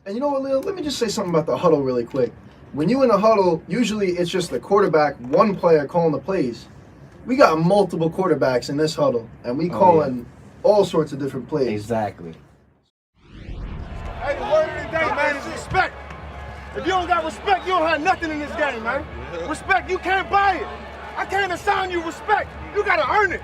And you know what, Leo? Let me just say something about the huddle really quick. When you in a huddle, usually it's just the quarterback, one player calling the plays. We got multiple quarterbacks in this huddle, and we calling all sorts of different plays. Exactly. Hey, the word of the day, man, is respect. If you don't got respect, you don't have nothing in this game, man. Respect, you can't buy it. I can't assign you respect. You gotta earn it.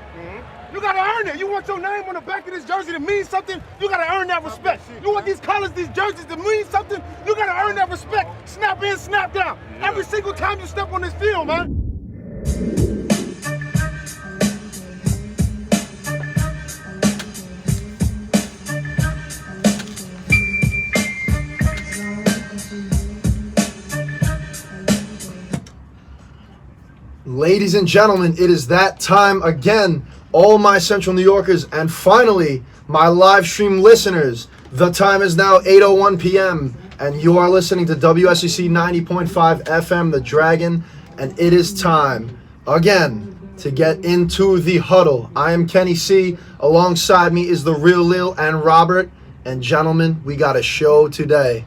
You gotta earn it. You want your name on the back of this jersey to mean something, you gotta earn that respect. You want these colors, these jerseys to mean something, you gotta earn that respect. Snap in, snap down. Every single time you step on this field, man. Ladies and gentlemen, it is that time again. All my Central New Yorkers and finally my live stream listeners. The time is now 8:01 p.m. and you are listening to WSCC 90.5 FM, The Dragon, and it is time again to get into the huddle. I am Kenny C. Alongside me is the real Lil and Robert. And gentlemen, we got a show today.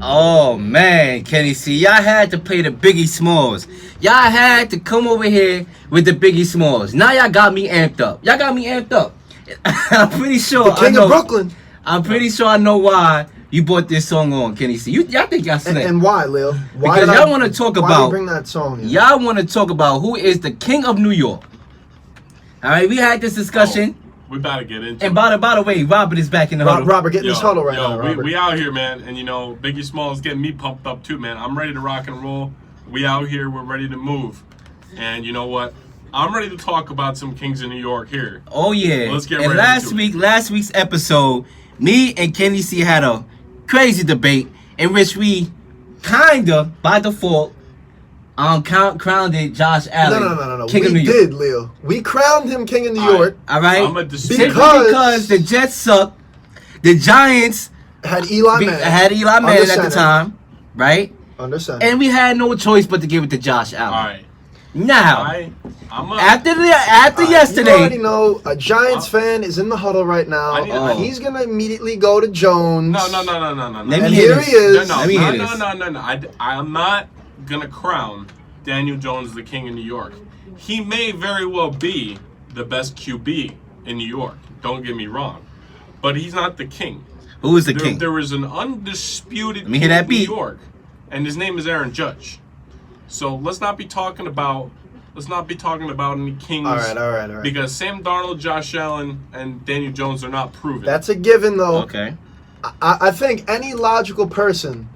Oh man, Kenny C, y'all had to play the Biggie Smalls. Y'all had to come over here with the Biggie Smalls. Now y'all got me amped up. I'm pretty sure The King of Brooklyn. I'm pretty sure I know why you brought this song on, Kenny C. Y'all think y'all slick. And why, Lil? Why because y'all want to talk about. Why did you bring that song in? Y'all want to talk about who is the King of New York. All right, we had this discussion. We about to get into And it. by the way, Robert is back in the huddle. Robert, get in this huddle right now, Robert. We out here, man. And, you know, Biggie Smalls getting me pumped up, too, man. I'm ready to rock and roll. We out here. We're ready to move. And you know what? I'm ready to talk about some Kings of New York here. Oh, yeah. Let's get and right into it. last week's episode, me and Kenny C had a crazy debate in which we kind of, by default, crowned it Josh Allen. No. King of New We York. did, Leo. We crowned him King of New York. All right? I'm a Simply Because- because the Jets suck. The Giants Had Eli Manning. had Eli Manning at the time, right? Under center. And we had no choice but to give it to Josh Allen. All right. Now, I'm after You yesterday, already know a Giants fan is in the huddle right now. He's going to immediately go to Jones. No. Let me And hear here this. he is. Let me hear this. No. I'm not going to crown Daniel Jones the King of New York. He may very well be the best QB in New York. Don't get me wrong. But he's not the king. Who is the king? There is an undisputed Let me hear king that of New beat. York, and his name is Aaron Judge. So let's not be talking about any kings. All right. Because Sam Darnold, Josh Allen, and Daniel Jones are not proven. That's a given, though. Okay. I think any logical person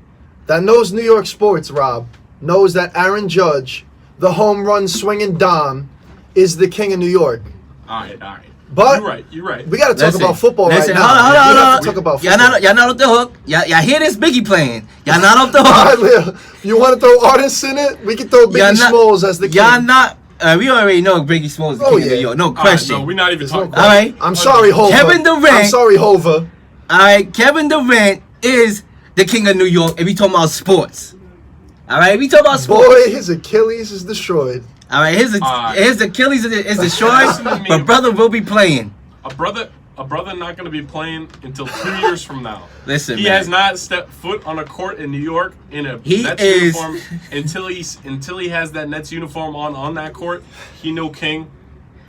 that knows New York sports, Rob, knows that Aaron Judge, the home run swinging Don, is the King of New York. All right. But You're right. we got to talk about football right now. Hold We have on. to talk about football. Y'all not off the hook. Y'all hear this Biggie playing. Y'all not off the All right, hook. Leo, you want to throw artists in it? We can throw Biggie Smalls as the king. Y'all not. We already know Biggie Smalls is the king of New York. No question. No, we're not even talking. All right. I'm sorry, Hova. Kevin Durant. I'm sorry, Hova. All right. Kevin Durant is the king of New York if we talking about sports. All right. We talk about sports. Boy, his Achilles is destroyed. All right. His Achilles is destroyed, Listen to me. but brother will be playing. A brother not going to be playing until 2 years from now. Listen, he man. has not stepped foot on a court in New York in a Nets uniform until he has that Nets uniform on that court. He no king.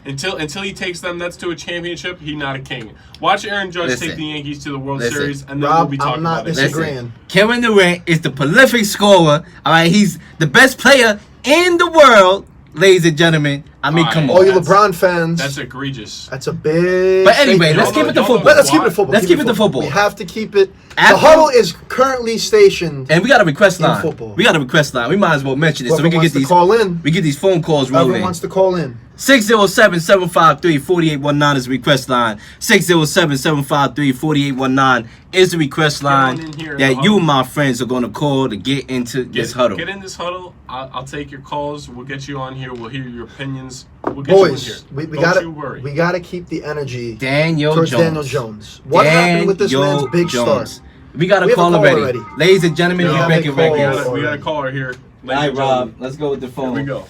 Until he takes them Nets to a championship, he not a king. Watch Aaron Judge take the Yankees to the World Series, and then Rob, we'll be talking I'm not about it. disagreeing. Kevin Durant is the prolific scorer. All right, he's the best player in the world, ladies and gentlemen. I mean, come on. All you LeBron fans. That's egregious. That's a big. But anyway, statement. let's keep it to football. Let's keep it to football. Let's keep it to football. We have to keep it. After- The huddle is currently stationed. And we got a request in line. football. We got a request line. We might as well mention it so we Whoever can get wants to these call in. We get these phone calls rolling. Whoever wants to call in. 607-753-4819 is the request line. 607-753-4819 is the request line that you, my friends, are going to call to get into this huddle. Get in this huddle. I'll take your calls. We'll get you on here. We'll hear your opinions. We'll get you in here. Boys, we gotta keep the energy Daniel Jones. What happened with this man's big start? We got a call already. Ladies and gentlemen, you break it records. We got a caller here. All right, Rob, let's go with the phone. Here we go.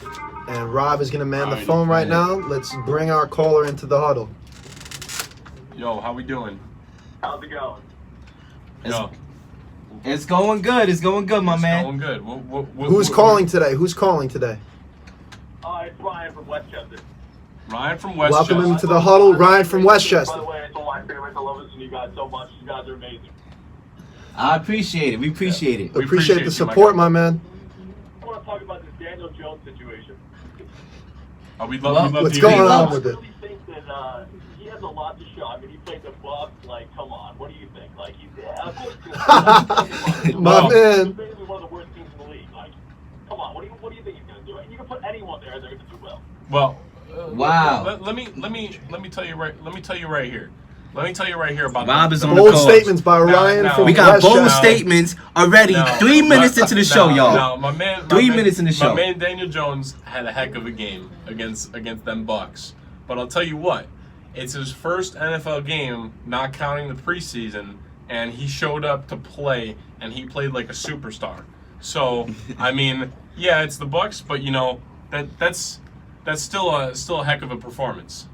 And Rob is gonna man the phone right now. Let's bring our caller into the huddle. Yo, how we doing? How's it going? Yo, It's going good. It's going good, my man. It's going good. Who's calling today? Who's calling today? It's Ryan from Westchester. Ryan from Westchester. Welcome into the huddle, Ryan from Westchester. By the way, it's one of my favorites. I love listening to you guys so much. You guys are amazing. I appreciate it. We appreciate it. We appreciate the support, my man. I want to talk about this Daniel Jones situation. We'd love what's to going hear on it. with it? I really think that he has a lot to show. I mean, he played the Bucs. Like, come on, what do you think? Like, of course, My man. He's basically one of the worst teams in the league. Like, come on, what do you think he's going to do? And you can put anyone there; they're going to do well. Well, wow. Let me tell you right. Let me tell you right here. Let me tell you right here about Rob is on the Bold call. statements by Ryan from We got bold Westchester. statements already. 3 minutes into the show, y'all. No, my man. 3 minutes in the show. My man Daniel Jones had a heck of a game against them Bucs. But I'll tell you what, it's his first NFL game, not counting the preseason, and he showed up to play, and he played like a superstar. So, I mean, yeah, it's the Bucs, but you know that's still a heck of a performance.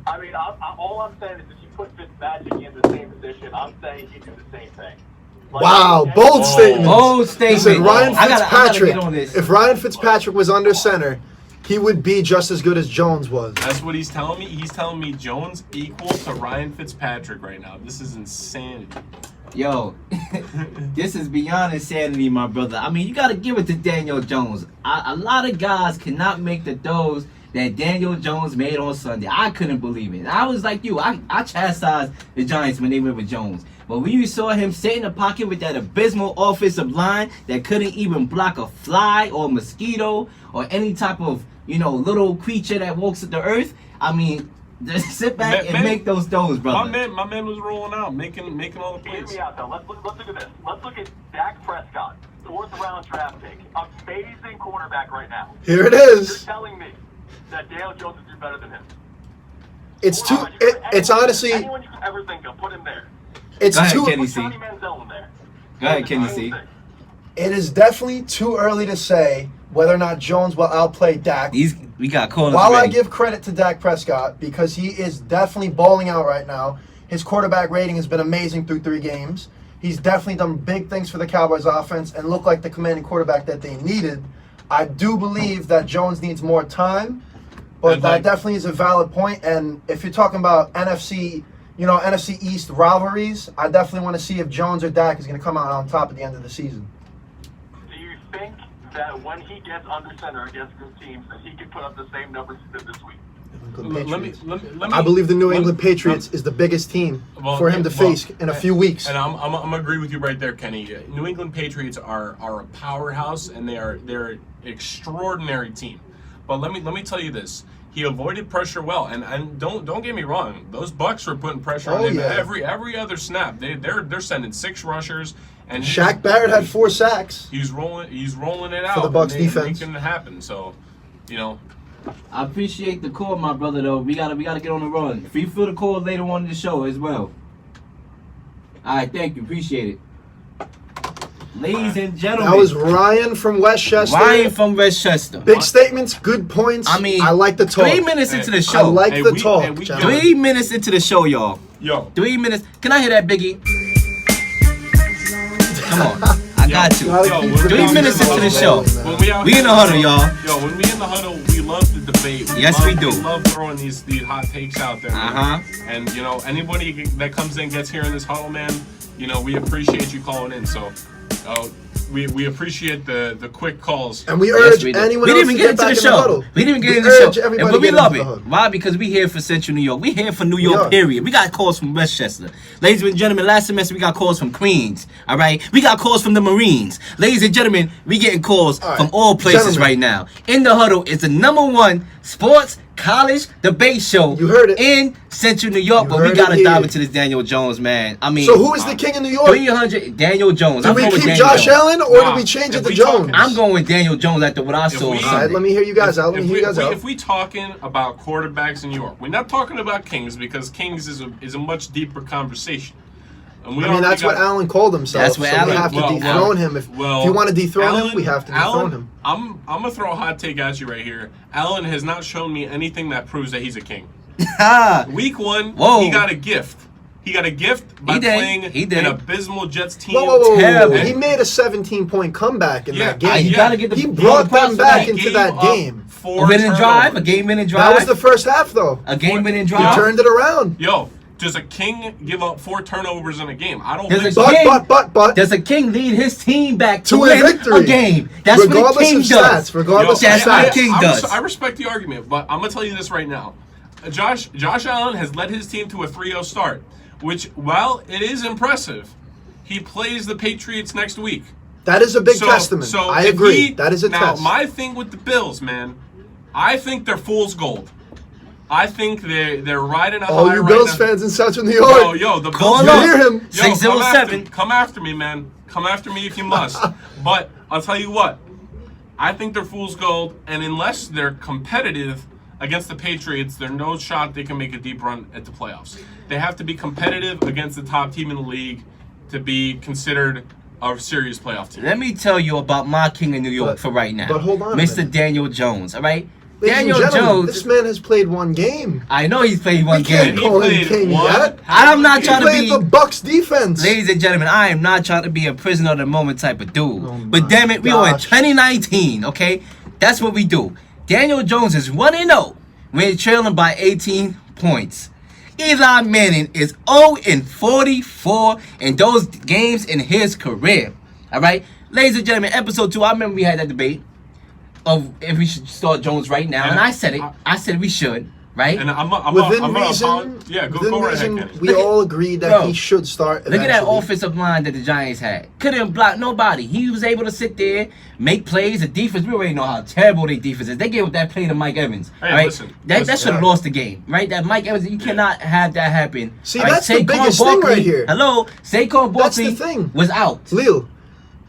I mean, all I'm saying is if you put Fitzpatrick in the same position, I'm saying he do the same thing. Like, Wow, bold statement. Bold He statement. said Ryan I gotta Fitzpatrick. get on this. If Ryan Fitzpatrick was under center, he would be just as good as Jones was. That's what he's telling me. He's telling me Jones equal to Ryan Fitzpatrick right now. This is insanity. Yo, this is beyond insanity, my brother. I mean, you got to give it to Daniel Jones. A lot of guys cannot make the throws that Daniel Jones made on Sunday. I couldn't believe it. I was like you. I chastised the Giants when they went with Jones. But when you saw him sit in the pocket with that abysmal offensive line that couldn't even block a fly or a mosquito or any type of, little creature that walks the earth, I mean, just sit back and make those throws, brother. My man was rolling out, making all the Hear plays. me out, though. Let's look at this. Let's look at Dak Prescott, 4th round draft pick. Amazing quarterback right now. Here it You're is. telling me that Daniel Jones is better than him. It's too. Come on, you put It's anyone- honestly. anyone you could ever think of, put him there. It's Go ahead, too. Kenny. Put Johnny Manziel in there. Go ahead, Kenny Same C. thing. It is definitely too early to say whether or not Jones will outplay Dak. We got callers While I ready. give credit to Dak Prescott because he is definitely balling out right now, his quarterback rating has been amazing through 3 games. He's definitely done big things for the Cowboys offense and looked like the commanding quarterback that they needed. I do believe that Jones needs more time, but And that like- definitely is a valid point. And if you're talking about NFC East rivalries, I definitely want to see if Jones or Dak is going to come out on top at the end of the season. Do you think that when he gets under center against good teams, that he can put up the same numbers he did this week? Let me. I believe the New England Patriots is the biggest team for him to face in a few weeks. And I'm gonna agree with you right there, Kenny. New England Patriots are a powerhouse, and they're an extraordinary team. But let me tell you this: he avoided pressure well, and don't get me wrong, those Bucs were putting pressure on him every other snap. They're sending 6 rushers, and Shaq Barrett had 4 sacks. He's rolling it out For the Bucs and defense. making it happen. So, I appreciate the call, my brother. Though we gotta get on the run. Free feel the call later on in the show as well. All right, thank you, appreciate it, ladies and gentlemen. That was Ryan from Westchester. Ryan from Westchester. Big statements, good points. I mean, I like the talk. 3 minutes into the I show. like Hey, the we- talk. hey, we- gentlemen. 3 minutes into the show, y'all. yo, 3 minutes. Can I hear that, Biggie? Come on, I got you. Gotta Yo, keep we're the 3 minutes into the show. when we out We in the here- huddle, y'all. Yo, when we in the huddle, we love the debate. Yes, we do. We love throwing these hot takes out there. man. Uh-huh. And anybody that comes in, gets here in this huddle, man. We appreciate you calling in. So, we appreciate the quick calls. And we Yes, urge we did. anyone We else didn't even to get into back the in the huddle. show. We didn't even get into urge the show. everybody But we to get love into it. the huddle. Why? Because we here for Central New York. We here for New We York, are. period. We got calls from Westchester. Ladies and gentlemen, last semester we got calls from Queens. All right? We got calls from the Marines. Ladies and gentlemen, we getting calls All right. from all places Gentlemen. right now. In the Huddle is the #1 sports college debate show You heard it. in Central New York. You But we heard got to it dive here. into this Daniel Jones, man. I mean, So who is the king of New York? 300 Daniel Jones. Do I'm we going with keep Daniel Josh Jones. Allen or do Nah, we change if it to we Jones? talking- I'm going with Daniel Jones after what I saw on we- All right, Sunday. let me hear you guys out. Let me hear you guys out. If we talking about quarterbacks in New York, we're not talking about Kings because Kings is a much deeper conversation. And we I mean, already that's what got- Allen called himself. That's what so Allen- we have to well, dethrone him. If you want to dethrone him, we have to dethrone him. I'm gonna throw a hot take at you right here. Allen has not shown me anything that proves that he's a king. Ha! Week 1, Whoa. he got a gift. He got a gift by playing an abysmal Jets team. Whoa. Terrible. He made a 17-point comeback in that game. You gotta get the he brought them back into that game. A game-winning drive. That was the first half, though. A game-winning drive. He turned it around. Yo, does a king give up 4 turnovers in a game? I don't Does think a so. But does a king lead his team back to a victory a game? That's what a king does. Regardless That's of what a stats. king does. I respect the argument, but I'm gonna tell you this right now. Josh Allen has led his team to a 3-0 start, which, while it is impressive, he plays the Patriots next week. That is a big testament. So I agree. That is a test. Now, my thing with the Bills, man, I think they're fool's gold. I think they're riding a high All you right Bills now. fans in Central New York. Yo, the Call Bills. You hear him. 607. Come after me, man. Come after me if you must. But I'll tell you what. I think they're fool's gold, and unless they're competitive against the Patriots, there's no shot they can make a deep run at the playoffs. They have to be competitive against the top team in the league to be considered a serious playoff team. Let me tell you about my king of New York for right now. But hold on a Mr. minute. Daniel Jones, all right? Ladies and Daniel gentlemen, Jones. this man has played one game. I know he's played one We can't game. call him king yet. I'm not He trying to played be. the Bucs defense. Ladies and gentlemen, I am not trying to be a prisoner of the moment type of dude. Oh But my damn it, we are in gosh. 2019, okay? That's what we do. Daniel Jones is 1-0. We're trailing by 18 points. Eli Manning is 0-44 in those games in his career. All right? Ladies and gentlemen, episode 2, I remember we had that debate of if we should start Jones right now. And I said it. I said we should, right? And I'm Within gonna reason, go right ahead, Kenny. we all agreed that Bro, he should start. Look at that eventually. offensive line that the Giants had. Couldn't block nobody. He was able to sit there, make plays. The defense, we already know how terrible their defense is. They gave that play to Mike Evans. Hey, right? listen, that listen. should have lost the game, right? That Mike Evans, you cannot have that happen. See, all right? that's the Saquon biggest thing right Barkley- here. Hello, Saquon That's the Barkley thing. was out. Leo,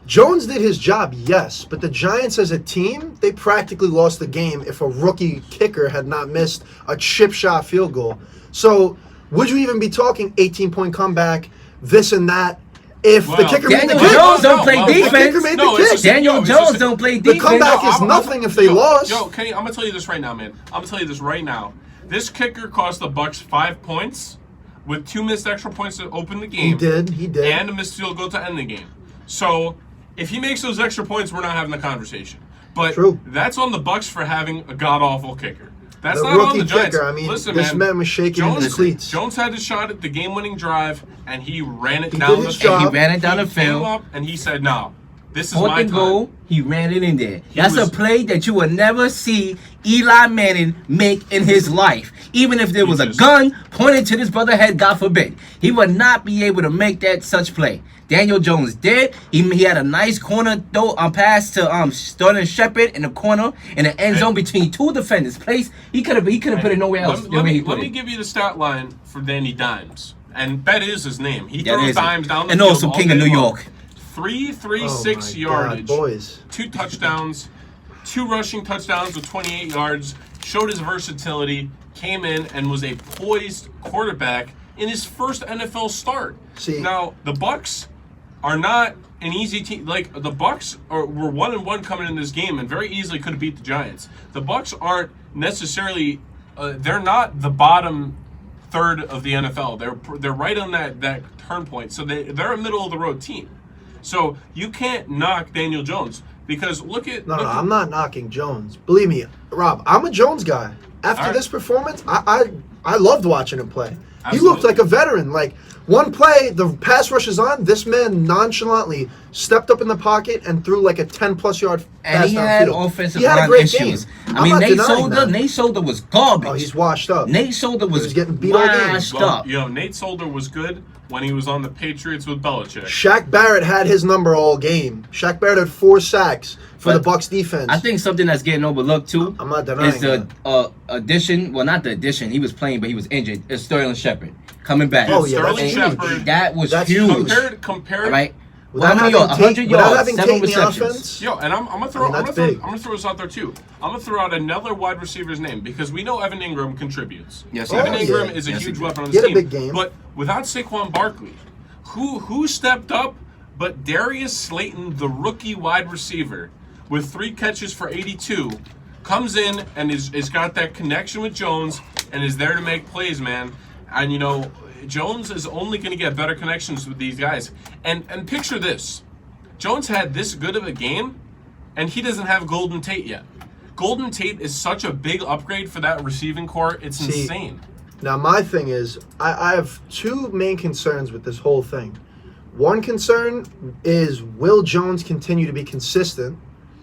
Jones did his job, yes, but the Giants as a team, they practically lost the game if a rookie kicker had not missed a chip shot field goal. So, would you even be talking 18-point comeback, this and that, if the kicker made the Daniel kick? Jones don't play no, the defense. kicker made No, the it's kick. just- Daniel it's Jones just- don't play The defense. comeback is nothing if they lost. Yo, Kenny, I'm gonna tell you this right now, man. I'm gonna tell you this right now. This kicker cost the Bucs 5 points with 2 missed extra points to open the game. He did. And a missed field goal to end the game. So if he makes those extra points, we're not having the conversation. But True. that's on the Bucs for having a god awful kicker. That's The not on rookie the Giants. kicker, I mean, Listen, this man, man was shaking in his cleats. Jones had a shot at the game-winning drive, and he ran it He down did the his field. job. He ran it down the He came field. up and he said, "No, this is Fourth my and time." goal, he ran it in there. That's was- a play that you will never see Eli Manning make in his life. Even if there was a just- gun pointed to this brother's head, God forbid, he would not be able to make that such play. Daniel Jones did. He had a nice corner throw pass to Sterling Shepard in the corner in the end zone between 2 defenders. Place he could have put it nowhere else. Let me Put it. give you the stat line for Danny Dimes, and that is his name. He That throws is it. dimes down the And field also all King of day New long. York. 336 Oh my yardage, God, boys. 2 touchdowns, 2 rushing touchdowns with 28 yards. Showed his versatility. Came in and was a poised quarterback in his first NFL start. See- now the Bucs are not an easy team. Like the Bucs were 1-1 coming in this game and very easily could have beat the Giants. The Bucs aren't necessarily. They're not the bottom third of the NFL. They're right on that turn point. So they're a middle of the road team. So you can't knock Daniel Jones because look at. No, I'm not knocking Jones. Believe me, Rob, I'm a Jones guy. After All right. this performance, I loved watching him play. He Absolutely. looked like a veteran. Like, one play, the pass rush is on, this man nonchalantly stepped up in the pocket and threw like a 10-plus yard And pass he had downfield. offensive He had a line great issues. game. I I'm mean, not Nate denying that. Solder was garbage. Oh, he's washed up. Nate Solder was, was getting beat all game. washed Well, up. you know, Nate Solder was good when he was on the Patriots with Belichick. Shaq Barrett had his number all game. Shaq Barrett had 4 sacks for But the Bucs defense. I think something that's getting overlooked too I'm not denying is the addition. Well, not the addition. He was playing, but he was injured. It's Sterling Shepard coming back. Oh, yeah, Sterling that's Shepard. huge. That was That's huge. huge. Compared, All right. Without How many having yards? Tate- 100 without yards, having 7 Tate in the receptions. offense, Yo, and I'm gonna throw. I mean, I'm that's gonna big. throw this out there too. I'm gonna throw out another wide receiver's name because we know Evan Ingram contributes. Yes, he Evan does. Ingram Yeah. is a Yes, he huge does. weapon on He this had a team. big game. But without Saquon Barkley, who stepped up? But Darius Slayton, the rookie wide receiver, with 3 catches for 82, comes in and is got that connection with Jones and is there to make plays, man. And you know, Jones is only going to get better connections with these guys. And picture this. Jones had this good of a game, and he doesn't have Golden Tate yet. Golden Tate is such a big upgrade for that receiving core. It's insane. Now, my thing is, I have two main concerns with this whole thing. One concern is, will Jones continue to be consistent,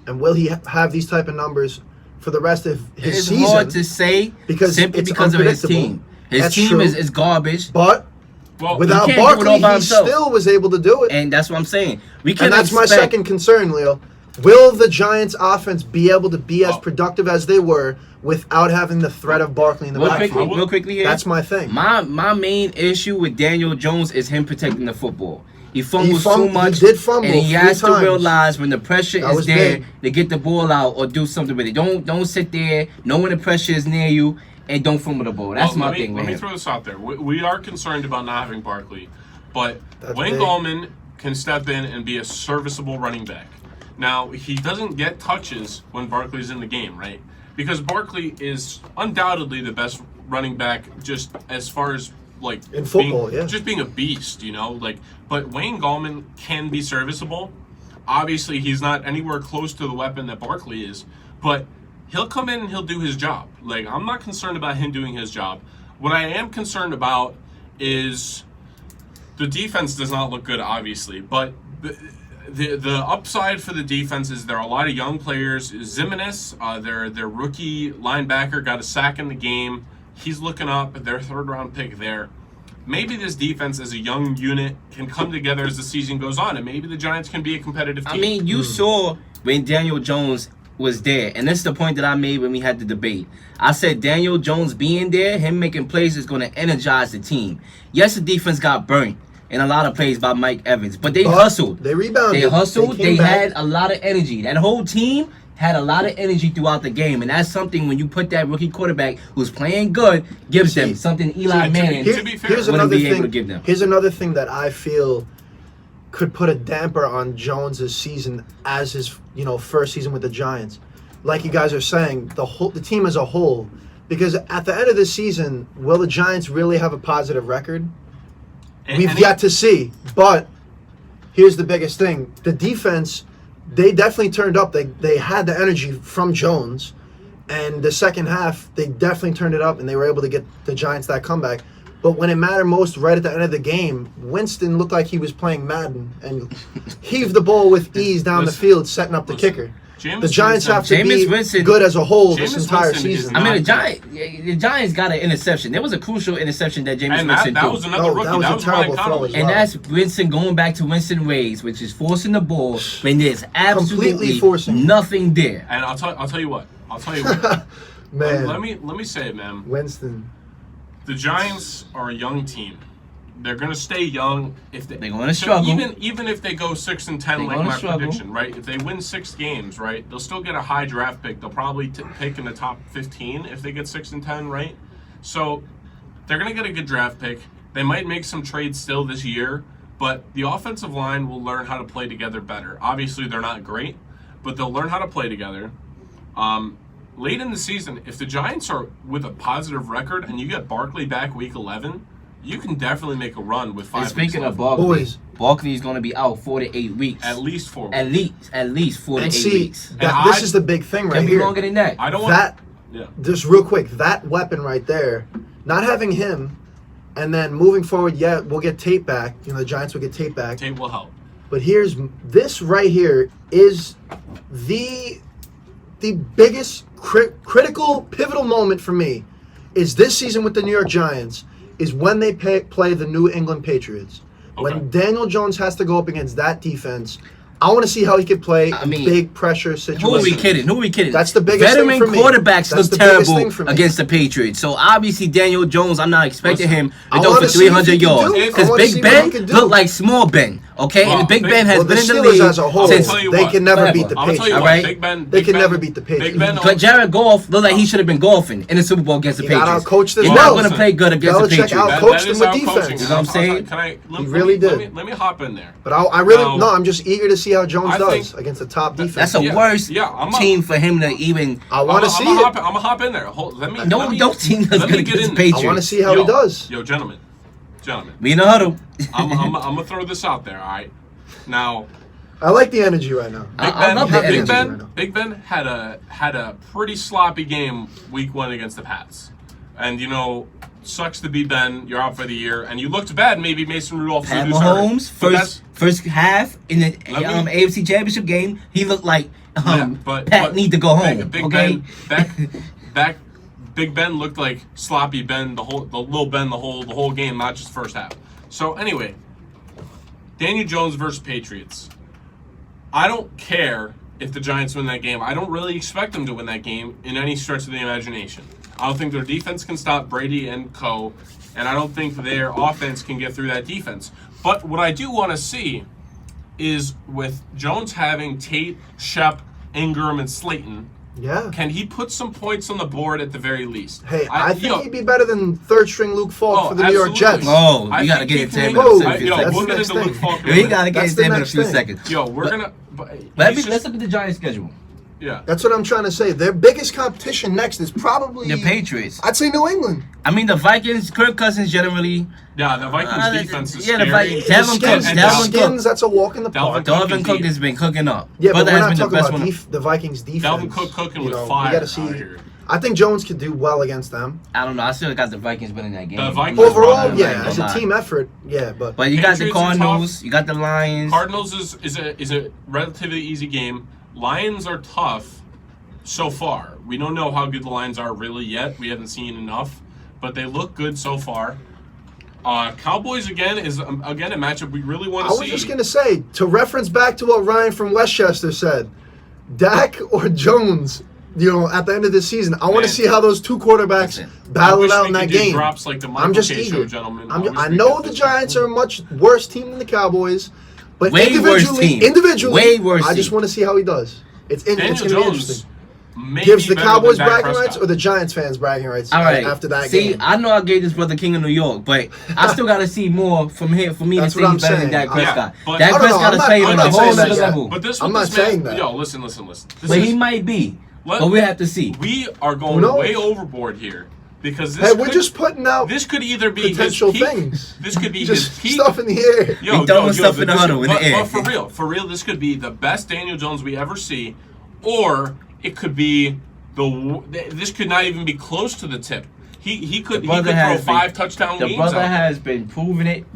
and will he have these type of numbers for the rest of his season? It's hard to say simply because of his team. His team is garbage. But without Barkley, he still was able to do it. And that's what I'm saying. And that's my second concern, Leo. Will the Giants' offense be able to be as productive as they were without having the threat of Barkley in the backfield? Real quickly here. That's my thing. My main issue with Daniel Jones is him protecting the football. He fumbles too much. He did fumble, and he has to realize when the pressure is there big. to get the ball out or do something with it. Don't sit there knowing the pressure is near you and don't fumble the ball. That's my thing. Let me throw this out there. We are concerned about not having Barkley, but Wayne Gallman can step in and be a serviceable running back. Now, he doesn't get touches when Barkley's in the game, right? Because Barkley is undoubtedly the best running back just as far as like in football, just being a beast, but Wayne Gallman can be serviceable. Obviously, he's not anywhere close to the weapon that Barkley is, but he'll come in and he'll do his job. Like, I'm not concerned about him doing his job. What I am concerned about is the defense does not look good, obviously, but the upside for the defense is there are a lot of young players. Zimenez, their rookie linebacker, got a sack in the game. He's looking up, their third-round pick there. Maybe this defense as a young unit can come together as the season goes on, and maybe the Giants can be a competitive team. I mean, you saw when Daniel Jones was there, and this is the point that I made when we had the debate. I said Daniel Jones being there, him making plays is going to energize the team. Yes, the defense got burnt in a lot of plays by Mike Evans, but they hustled. They rebounded. They hustled. They had a lot of energy. That whole team had a lot of energy throughout the game, and that's something when you put that rookie quarterback who's playing good gives them something Eli Manning wouldn't be able to give them. Here's another thing that I feel could put a damper on Jones' season as his first season with the Giants. Like you guys are saying, the team as a whole, because at the end of the season, will the Giants really have a positive record? We've yet to see, but here's the biggest thing: the defense. They definitely turned up. They had the energy from Jones, and the second half they definitely turned it up, and they were able to get the Giants that comeback. But when it mattered most, right at the end of the game, Winston looked like he was playing Madden and heaved the ball with ease down the field, setting up the kicker. The Giants have to be good as a whole this entire season. I mean, the Giants got an interception. There was a crucial interception that Jameis Winston threw. That was another rookie. That was a terrible throw as well. And that's Winston going back to Winston ways, which is forcing the ball when there's absolutely nothing there. And I'll tell you what. Man, let me say it, man. Winston. The Giants are a young team. They're going to stay young if they're going to struggle. Even if they go 6-10, like my prediction, right? If they win 6 games, right, they'll still get a high draft pick. They'll probably pick in the top 15 if they get 6-10, right? So they're going to get a good draft pick. They might make some trades still this year, but the offensive line will learn how to play together better. Obviously, they're not great, but they'll learn how to play together. Late in the season, if the Giants are with a positive record and you get Barkley back week 11, you can definitely make a run with 5 weeks left. Speaking of Barkley, Barkley is going to be out 4 to 8 weeks. At least 4 weeks. At least 4 to 8 weeks. This is the big thing right here. Can be longer than that. I don't want that. Yeah. Just real quick, that weapon right there, not having him, and then moving forward, we'll get Tate back. The Giants will get Tate back. Tate will help. But here's this right here is the biggest critical, pivotal moment for me is this season with the New York Giants is when they play the New England Patriots. Okay. When Daniel Jones has to go up against that defense, I want to see how he could play big pressure situations. Who are we kidding? That's the biggest thing for me. Veteran quarterbacks look terrible against the Patriots. So obviously Daniel Jones, I'm not expecting him to go for 300 yards. Because Big Ben looked like small Ben. Okay, and Big Ben has been in the league as a whole, since they can never beat the Patriots. All right, they can never beat the Patriots. But Jared Goff looked like he should have been golfing in the Super Bowl against the Patriots. He's not going to play good against the Patriots. Outcoached them with defense. You know what I'm saying? He really did. Let me hop in there. But I'm just eager to see how Jones does against the top defense. That's a worse team for him to even. I want to see it. I'm gonna hop in there. No team that's going to get the Patriots. I want to see how he does. Yo, gentlemen. Gentlemen. We in the huddle. I'm gonna throw this out there. All right. Now. I like the energy right now. I love the energy. Big Ben had a pretty sloppy game week 1 against the Pats, and sucks to be Ben. You're out for the year, and you looked bad. Maybe Mason Rudolph. Pat Mahomes first half in the AFC Championship game, he looked like Pat need to go home. Big Ben, back. Big Ben looked like sloppy Ben the whole game, not just first half. So anyway, Daniel Jones versus Patriots. I don't care if the Giants win that game. I don't really expect them to win that game in any stretch of the imagination. I don't think their defense can stop Brady and co, and I don't think their offense can get through that defense. But what I do want to see is with Jones having Tate, Shep, Ingram, and Slayton, can he put some points on the board at the very least? Hey, I think he'd be better than third-string Luke Falk for the New York Jets. Oh, you got to get into him in a few seconds. We'll get into Luke Falk. We got to get into him in a few seconds. Let's look at the Giants' schedule. Yeah. That's what I'm trying to say. Their biggest competition next is probably the Patriots. I'd say New England. I mean, the Vikings, Kirk Cousins generally. Yeah, the Vikings defense is scary. The Skins, that's a walk in the park. Dalvin Cook has been cooking up. Yeah, but we're not talking about the Vikings defense. Dalvin Cook cooking with fire. We got to see. I think Jones could do well against them. I don't know. I still got the Vikings winning that game. The Vikings overall, yeah, as a team effort, yeah, but you got the Cardinals, you got the Lions. Cardinals is a relatively easy game. Lions are tough. So far, we don't know how good the Lions are really yet. We haven't seen enough, but they look good so far. Cowboys again is a matchup we really want to see. I was just gonna say, to reference back to what Ryan from Westchester said, Dak or Jones. At the end of this season, I want to see how those two quarterbacks battle it out in that game. Drops like the I'm just eager. I know the Giants are a much worse team than the Cowboys, but individually, way worse. I just want to see how he does. It's going to be interesting. Gives the Cowboys bragging rights or the Giants fans bragging rights after that game? See, I know I gave this brother King of New York, but I still got to see more from him for me to say he's better than Dak Prescott. Dak Prescott is playing on a whole other level. I'm not saying that. Yo, listen. But he might be. But we have to see. We are going way overboard here. Because we're just putting out this could either be potential his peak, things. This could be just his peak. Stuff in the air. We throwing stuff in the huddle in the air. But for real, this could be the best Daniel Jones we ever see, or it could be this could not even be close to the tip. He could throw 5 touchdown games. The brother has been proving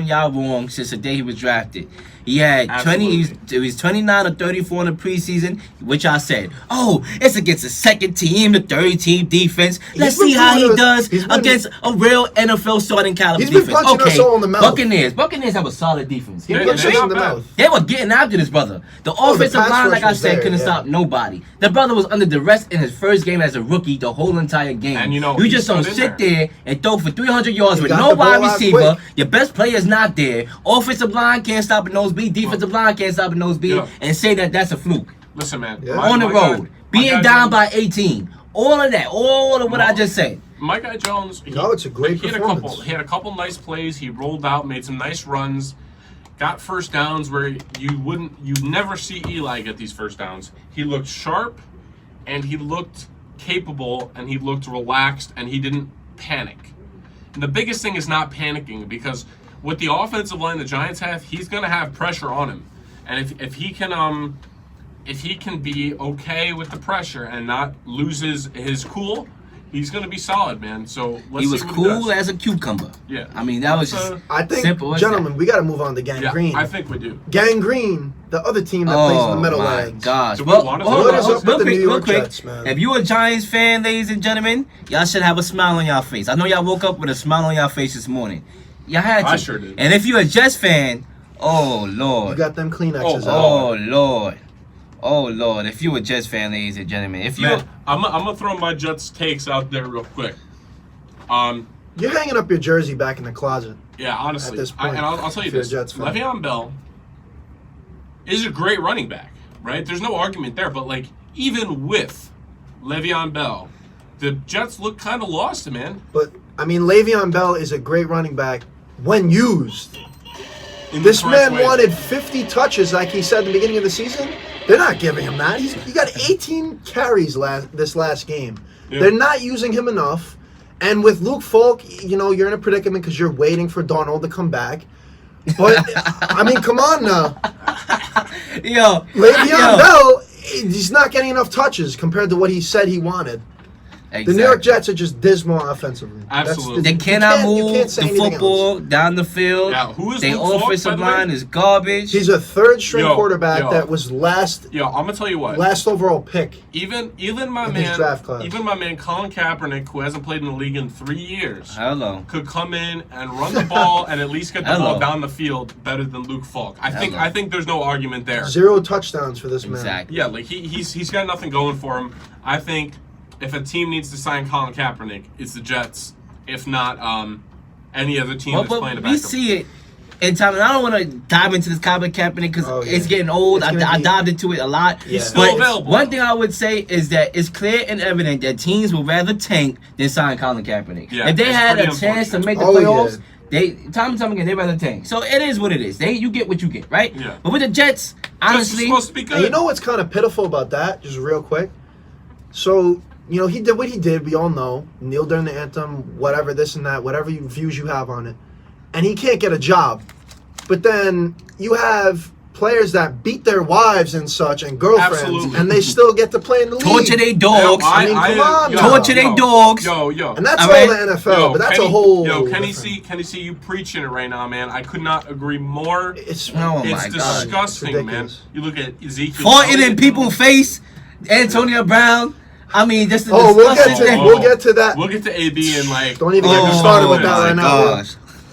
y'all wrong since the day he was drafted. He had 20. It was 29 or 34 in the preseason, which I said, it's against a second team, the third team defense. Let's see how he does against a real NFL starting caliber defense. Been punching us all in the mouth. Buccaneers have a solid defense. They were getting after this brother. The offensive line, like I said, couldn't stop nobody. The brother was under duress in his first game as a rookie the whole entire game. And you just don't sit there and throw for 300 yards with no wide receiver. Your best player is not there. Offensive line can't stop a nosebleed. Defensive line can't stop a nosebleed. And say that's a fluke. Listen, man. On the road. Being down by 18. All of that. All of what I just said. My guy Jones. It's a great performance. He had a couple nice plays. He rolled out, made some nice runs. Got first downs where you'd never see Eli get these first downs. He looked sharp, and he looked capable, and he looked relaxed, and he didn't panic. And the biggest thing is not panicking, because with the offensive line the Giants have, he's going to have pressure on him. And if he can be okay with the pressure and not lose his cool, he's going to be solid, man. So let's see what he cool as a cucumber. Yeah. I mean, that was just I think, simple. Gentlemen, we got to move on to Gang Green. I think we do. Gang Green, the other team that plays in the Meadowlands. Oh, my gosh. Real quick. If you're a Giants fan, ladies and gentlemen, y'all should have a smile on y'all face. I know y'all woke up with a smile on y'all face this morning. Y'all had to. I sure did. And if you're a Jets fan, oh, Lord. You got them Kleenexes out. Oh, Lord. Oh, Lord. If you're a Jets fan, ladies and gentlemen. I'm going to throw my Jets takes out there real quick. You're hanging up your jersey back in the closet. Yeah, honestly. At this point, I'll tell you this. Le'Veon Bell is a great running back, right? There's no argument there. But, even with Le'Veon Bell, the Jets look kind of lost, man. But, Le'Veon Bell is a great running back when used. This man wanted 50 touches, like he said at the beginning of the season. They're not giving him that. He got 18 carries this last game. Yeah. They're not using him enough. And with Luke Falk, you're in a predicament because you're waiting for Darnold to come back. But, I mean, come on now. Le'Veon Bell, he's not getting enough touches compared to what he said he wanted. Exactly. The New York Jets are just dismal offensively. Absolutely. They cannot move the football down the field. Yeah, who is their Luke offensive Falk, line is garbage. He's a third-string quarterback that was last. Yo, I'm gonna tell you what. Last overall pick. Even my man Colin Kaepernick, who hasn't played in the league in 3 years, could come in and run the ball and at least get the ball down the field better than Luke Falk. I think there's no argument there. 0 touchdowns for this man. Exactly. Yeah, like he's got nothing going for him. I think. If a team needs to sign Colin Kaepernick, it's the Jets. If not, any other team that's playing a backup. We see it in time, and I don't want to dive into this Colin Kaepernick because it's getting old. I dived into it a lot. He's still available. One thing I would say is that it's clear and evident that teams will rather tank than sign Colin Kaepernick. Yeah, if they had a chance to make the playoffs, time and time again, they rather tank. So it is what it is. You get what you get, right? Yeah. But with the Jets, honestly, supposed to be good. And you know what's kind of pitiful about that? Just real quick. So. He did what he did. We all know. Kneel during the anthem, whatever, this and that, whatever views you have on it. And he can't get a job. But then you have players that beat their wives and such and girlfriends, and they still get to play in the league. Torture their dogs. Come on. Torture their dogs. And that's all the NFL, but that's a whole... Kenny C, you preaching it right now, man. I could not agree more. It's disgusting, man. You look at Ezekiel. Farting in people's face. Antonio Brown. I mean, this is we'll get to that. We'll get to AB and don't even get me started with that right now.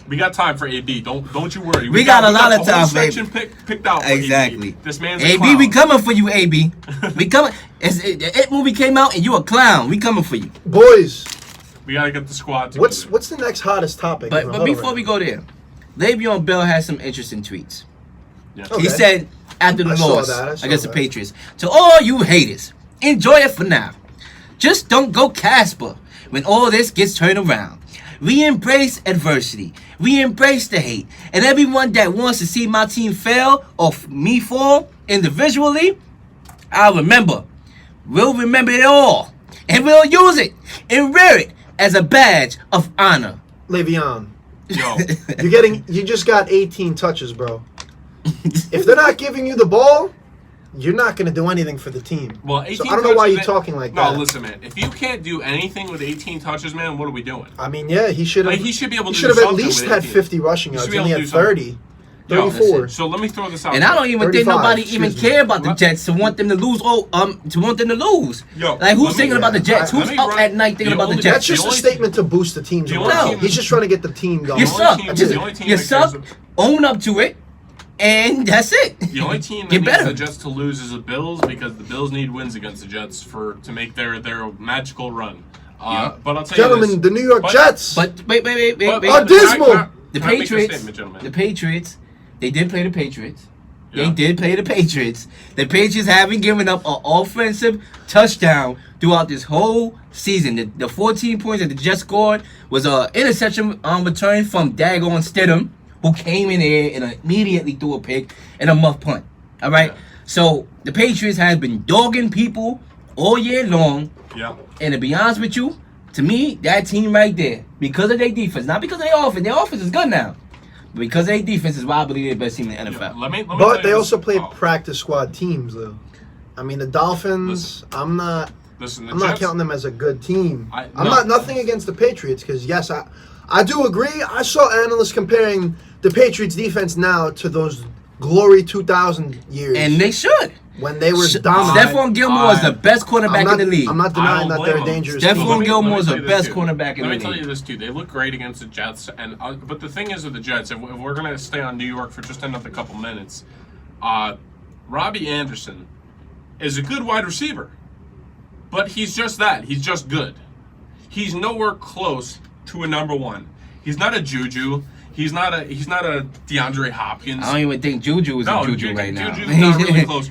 We got time for AB. Don't you worry. We got a lot of time for AB. Picked out for exactly. AB. This man's AB. A clown. We coming for you, AB. We coming. The It movie came out and you a clown. We coming for you, boys. We gotta get the squad together. What's the next hottest topic? But before we go there, Le'Veon Bell has some interesting tweets. Yeah. Okay. He said after the loss against the Patriots, to all you haters, enjoy it for now. Just don't go Casper when all this gets turned around. We embrace adversity. We embrace the hate. And everyone that wants to see my team fail or me fall individually, I'll remember. We'll remember it all. And we'll use it and wear it as a badge of honor. Le'Veon, you just got 18 touches, bro. If they're not giving you the ball, you're not going to do anything for the team. Well, 18 so I don't know why you're talking like that. No, listen, man. If you can't do anything with 18 touches, man, what are we doing? I mean, yeah, he should have. He should be able to. He should have at least had 50 rushing yards. He only had 30. 34. So let me throw this out. And I don't even think nobody even care about the Jets to want them to lose. To want them to lose. Like who's thinking about the Jets? Who's up at night thinking about the Jets? That's just a statement to boost the team. No, he's just trying to get the team going. You suck. You suck. Own up to it. And that's it. The only team that needs the Jets to lose is the Bills because the Bills need wins against the Jets to make their magical run. But I'll tell you this. The New York Jets. But wait. Are dismal. The Patriots. They did play the Patriots. They did play the Patriots. The Patriots haven't given up an offensive touchdown throughout this whole season. The 14 points that the Jets scored was an interception return from Dagon Stidham, who came in there and immediately threw a pick and a muff punt. All right? Yeah. So the Patriots have been dogging people all year long. Yeah. And to be honest with you, to me, that team right there, because of their defense, not because of their offense is good now, but because of their defense is why I believe they're the best team in the NFL. Yeah. Let me but they also play practice squad teams, though. I mean, the Dolphins, I'm not counting them as a good team. I'm not nothing against the Patriots because, yes, I do agree. I saw analysts comparing the Patriots defense now to those glory 2000 years. And they should. When they were dominant. Stephon Gilmore is the best cornerback in the league. I'm not denying that they're a dangerous team. Stephon Gilmore is the best cornerback in the league. Let me tell you this, too. They look great against the Jets. But the thing is with the Jets, if we're going to stay on New York for just another couple minutes, Robbie Anderson is a good wide receiver. But he's just that. He's just good. He's nowhere close to a number one. He's not a Juju. He's not a DeAndre Hopkins. I don't even think Juju is a Juju right now. Juju's not really close.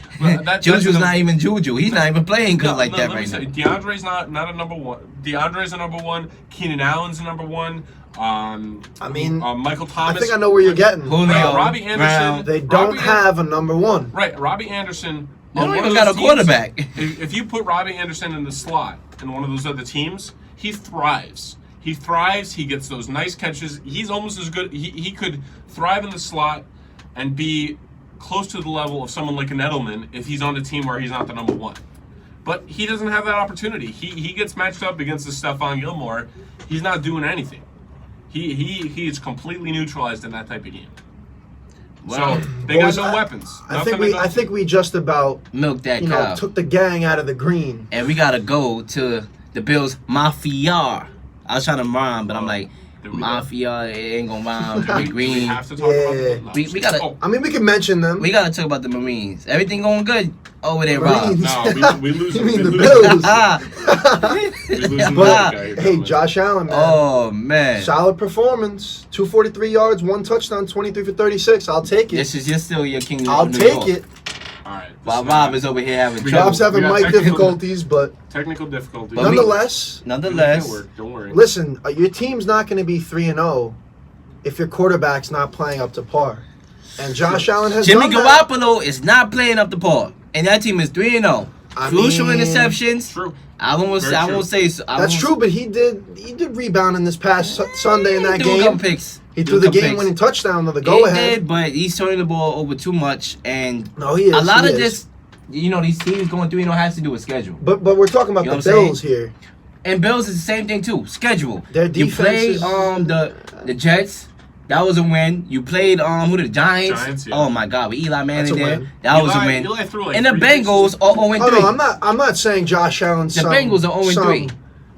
Juju's not even Juju. He's not even playing good that right now. DeAndre's not a number one. DeAndre's a number one. Keenan Allen's a number one. Michael Thomas. I think I know where you're getting. Robbie Anderson. They don't have a number one. Right, Robbie Anderson. They don't even got a quarterback. If you put Robbie Anderson in the slot in one of those other teams, he thrives. He thrives. He gets those nice catches. He's almost as good. He could thrive in the slot and be close to the level of someone like an Edelman if he's on a team where he's not the number one. But he doesn't have that opportunity. He gets matched up against the Stephon Gilmore. He's not doing anything. He is completely neutralized in that type of game. Wow. So they got no weapons. I think we just about milk that cow. took the gang out of the green. And we gotta go to the Bills Mafia. I was trying to rhyme, but I'm like, Mafia, it ain't gonna rhyme. With green. We have to talk about them. We gotta. I mean, we can mention them. We gotta talk about the Marines. Everything going good over there, Rob. No, we lose. You mean the Bills? We lose the But guy. hey, Josh Allen, man. Oh man, Solid performance. 243 yards, 1 touchdown, 23 for 36. I'll take it. this is still your kingdom. I'll of New take York. it. All right. While Rob is over here having We trouble. Rob's having we got mic technical- difficulties, but Technical difficulties. But nonetheless, Nonetheless, Don't worry. listen, your team's not going to be 3-0 if your quarterback's not playing up to par. And Josh Allen has Jimmy done that. Garoppolo is not playing up the par, and that team is 3-0. I Crucial mean, interceptions. True. I won't Very true. say so. That's true, but he did rebound in this past Sunday in that He threw a couple game. picks. He threw the game-winning touchdown, the go-ahead. He did, but he's turning the ball over too much, and No, he is. a lot he of is. this, these teams going 3-0 has to do with schedule. But we're talking about You know the what I'm Bills here. And Bills is the same thing too. Schedule. Their You defense play is- the Jets. That was a win. You played the Giants. Giants, yeah. Oh my God, with Eli Manning That's a there. win. That was a Eli- win. Eli threw like And the 3 Bengals are 0-3. Oh no, I'm not saying Josh Allen's The some, Bengals are 0-3. some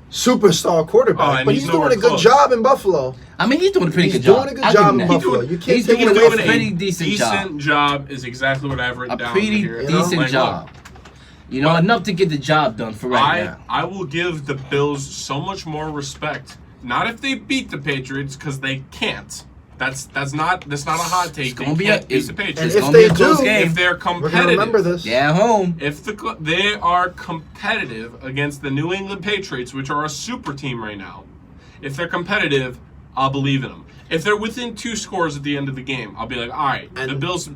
superstar quarterback, Oh, and but he's he's doing nowhere a good close. job in Buffalo. I mean, he's doing a pretty He's good job. doing a good I'll give job him in that. Buffalo. You can't He's take it doing away a from him. pretty decent job. job is exactly what I've written A down pretty here. decent Like, job. look, Enough to get the job done for right now. I will give the Bills so much more respect. Not if they beat the Patriots, because they can't. That's not a hot take. gonna They be can't a- beat the And Patriots. if gonna be they a close do, game. If they're we're gonna competitive, remember this. They're at home. if they are competitive against the New England Patriots, which are a super team right now, if they're competitive, I'll believe in them. If they're within 2 scores at the end of the game, I'll be like, all right, And- the Bills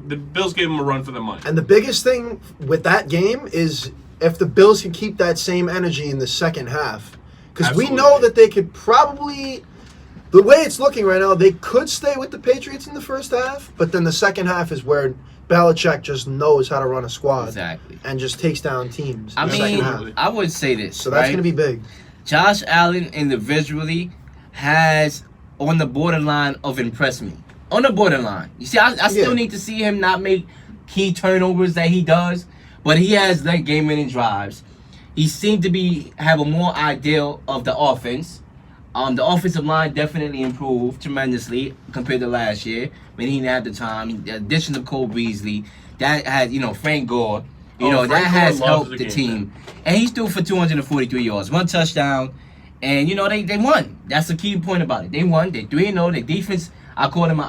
gave them a run for their money. And the biggest thing with that game is if the Bills can keep that same energy in the second half. Because we Absolutely. know that they could probably, the way it's looking right now, they could stay with the Patriots in the first half, but then the second half is where Belichick just knows how to run a squad. Exactly. And just takes down teams I in the second mean, half. Absolutely. I would say this. So that's right? going to be big. Josh Allen individually has on the borderline of impress me. On the borderline. You see, I still Yeah. need to see him not make key turnovers that he does, but he has like game-winning drives. He seemed to have a more ideal of the offense. The offensive line definitely improved tremendously compared to last year when he didn't have the time. The addition of Cole Beasley, that had Frank Gore. Frank That Gore has loves helped the the game, team. man. And he's threw for 243 yards, 1 touchdown. And, they won. That's the key point about it. They won. They 3-0. Their defense, I call them an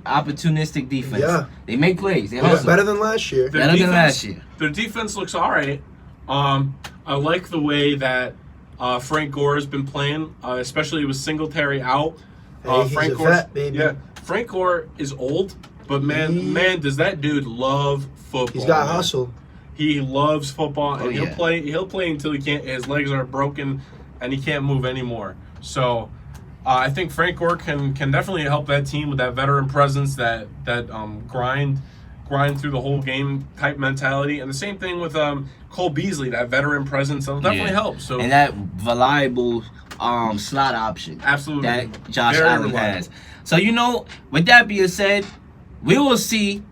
opportunistic defense. Yeah. They make plays. They Yeah, hustle. better than last year. Their Better than defense- last year. Their defense looks all right. I like the way that Frank Gore has been playing, especially with Singletary out. Hey, he's a Gore's- vet, baby. Yeah, Frank Gore is old, but man, does that dude love football? He's got man. hustle. He loves football, and Oh, he'll yeah. play. He'll play until he can't. His legs are broken, and he can't move anymore. So, I think Frank Gore can definitely help that team with that veteran presence, that grind through the whole game type mentality, and the same thing with Cole Beasley, that veteran presence. That'll definitely help. So, And that reliable slot option absolutely, that Josh Very Allen reliable. has. So, with that being said, we will see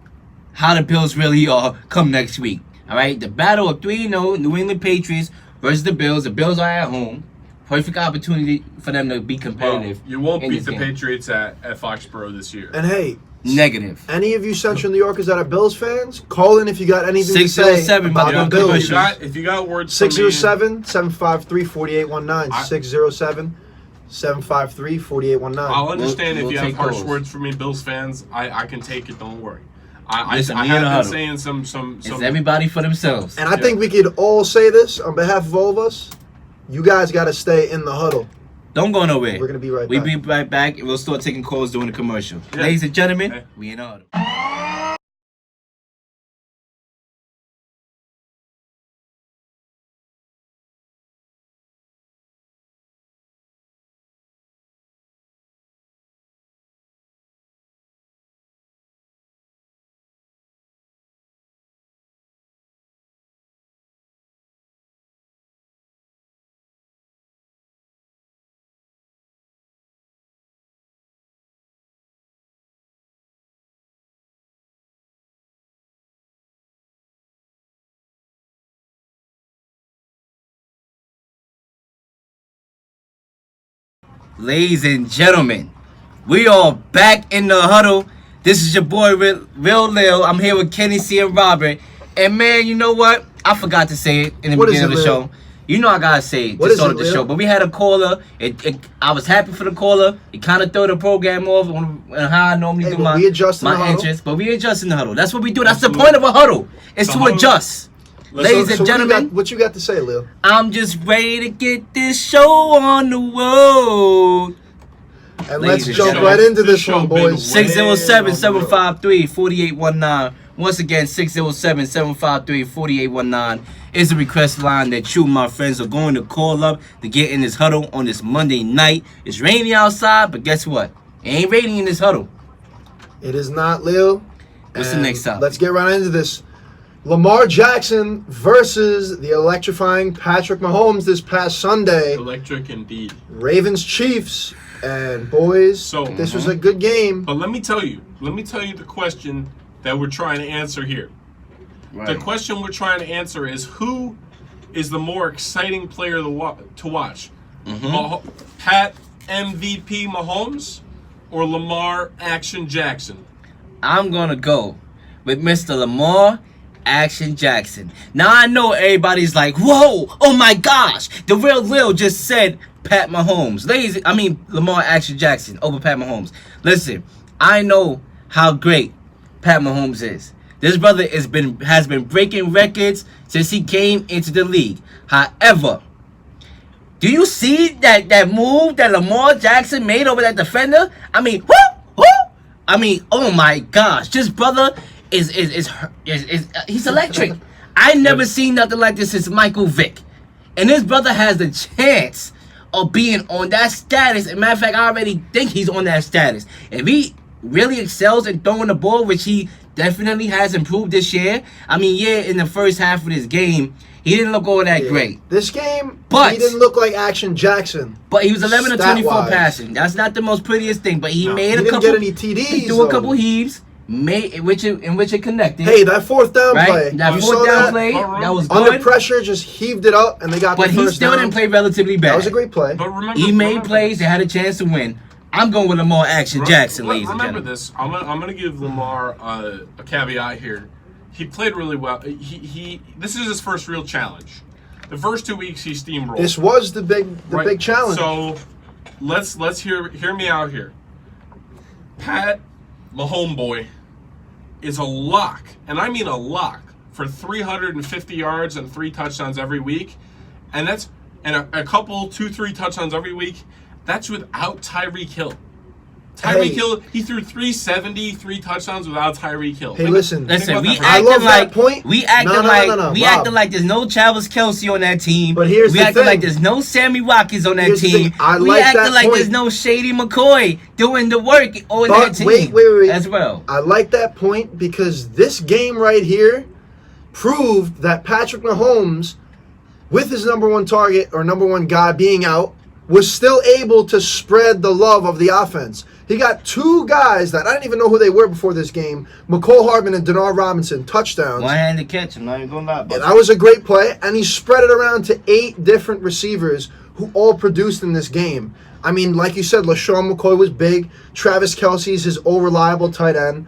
how the Bills really are come next week. All right, the battle of 3-0 New England Patriots versus the Bills. The Bills are at home. Perfect opportunity for them to be Well, competitive. you won't in beat this the game. Patriots at Foxborough this year. And hey, Negative. any of you Central New Yorkers that are Bills fans, call in if you got anything to say 607, about my the dude. Bills. If you got words from me, 607-753-4819. 607-753-4819. I'll understand We'll if you have take harsh those. words for me, Bills fans. I can take it. Don't worry. Listen, I we in have the been huddle. saying some. It's everybody for themselves. And I think we could all say this on behalf of all of us. You guys got to stay in the huddle. Don't go nowhere. We're going to be right We'll back. be right back, and we'll start taking calls during the commercial. Yeah. Ladies and gentlemen, Okay. we in order. Ladies and gentlemen, we are back in the huddle. This is your boy, Real Lil. I'm here with Kenny C and Robert. And man, you know what? I forgot to say it in the beginning of the show. You know I gotta say it to start of the show. But we had a caller. I was happy for the caller. It kind of threw the program off on how I normally do my entrance. But we adjust in the huddle. That's what we do. That's the point of a huddle. It's to adjust. Ladies and gentlemen, what you got to say, Lil? I'm just ready to get this show on the road. And let's jump right into this one, boys. 607-753-4819. Once again, 607-753-4819 is the request line that you, my friends, are going to call up to get in this huddle on this Monday night. It's rainy outside, but guess what? It ain't raining in this huddle. It is not, Lil. What's the next topic? Let's get right into this. Lamar Jackson versus the electrifying Patrick Mahomes this past Sunday. Electric indeed. Ravens Chiefs. And boys, this was a good game. But let me tell you the question that we're trying to answer here. Right. The question we're trying to answer is, who is the more exciting player to watch? Pat MVP Mahomes or Lamar Action Jackson? I'm going to go with Mr. Lamar Action Jackson. Now I know everybody's like, whoa, oh my gosh, the Real Lil just said Pat Mahomes. Lamar Action Jackson over Pat Mahomes. Listen, I know how great Pat Mahomes is. This brother has been breaking records since he came into the league. However, do you see that move that Lamar Jackson made over that defender? I mean, oh my gosh, this brother is he's electric. I never seen nothing like this since Michael Vick, and this brother has the chance of being on that status. As a matter of fact, I already think he's on that status. If he really excels in throwing the ball, which he definitely has improved this year. I mean, in the first half of this game, he didn't look all that great. This game, he didn't look like Action Jackson. But he was 11 of 24 passing. That's not the most prettiest thing, but he made a couple. He didn't get any TDs. He threw a couple heaves. In which it connected. Hey, that fourth down play. That fourth down play, that was good. Under pressure, just heaved it up, and they got the first down. But he still didn't play relatively bad. That was a great play. But he made plays. They had a chance to win. I'm going with Lamar Action Jackson, ladies and gentlemen. Remember this. I'm gonna give Lamar a caveat here. He played really well. This is his first real challenge. The first 2 weeks he steamrolled. This was the big challenge. So let's hear me out here. Pat Mahomes is a lock, and I mean a lock, for 350 yards and 3 touchdowns every week, and a couple 2-3 touchdowns every week. That's without Tyreek Hill. Tyreek Hill, he threw 370, 3 touchdowns without Tyreek Hill. Hey, listen, we acting like there's no Travis Kelce on that team. But here's we the acting thing. like there's no Sammy Watkins on that team. We acting like there's no Shady McCoy doing the work on that team. Wait. As well. I like that point because this game right here proved that Patrick Mahomes, with his number one target or number one guy being out, was still able to spread the love of the offense. He got 2 guys that I didn't even know who they were before this game, McCole Hardman and Denard Robinson, touchdowns. One-handed catch, I'm not even going to lie about that. That was a great play, and he spread it around to 8 different receivers who all produced in this game. I mean, like you said, LaShawn McCoy was big. Travis Kelce's his all-reliable tight end.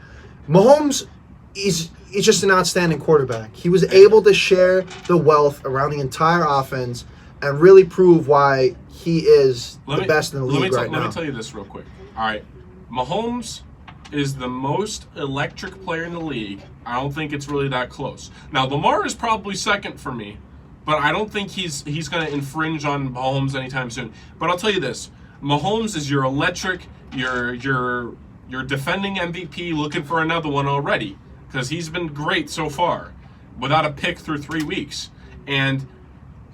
Mahomes is just an outstanding quarterback. He was able to share the wealth around the entire offense and really prove why he is the best in the league right now. Let me tell you this real quick. All right, Mahomes is the most electric player in the league. I don't think it's really that close. Now, Lamar is probably second for me, but I don't think he's going to infringe on Mahomes anytime soon. But I'll tell you this. Mahomes is your electric, your defending MVP, looking for another one already, because he's been great so far without a pick through 3 weeks. And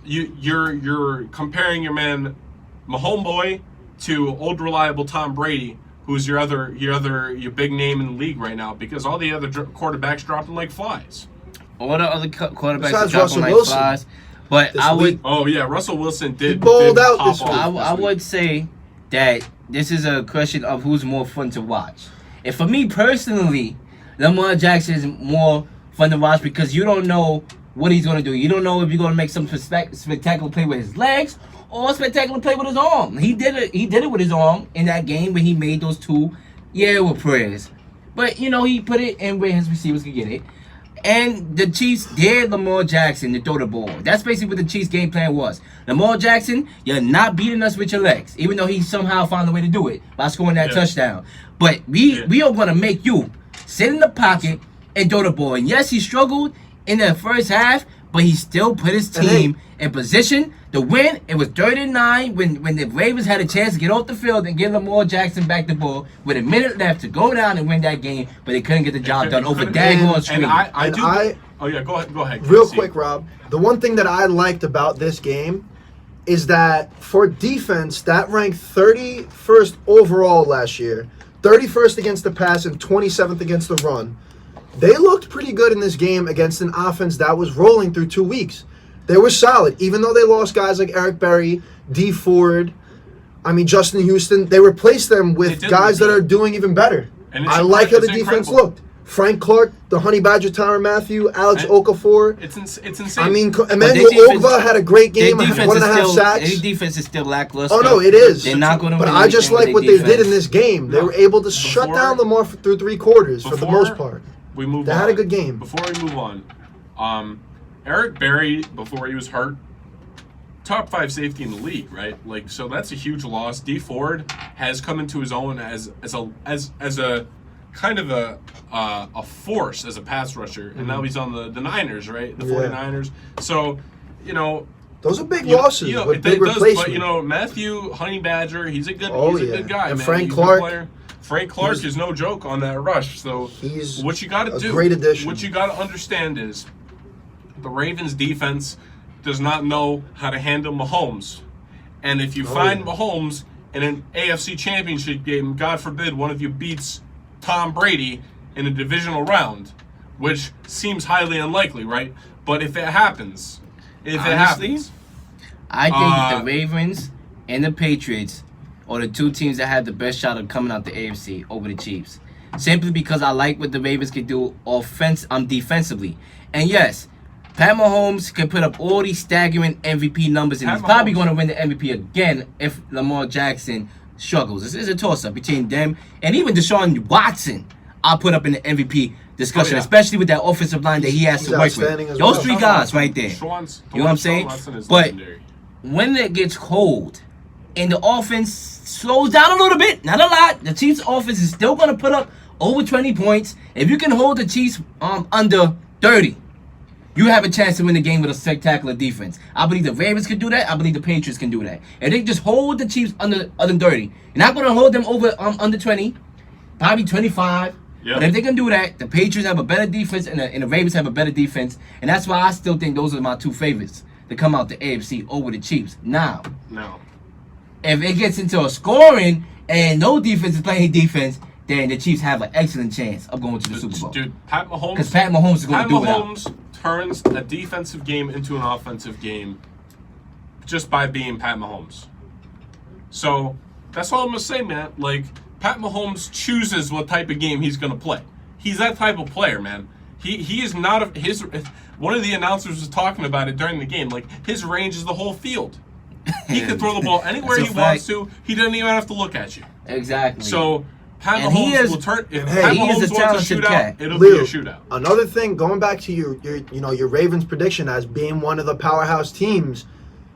you're comparing your man Mahomes to old reliable Tom Brady, who's your big name in the league right now, because all the other quarterbacks dropping like flies. All the other quarterbacks Besides are dropping like Wilson. flies. But This I would. week. Oh yeah, Russell Wilson did balled out pop this off week. I would say that this is a question of who's more fun to watch. And for me personally, Lamar Jackson is more fun to watch because you don't know what he's going to do. You don't know if you're going to make some spectacular play with his legs all spectacular play with his arm. He did it with his arm in that game when he made those two. Yeah, with prayers. But, he put it in where his receivers could get it. And the Chiefs dared Lamar Jackson to throw the ball. That's basically what the Chiefs' game plan was. Lamar Jackson, you're not beating us with your legs, even though he somehow found a way to do it by scoring that touchdown. But we are going to make you sit in the pocket and throw the ball. And yes, he struggled in the first half, but he still put his team in position to win. It was 39 when the Ravens had a chance to get off the field and give Lamar Jackson back the ball with a minute left to go down and win that game, but they couldn't get the job done over daggone screen. Go ahead. Real quick, Rob. The one thing that I liked about this game is that for defense, that ranked 31st overall last year, 31st against the pass, and 27th against the run. They looked pretty good in this game against an offense that was rolling through 2 weeks. They were solid, even though they lost guys like Eric Berry, D. Ford, Justin Houston. They replaced them with guys that are doing even better. I like how the defense looked. Frank Clark, the Honey Badger, Tyrann Mathieu, Alex Okafor. It's insane. Emmanuel Ogba had a great game, 1.5 sacks. Their defense is still lackluster. Oh, no, it is. They're not going to win. But I just like what they did in this game. They were able to shut down Lamar through 3 quarters for the most part. They had a good game. Before we move on, Eric Berry, before he was hurt, top 5 safety in the league, right? So that's a huge loss. D. Ford has come into his own as a kind of a force as a pass rusher, and now he's on the Niners, right? The 49ers. So, those are big losses, but big replacement. But Matthew Honey Badger, he's a good guy, and man. Frank Clark. Frank Clark is no joke on that rush. So what you got to do, great addition. What you got to understand is the Ravens defense does not know how to handle Mahomes. And if you find Mahomes in an AFC championship game, God forbid one of you beats Tom Brady in a divisional round, which seems highly unlikely, right? But if it happens, I think the Ravens and the Patriots are the 2 teams that have the best shot of coming out the AFC over the Chiefs. Simply because I like what the Ravens can do defensively. And yes, Pat Mahomes can put up all these staggering MVP numbers, and he's probably going to win the MVP again if Lamar Jackson struggles. This is a toss-up between them and even Deshaun Watson. I'll put up in the MVP discussion, especially with that offensive line that he has to work with. Those 3 guys right there. You know what I'm saying? But when it gets cold and the offense slows down a little bit, not a lot, the Chiefs' offense is still going to put up over 20 points. If you can hold the Chiefs under 30, you have a chance to win the game with a spectacular defense. I believe the Ravens can do that. I believe the Patriots can do that. If they just hold the Chiefs under 30, you're not going to hold them over under 20, probably 25. Yep. But if they can do that, the Patriots have a better defense and the Ravens have a better defense. And that's why I still think those are my 2 favorites to come out the AFC over the Chiefs. Now, if it gets into a scoring and no defense is playing defense, then the Chiefs have an excellent chance of going to the Super Bowl. Dude, Pat Mahomes. Because Pat Mahomes is going to do it. Pat Mahomes turns a defensive game into an offensive game just by being Pat Mahomes. So that's all I'm going to say, man. Pat Mahomes chooses what type of game he's going to play. He's that type of player, man. He is not one of the announcers was talking about it during the game. His range is the whole field. He can throw the ball anywhere he wants to. He doesn't even have to look at you. Exactly. So Pat Mahomes will turn. If Pat Mahomes wants a shootout, it'll Lou, be a shootout. Another thing, going back to your Ravens prediction as being one of the powerhouse teams.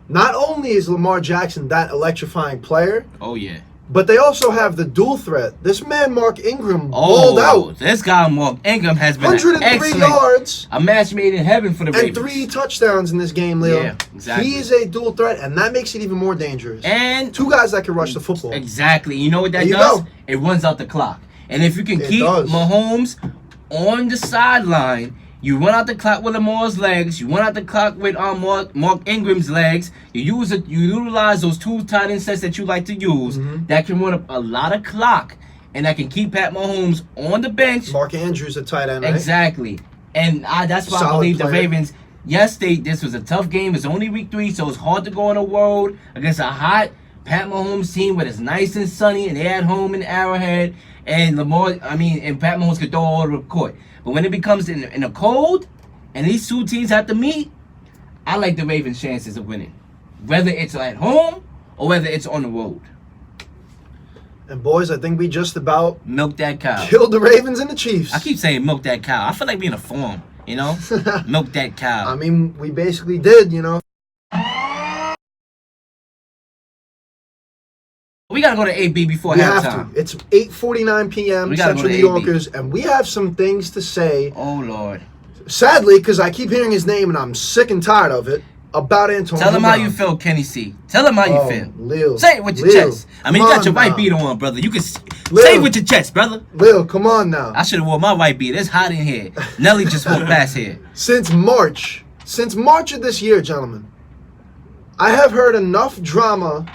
Not only is Lamar Jackson that electrifying player. Oh yeah. But they also have the dual threat. This man, Mark Ingram, balled out. This guy, Mark Ingram, has been 103 yards. A match made in heaven for the Ravens. And 3 touchdowns in this game, Leo. Yeah, exactly. He is a dual threat, and that makes it even more dangerous. And 2 guys that can rush the football. Exactly. You know what that does? It runs out the clock. And if you can keep Mahomes on the sideline, you run out the clock with Lamar's legs. You run out the clock with Mark Ingram's legs. You utilize those 2 tight end sets that you like to use that can run up a lot of clock and that can keep Pat Mahomes on the bench. Mark Andrews, a tight end, right? Exactly. And that's why I believe the Ravens. Yes, this was a tough game. It's only week 3, so it's hard to go on the road against a hot Pat Mahomes team where it's nice and sunny and they're at home in Arrowhead. And Pat Mahomes could throw all over the court. But when it becomes in the cold, and these 2 teams have to meet, I like the Ravens' chances of winning. whether it's at home or whether it's on the road. And boys, I think we just about Milk that cow. killed the Ravens and the Chiefs. I keep saying milk that cow. I feel like being a farm, you know? Milk that cow. I mean, we basically did, you know. We gotta go to AB before We have halftime. to. It's 8:49 p.m. We gotta go Central to New AB. Yorkers, and we have some things to say. Oh, Lord. Sadly, because I keep hearing his name and I'm sick and tired of it, about Antonio Tell him how Brown. you feel, Kenny C. Tell him how you feel. Lil, Say it with your Lil, chest. I mean, you come got your on white now. beater on, brother. You can say Lil. it with your chest, brother. Lil, come on now. I should have worn my white beater. It's hot in here. Nelly just walked past here. Since March of this year, gentlemen, I have heard enough drama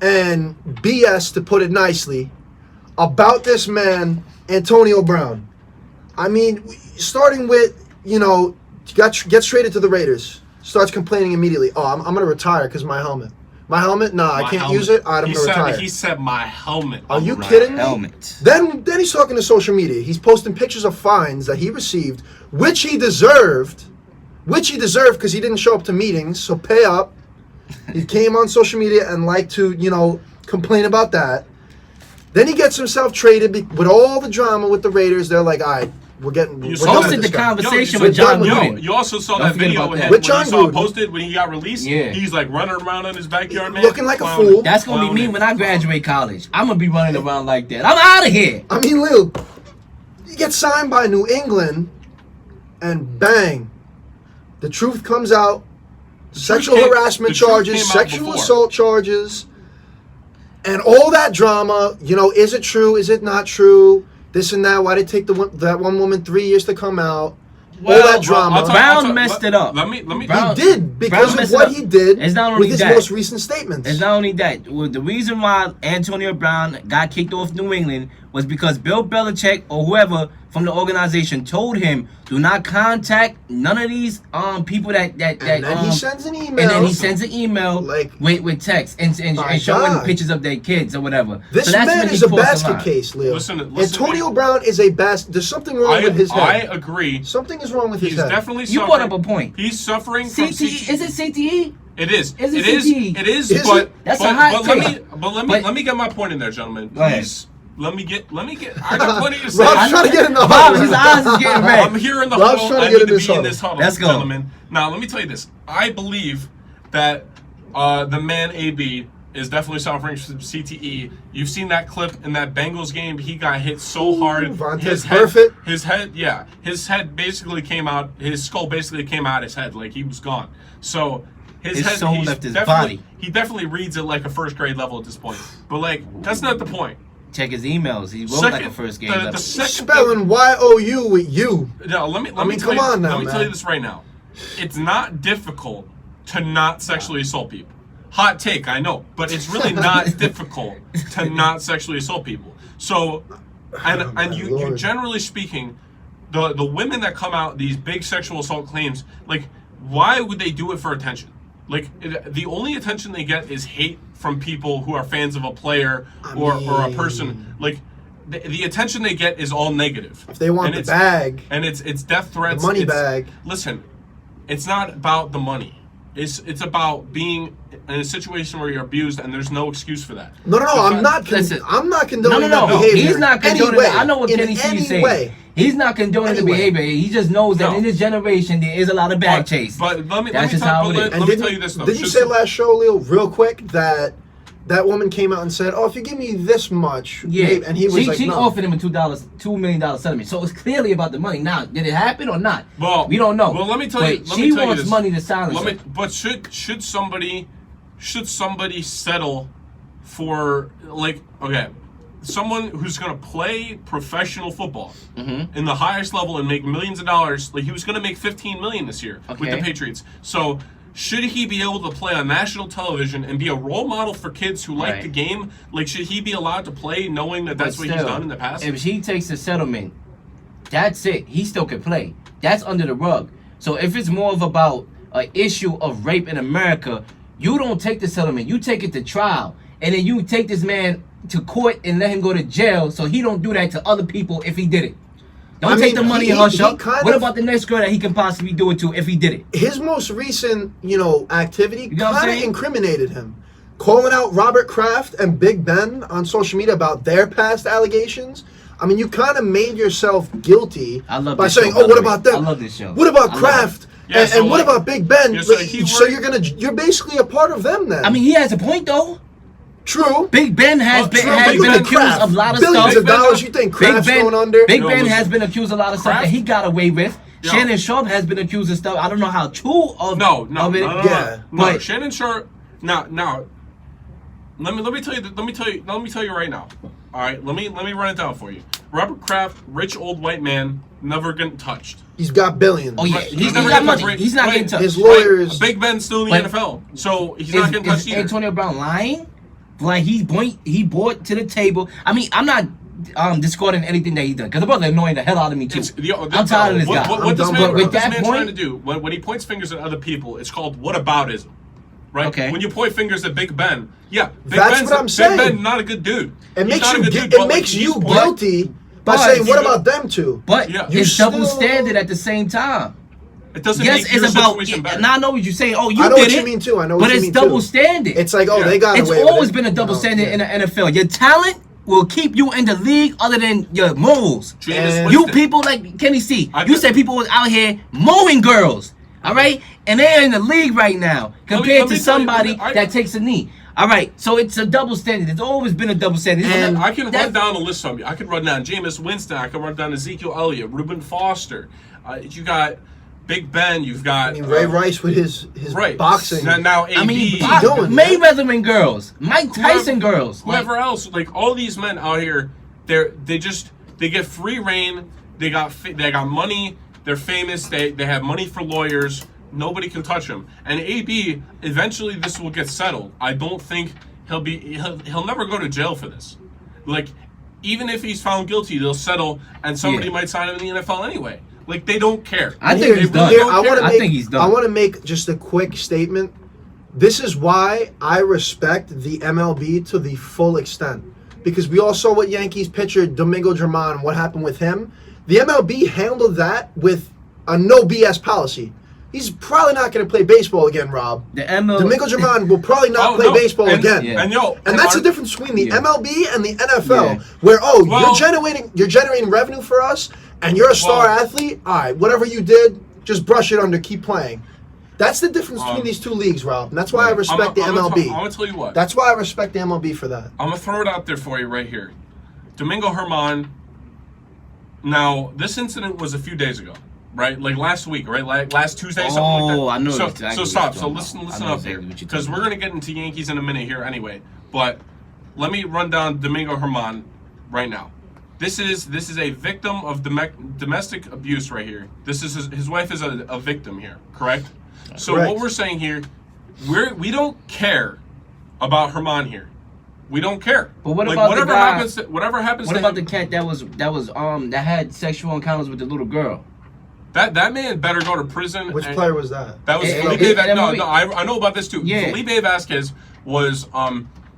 and BS, to put it nicely, about this man, Antonio Brown. I mean, starting with, you know, gets traded to the Raiders, starts complaining immediately. Oh, I'm going to retire because my helmet. My helmet? Nah, I can't use it. All right, I'm going to retire. He said my helmet. Are you kidding me? Helmet. Then he's talking to social media. He's posting pictures of fines that he received, which he deserved because he didn't show up to meetings, so pay up. He came on social media and liked to, you know, complain about that. Then he gets himself traded with all the drama with the Raiders. They're like, all right, we're done with Posted this the guy. conversation We're with done John with Gruden. him. You also saw Don't that forget video about of that. him With when John you saw Gruden. it posted when he got released. Yeah. He's like running around in his backyard, man. Looking like a Clowning. fool. That's going to be me when I graduate college. I'm going to be running around like that. I'm out of here. I mean, Lil, you get signed by New England, and bang, the truth comes out. Sexual harassment the truth charges, came out sexual before. assault charges, and all that drama. You know, is it true? Is it not true? This and that. Why did it take that one woman 3 years to come out? All that drama. Brown messed it up. Let me. Brown- He did because Brown of messed what it up. he did It's not only with his that. most recent statements. It's not only that. Well, the reason why Antonio Brown got kicked off New England was because Bill Belichick or whoever from the organization told him, do not contact none of these people that and then he sends an email. and then he sends an email Like, with text and my showing God. pictures of their kids or whatever. This So that's man when he is a crossed the basket line. case, Leo. Listen, Antonio Brown is a basket. There's something wrong with his I head. agree. Something is wrong with his He's head. definitely You suffering. brought up a point. He's suffering from CTE, is it CTE? It is. Is it It is. CTE? It is. Is But it? That's but, a hot but let me. take. But let me. But- Let me get my point in there, gentlemen. Go ahead. Please. Let me get. I got plenty to say. Rob's trying to get in the Bob, huddle. his eyes is getting red. I'm here in the Rob's huddle. trying to I get need in to this be in huddle. this huddle, Let's go. gentlemen. Now, let me tell you this. I believe that the man AB is definitely suffering from CTE. You've seen that clip in that Bengals game. He got hit so hard. Vontaze Burfict. His head basically came out. His skull basically came out his head. Like he was gone. So his His head, soul he's left his definitely- body. He definitely reads it like a first grade level at this point. But like that's not the point. Check his emails. He wrote like a first game level. The second Spelling Y-O-U with you. No, let me I mean, tell come you, on now, let me tell man. you this right now. It's not difficult to not sexually assault people. Hot take, I know, but it's really not difficult to not sexually assault people. So, and you Lord. generally speaking, the women that come out these big sexual assault claims, like, why would they do it for attention? Like, the only attention they get is hate from people who are fans of a player or a person. Like, the attention they get is all negative. If they want And the it's- bag, and it's death threats. the money it's- bag. Listen, it's not about the money. It's about being in a situation where you're abused, and there's no excuse for that. No, I'm not. Listen. I'm not condoning No. that behavior. He's not condoning Anyway, that. I know what in Kenny C any is saying. way. He's not condoning the Anyway. behavior. He just knows that No. in this generation there is a lot of bag chase. But let me That's just tell, how but it let, is. And let me didn't tell you this though. Did you Should say some- last show, Leo, real quick, that woman came out and said, "Oh, if you give me this much," Yeah, maybe, and he was like, she "No." offered him a $2 million settlement. So it's clearly about the money. Now, did it happen or not? Well, we don't know. Well, let me tell you. But Let she me tell you wants this. money to silence Let me, her. but should somebody settle for someone who's going to play professional football in the highest level and make millions of dollars? Like he was going to make $15 million this year with the Okay. Patriots. So should he be able to play on national television and be a role model for kids who like Right. the game? Like should he be allowed to play knowing that that's But what he's still, done in the past? If he takes the settlement, that's it. He still can play. That's under the rug. So if it's more of about an issue of rape in America, you don't take the settlement. You take it to trial. And then you take this man to court and let him go to jail so he don't do that to other people if he did it. Don't take the money and hush up. What about the next girl that he can possibly do it to if he did it? His most recent, activity You know what I'm kind of saying? incriminated him. Calling out Robert Kraft and Big Ben on social media about their past allegations. I mean, you kind of made yourself guilty by saying, show, what about them? I love this show. What about Kraft? Yeah, and what about Big Ben? Yeah, so you're basically a part of them then. I mean, he has a point though. True. Big Ben has been accused Kraft. of a lot of Billions stuff. of dollars. You think Kraft's going under? Big Ben has been accused of a lot of stuff that he got away with. Yo. Shannon Sharpe has been accused of stuff. I don't know how true of No. Yeah. But Shannon Sharpe. Now, let me tell you right now. All right, let me run it down for you. Robert Kraft, rich old white man, never getting touched. He's got billions. oh yeah, Right. he's never got getting money. touched. He's not Right. getting touched. His lawyers. Big Ben's still in the But- NFL, so he's not getting touched Is either. Antonio Brown lying? Like he brought to the table. I mean, I'm not discarding anything that he's done because the brother annoying the hell out of me too. I'm tired of this guy. What this I'm man, done with what this that man point- trying to do when he points fingers at other people, it's called whataboutism, right? Okay. When you point fingers at Big Ben, yeah, That's what I'm saying. Big Ben, not a good dude. It He's makes not a you good gu- dude, it but, like, makes he's you point- guilty by But- saying, what about them two? But Yeah. it's You're double still- standard at the same time. It doesn't Yes, make your it's about. situation better. Now I know what you're saying. Oh, you I know did what it. you mean too. I know But what you it's mean double too. standard. It's like, Yeah. they got It's away with always it. been a double No, standard yeah. in the NFL. Your talent will keep you in the league other than your morals. Jameis And- You Winston. people like Kenny C. I You could- said people was out here mowing girls. All right? And they're in the league right now compared let to me tell you, somebody I- that takes a knee. All right. So it's a double standard. It's always been a double standard. And I can run That's- down a list from you. I can run down Jameis Winston. I can run down Ezekiel Elliott, Reuben Foster. You got Big Ben. You've got I mean, Ray Rice with his right. boxing. Now AB. I mean, What's he doing, Mayweather and girls, Mike Tyson girls. Like, Whoever else, like all these men out here, they get free reign. They got money. They're famous. They have money for lawyers. Nobody can touch them. And AB, eventually this will get settled. I don't think he'll never go to jail for this. Like, even if he's found guilty, they'll settle, and somebody might sign him in the NFL anyway. Like, they don't care. I think he's done. I think he's done. I want to make just a quick statement. This is why I respect the MLB to the full extent. Because we all saw what Yankees pitcher Domingo Germán, what happened with him. The MLB handled that with a no BS policy. He's probably not going to play baseball again, Rob. The MLB Domingo Germán will probably not play baseball again. Yeah. And that's the difference between the MLB and the NFL, Yeah. where you're generating revenue for us, and you're a star athlete. All right, whatever you did, just brush it under, keep playing. That's the difference between these two leagues, Rob. And that's why I respect the MLB. I'm gonna tell you what. That's why I respect the MLB for that. I'm gonna throw it out there for you right here. Domingo Germán. Now, this incident was a few days ago, right? Like last week, right? Like last Tuesday, something like that. I know So, exactly so what stop. you're So talking listen about. I up know here, exactly what you're because talking we're gonna get into Yankees in a minute here anyway. But let me run down Domingo Germán right now. This is a victim of domestic abuse right here. This is his wife is a victim here, correct? So Correct. what we're saying here, we don't care about Germán here. We don't care. But what Like, about whatever the guy, happens? Whatever happens What to about him, the cat that had sexual encounters with the little girl? that man better go to prison. Which and- player was that? That was Eh, Felipe. eh, eh, No, eh, I know about this too. Yeah. Felipe Vasquez was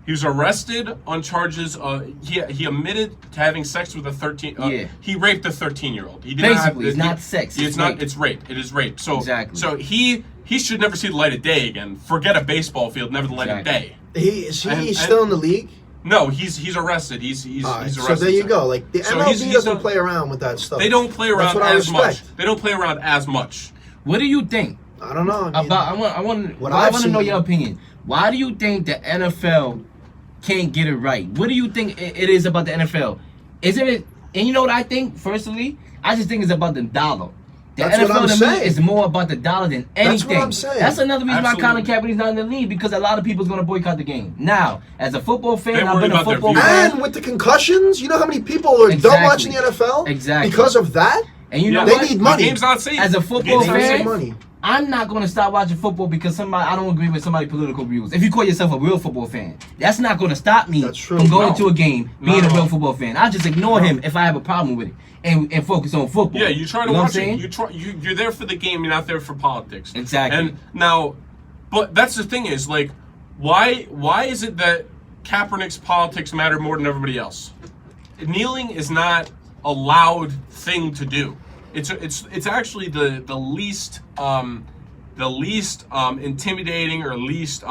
he was arrested on charges of he admitted to having sex with a 13. Yeah. He raped a 13-year-old. He did Basically, not have, it's not sex, It's it's not. rape. It's rape. It is rape. So Exactly. So he should never see the light of day again. Forget a baseball field. Never the light of Exactly. day. Is he And- still in the league? No, he's arrested. He's All right, arrested. so there you go. Like the So MLB he's doesn't not- play around with that stuff. They don't play That's around what I as much. respect. They don't play around as much. What do you think I don't know. I mean, about? I want what I I've want to know seen- your opinion. Why do you think the NFL can't get it right? What do you think it is about the NFL? Isn't it? And you know what I think? Personally, I just think it's about the dollar. The That's what NFL I'm to me saying. is more about the dollar than anything. That's what I'm saying. That's another reason why Colin Absolutely. Kaepernick's not in the league, because a lot of people's gonna boycott the game. Now, as a football They fan, I've worry been a about their football views. fan. and with the concussions, you know how many people are done Exactly. watching the NFL Exactly. because of that? And you know They what? need money. The game's not safe. As a The football game's not fan, safe. money. I'm not going to stop watching football because I don't agree with somebody's political views. If you call yourself a real football fan, that's not going to stop me That's true. from going No. to a game, Not being a at real all. football fan. I just ignore him if I have a problem with it and focus on football. Yeah, you try to know what I'm watch saying? it. You're there for the game. You're not there for politics. Exactly. And now, but that's the thing is like, why is it that Kaepernick's politics matter more than everybody else? Kneeling is not loud thing to do. It's actually the least intimidating or least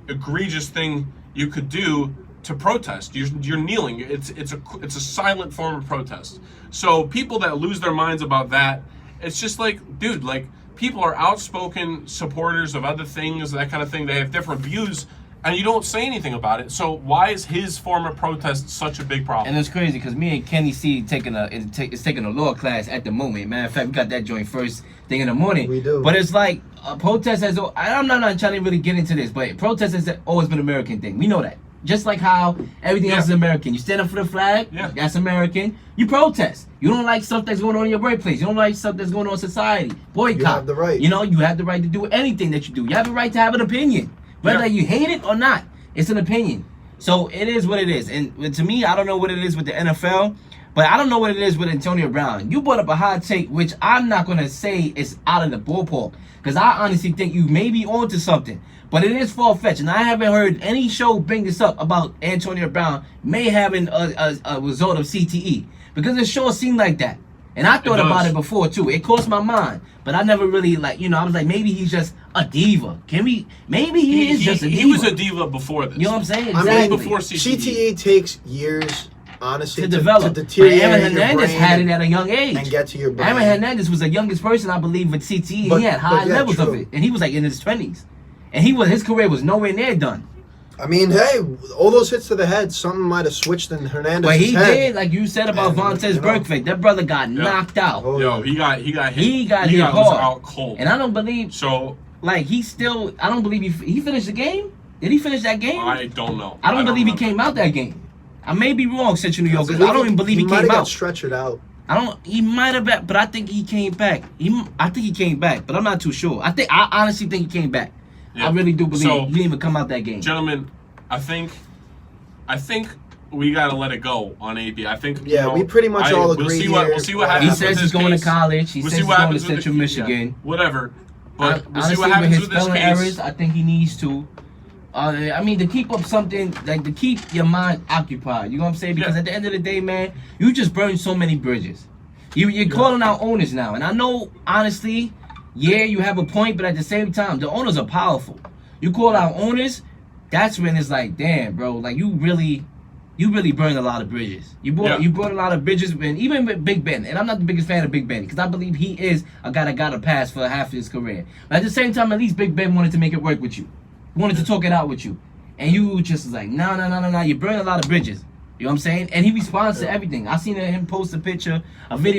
egregious thing you could do to protest. You're kneeling. It's a silent form of protest. So people that lose their minds about that, it's just like, dude, like, people are outspoken supporters of other things, that kind of thing. They have different views, and you don't say anything about it. So why is his form of protest such a big problem? And it's crazy because me and Kenny C is taking a law class at the moment. Matter of fact, we got that joint first thing in the morning. We do. But it's like protest has. I'm not trying to really get into this, but protest has always been an American thing. We know that. Just like how everything else is American. You stand up for the flag, that's American. You protest. You don't like stuff that's going on in your workplace. You don't like stuff that's going on in society. Boycott. You have the right. You know, you have the right to do anything that you do. You have the right to have an opinion. Whether you hate it or not, it's an opinion. So it is what it is. And to me, I don't know what it is with the NFL, but I don't know what it is with Antonio Brown. You brought up a hot take, which I'm not going to say is out of the ballpark, because I honestly think you may be onto something. But it is far-fetched, and I haven't heard any show bring this up about Antonio Brown may having a result of CTE, because it sure seemed like that. And I thought about it before, too. It crossed my mind, but I never really, I was like, maybe he's just a diva. Maybe he is just a diva. He was a diva before this. You know what I'm saying? I Exactly. mean, before CTE. CTE takes years, honestly, to develop. to deteriorate Aaron your Hernandez brain had it at a young age. and get to your brain. Aaron Hernandez was the youngest person, I believe, with CTE. But- He had high but yeah, levels of true. it, and he was like in his 20s. And his career was nowhere near done. I mean, hey, all those hits to the head, something might have switched in Hernandez's But he head. did, like you said about And, Vontaze you know. Burfict. That brother got knocked out. Oh, Yo, he got hit. He got hit was hard. out cold. And I don't believe, So I don't believe he finished the game. Did he finish that game? I don't know. I don't believe he remember. came out that game. I may be wrong, Central New York. I don't even believe he might came have got out. stretchered out. He might have been, but I think he came back. I think he came back, but I'm not too sure. I honestly think he came back. Yeah. I really do believe So, he didn't even come out that game. Gentlemen, I think we gotta let it go on AB. I think We pretty much all agree We'll see here. what He happens. says with he's his going case. to college. He We'll says see he's what going to happens with Central the- Michigan. Whatever. But we'll see Honestly, what happens with with his this spelling case. errors, I think he needs to. I mean, to keep up something, like to keep your mind occupied. You know what I'm saying? Because at the end of the day, man, you just burned so many bridges. You're calling out owners now. And I know, honestly, you have a point, but at the same time, the owners are powerful. You call out owners, that's when it's like, damn, bro, like you really burned a lot of bridges. You brought a lot of bridges, and even with Big Ben. And I'm not the biggest fan of Big Ben because I believe he is a guy that got a pass for half of his career. But at the same time, at least Big Ben wanted to make it work with you, wanted to talk it out with you, and you just was like, no. You burned a lot of bridges. You know what I'm saying? And he responds to everything. I seen him post a video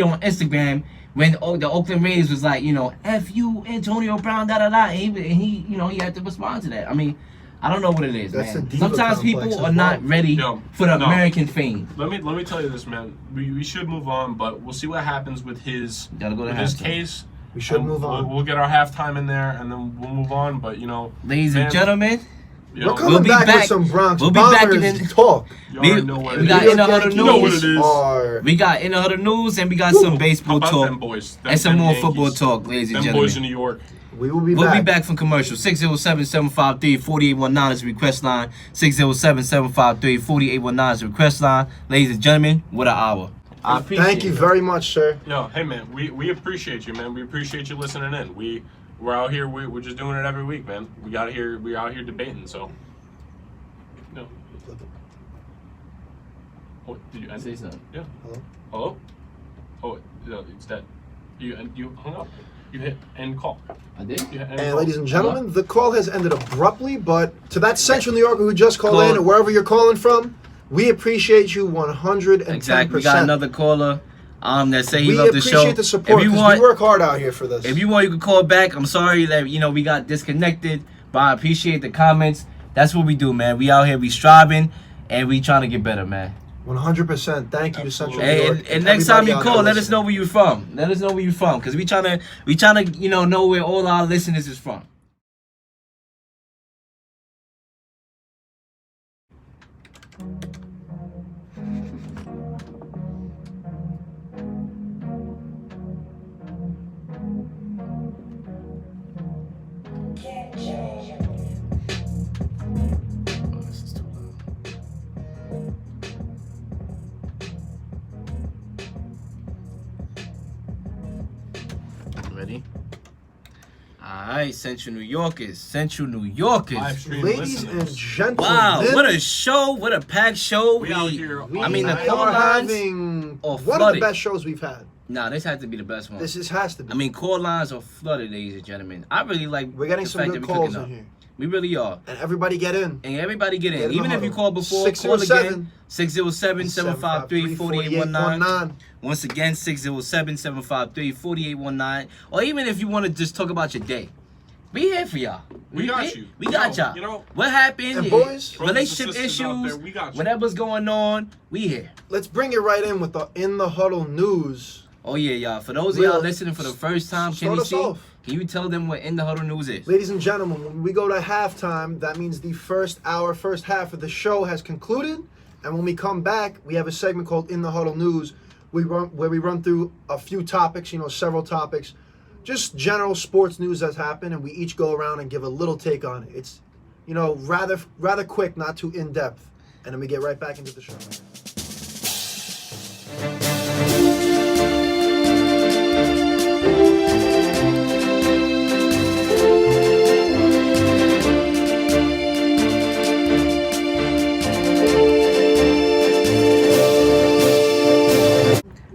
on Instagram when the Oakland Raiders was like, F you, Antonio Brown, da. And he he had to respond to that. I mean, I don't know what it is, That's man. a diva Sometimes complex people as are not well. ready for the American fame. Let me tell you this, man. We should move on, but we'll see what happens with his Gotta go to his halftime. case. We should And move on. We'll get our halftime in there, and then we'll move on. But Ladies man, and gentlemen, We're coming We'll be back, back. with some Bronx We'll be back Bombers in- talk. you we already know what we it got is. in the Huddle Yankees know what it News. is. are- We got in the Huddle News, and we got some How baseball about talk them boys? and some Them more Yankees. football talk, ladies and Them boys in gentlemen. New York. We will be We'll back. be back from commercial. 607-753-4819 is the request line. 607-753-4819 is the request line. Ladies and gentlemen, what an hour. I appreciate Thank you it. very much, sir. Yo, hey man, we appreciate you, man. We appreciate you listening in. We're out here. We're just doing it every week, man. We're out here debating. So, no. What did you end? Say something. Yeah. Hello? Hello? Oh, no, it's dead. You hung up. You hit end call. I did? You hit end And call. ladies and gentlemen, the call has ended abruptly, but to that Central New Yorker who just called Call. in, or wherever you're calling from, we appreciate you 110%. Exactly. We got another caller that say he We loved the show. appreciate the support If you because want, we work hard out here for this. If you want, you can call back. I'm sorry that we got disconnected, but I appreciate the comments. That's what we do, man. We out here, we striving, and we trying to get better, man. 100%. Thank you to Central New And, York. and next time everybody you out call, there let us listening. know where you're from. Let us know where you're from, because we trying to know where all our listeners is from. Ready? Alright, Central New Yorkers. Live stream Ladies listeners. and gentlemen. Wow, what a show. What a packed show. We out here. I mean, the we call are lines having are one of the flooded. best shows we've had. Nah, this has to be the best one. Has to be. I mean, call lines are flooded, ladies and gentlemen. I really like we're getting the some fact good that we're calls cooking in up. here. We really are. And everybody get in. And everybody get in. Get in the Even if you huddle. called before, call again. 607-753-4819. Once again, 607-753-4819. Or even if you want to just talk about your day. We here for y'all. We got you. We got y'all. You know, what happened? And boys, relationship brothers and sisters out issues, there, we got you. whatever's going on, we here. Let's bring it right in with the In the Huddle news. Oh yeah, y'all. For those of y'all listening for the first time, can you tell them what In the Huddle news is? Ladies and gentlemen, when we go to halftime, that means the first half of the show has concluded. And when we come back, we have a segment called In the Huddle News, where we run through a few topics, several topics, just general sports news that's happened, and we each go around and give a little take on it. It's, rather quick, not too in-depth. And then we get right back into the show.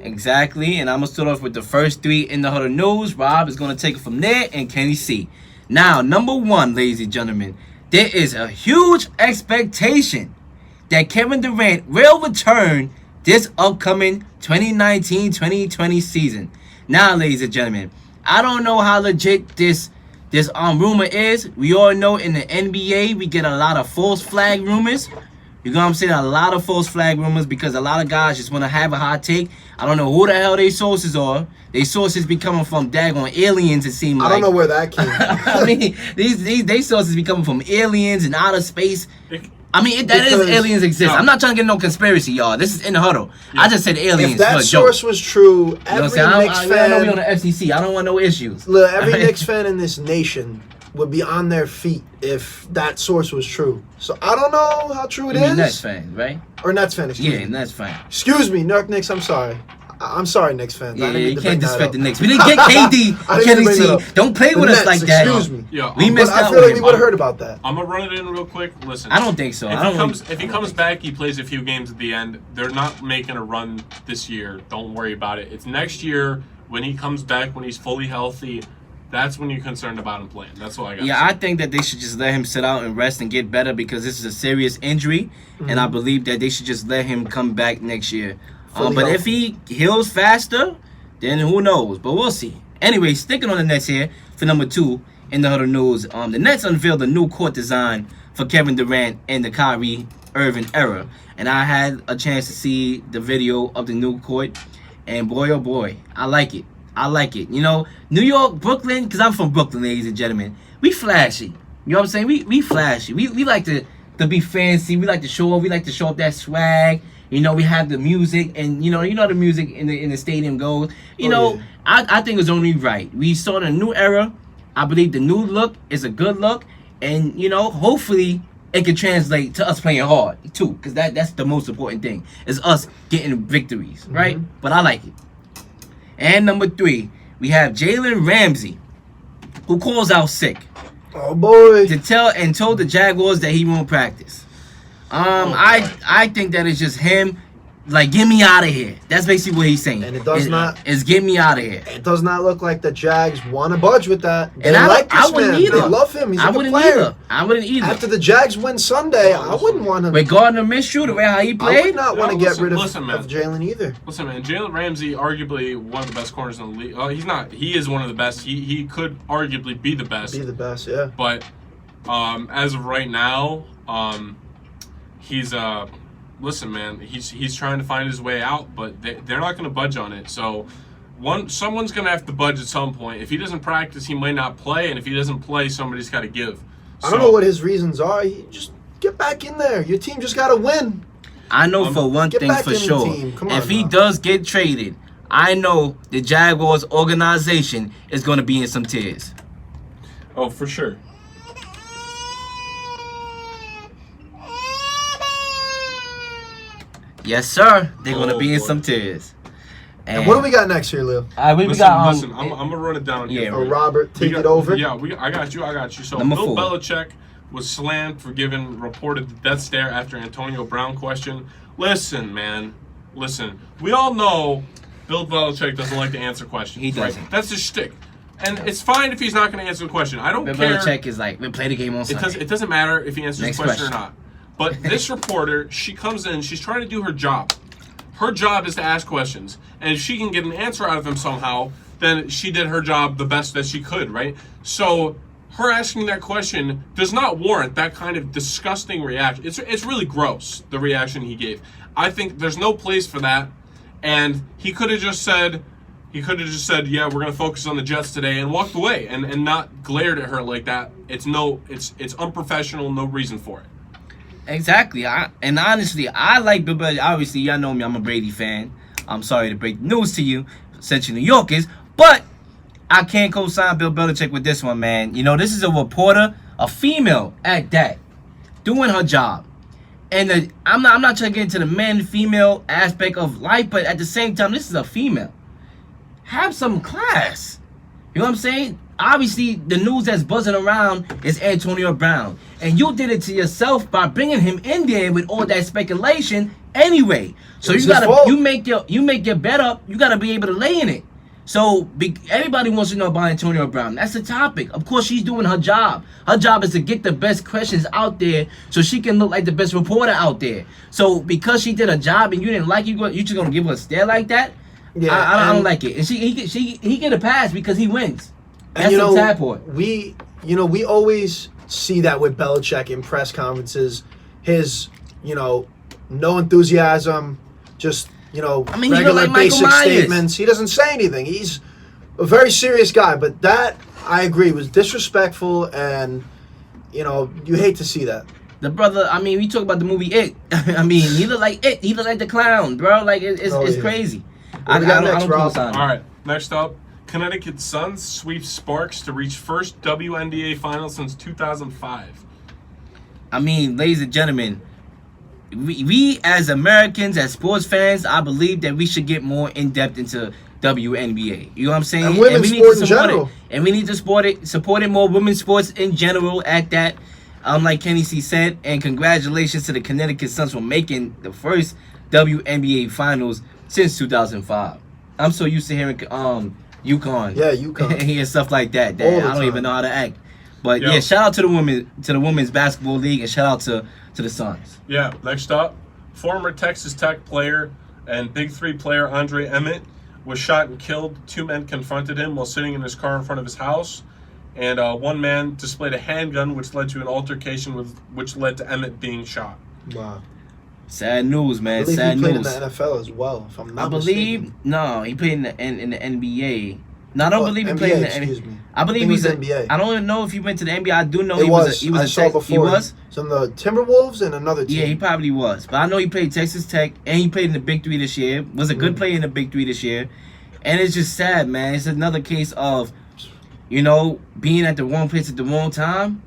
Exactly, and I'm going to start off with the first three In the Huddle news. Rob is going to take it from there, and Kenny C. Now, number one, ladies and gentlemen, there is a huge expectation that Kevin Durant will return this upcoming 2019-2020 season. Now, ladies and gentlemen, I don't know how legit this rumor is. We all know in the NBA, we get a lot of false flag rumors. You know what I'm saying? A lot of false flag rumors because a lot of guys just want to have a hot take. I don't know who the hell their sources are. Their sources be coming from daggone aliens, it seems like. I don't know where that came from. I mean, these sources be coming from aliens and outer space. I mean, that is aliens exist. No. I'm not trying to get no conspiracy, y'all. This is In the Huddle. Yeah. I just said aliens If that for a joke. source was true, You know what I'm every saying? Knicks I know we on fan, the FCC. I don't want no issues. look, every Knicks fan in this nation would be on their feet if that source was true. So I don't know how true it You is. mean Nets fan, right? Or Nets fan, excuse Yeah, me. Nets fan. Excuse me, New York Knicks, I'm sorry. I'm sorry, Knicks fans. I Yeah, didn't mean you to can't bring that disrespect up. the Knicks. We didn't get KD. I didn't Kenny bring that C. up. Don't play The with us Nets, like that. excuse me. Yo, We But missed I out feel with like we him. would have heard about that. I'm gonna run it in real quick. Listen, I don't think so. If he comes back, he plays a few games at the end. They're not making a run this year. Don't worry about it. It's next year when he comes back, when he's fully healthy. That's when you're concerned about him playing. That's all I got. Yeah, I think that they should just let him sit out and rest and get better because this is a serious injury, and I believe that they should just let him come back next year. But if he heals faster, then who knows? But we'll see. Anyway, sticking on the Nets here for number two in the Huddle news. The Nets unveiled a new court design for Kevin Durant and the Kyrie Irving era, and I had a chance to see the video of the new court, and boy, oh boy, I like it. New York, Brooklyn, because I'm from Brooklyn, ladies and gentlemen. We flashy. You know what I'm saying? We flashy. We like to be fancy. We like to show off. We like to show off that swag. We have the music, and the music in the stadium goes. I think it's only right. We start a new era. I believe the new look is a good look, and hopefully it can translate to us playing hard too, because that's the most important thing is us getting victories, right? But I like it. And number three, we have Jalen Ramsey, who calls out sick. Oh boy. Told the Jaguars that he won't practice. I think that it's just him, like, get me out of here. That's basically what he's saying. And it does not. It's get me out of here. It does not look like the Jags want to budge with that. They And like this wouldn't man. either. They love him. He's a good wouldn't player. I wouldn't either. After the Jags win Sunday, I wouldn't want him. With Gardner Minshew, the way how he I played. would not want to get rid of man. Jalen either. Listen, man, Jalen Ramsey, arguably one of the best corners in the league. He's not. He is one of the best. He could arguably be the best. Be the best, yeah. But as of right now, he's listen, man, he's trying to find his way out, but they're not going to budge on it. So someone's going to have to budge at some point. If he doesn't practice, he might not play, and if he doesn't play, somebody's got to give. I don't know what his reasons are. Just get back in there. Your team just got to win. I know for one Get thing back for in the sure. team. Come on If he now. does get traded, I know the Jaguars organization is going to be in some tears. Oh, for sure. Yes, sir. They're going to be in boy. some tears. And what do we got next here, Leo? Listen, I'm gonna run it down here. Yeah, Robert, take it over. Yeah, I got you. So Number Bill 4. Belichick was slammed for giving reported the death stare after Antonio Brown question. Listen, man. Listen. We all know Bill Belichick doesn't like to answer questions. He doesn't. Right? That's his shtick. And it's fine if he's not going to answer the question. I don't care. Bill Belichick is like, we play the game on Sunday. It doesn't matter if he answers the question or not. But this reporter, she comes in, she's trying to do her job. Her job is to ask questions. And if she can get an answer out of him somehow, then she did her job the best that she could, right? So her asking that question does not warrant that kind of disgusting reaction. It's really gross, the reaction he gave. I think there's no place for that. And he could have just said, yeah, we're going to focus on the Jets today and walked away and not glared at her like that. It's unprofessional, no reason for it. Exactly. And honestly, I like Bill Belichick. Obviously, y'all know me. I'm a Brady fan. I'm sorry to break the news to you, Central New Yorkers, but I can't co-sign Bill Belichick with this one, man. You know, this is a reporter, a female at that, doing her job. And I'm not trying to get into the man-female aspect of life, but at the same time, this is a female. Have some class. You know what I'm saying? Obviously, the news that's buzzing around is Antonio Brown. And you did it to yourself by bringing him in there with all that speculation anyway. So you make your bet up, you gotta be able to lay in it. So everybody wants to know about Antonio Brown. That's the topic. Of course, she's doing her job. Her job is to get the best questions out there so she can look like the best reporter out there. So because she did her job and you didn't like it, you just gonna give her a stare like that? Yeah, I don't like it. And he get a pass because he wins. That's the tap point. We always see that with Belichick in press conferences. His, no enthusiasm, just, regular basic statements. He doesn't say anything. He's a very serious guy, but that, I agree, was disrespectful, and, you hate to see that. The brother, we talk about the movie It. He looked like It. He looked like the clown, bro. Like, it's crazy. I don't All right, next up. Connecticut Suns sweep Sparks to reach first WNBA final since 2005. Ladies and gentlemen, we as Americans, as sports fans, I believe that we should get more in-depth into WNBA. You know what I'm saying? And women's sports in general. And we need to support it more women's sports in general at that. Like Kenny C said, and congratulations to the Connecticut Suns for making the first WNBA finals since 2005. I'm so used to hearing UConn. Yeah, UConn. And stuff like that. I don't even know how to act. But yeah, shout out to the women's basketball league, and shout out to the Suns. Yeah, next up, former Texas Tech player and Big 3 player Andre Emmett was shot and killed. 2 men confronted him while sitting in his car in front of his house. And one man displayed a handgun, which led to an altercation which led to Emmett being shot. Wow. Sad news, man. I believe Sad he played news. in the NFL as well, if I'm not mistaken. No, he played in the NBA. No, I don't believe he played in the NBA. I believe he's NBA. I don't even know if he went to the NBA. I do know he was. He was I saw before. He was. Some of the Timberwolves and another team. Yeah, he probably was. But I know he played Texas Tech and he played in the Big 3 this year. Was a good player in the Big 3 this year. And it's just sad, man. It's another case of, being at the wrong place at the wrong time.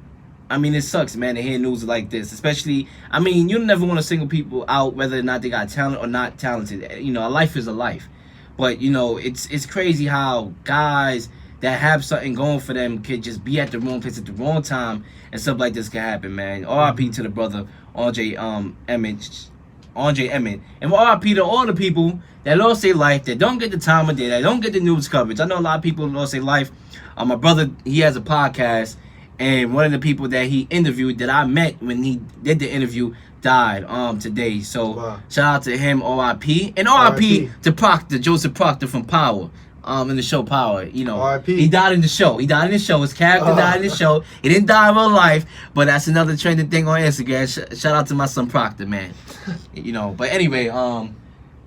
It sucks, man, to hear news like this. Especially, you never want to single people out whether or not they got talent or not talented. A life is a life. But, it's crazy how guys that have something going for them could just be at the wrong place at the wrong time and stuff like this can happen, man. R.I.P. to the brother, Andre Emmett. And R.I.P. to all the people that lost their life, that don't get the time of day, that don't get the news coverage. I know a lot of people lost their life. My brother, he has a podcast. And one of the people that he interviewed that I met when he did the interview died today. So shout out to him, R.I.P. And R.I.P. to Proctor, Joseph Proctor from Power, in the show Power. R.I.P. He died in the show. His character died in the show. He didn't die in real life, but that's another trending thing on Instagram. Shout out to my son Proctor, man. But anyway,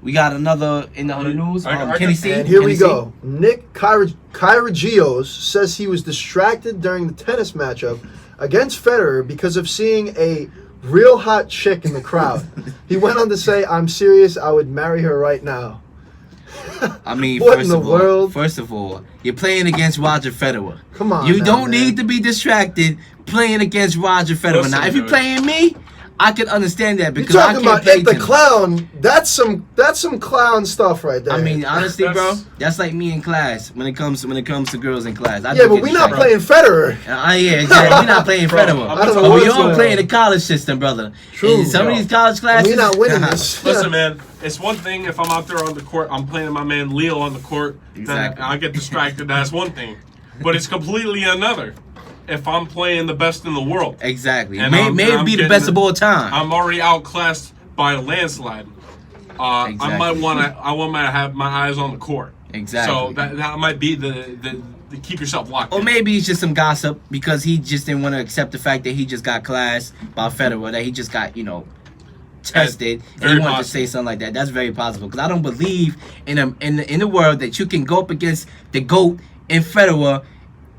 we got another in the other news. Kenny C. And here we go. Nick Kyrgios says he was distracted during the tennis matchup against Federer because of seeing a real hot chick in the crowd. He went on to say, "I'm serious. I would marry her right now." What in the world? First of all, you're playing against Roger Federer. Come on, you don't need to be distracted playing against Roger Federer. Now, if you're playing me, I can understand that because You're I talking can't about pay the attention. clown. That's some clown stuff right there. I mean, honestly, bro, That's- that's like me in class. When it comes to girls in class, I yeah, do but get we're not distracted. playing Federer. Yeah, exactly. We're not playing Bro, Federer. I don't know But what's we all going play in on. the college system, brother. True, And some of yo. these college classes, We're not winning this. Listen, man, it's one thing if I'm out there on the court, I'm playing my man Leo on the court, Exactly. then I get distracted, that's one thing. But it's completely another if I'm playing the best in the world. Exactly. And May I'm be the getting- best of all time. I'm already outclassed by a landslide. I might want to have my eyes on the court. Exactly. So that might be the keep yourself locked Or in. maybe it's just some gossip because he just didn't want to accept the fact that he just got classed by Federer, that he just got, tested, and very he wanted to possible. say something like that. That's very possible because I don't believe in the world that you can go up against the GOAT in Federer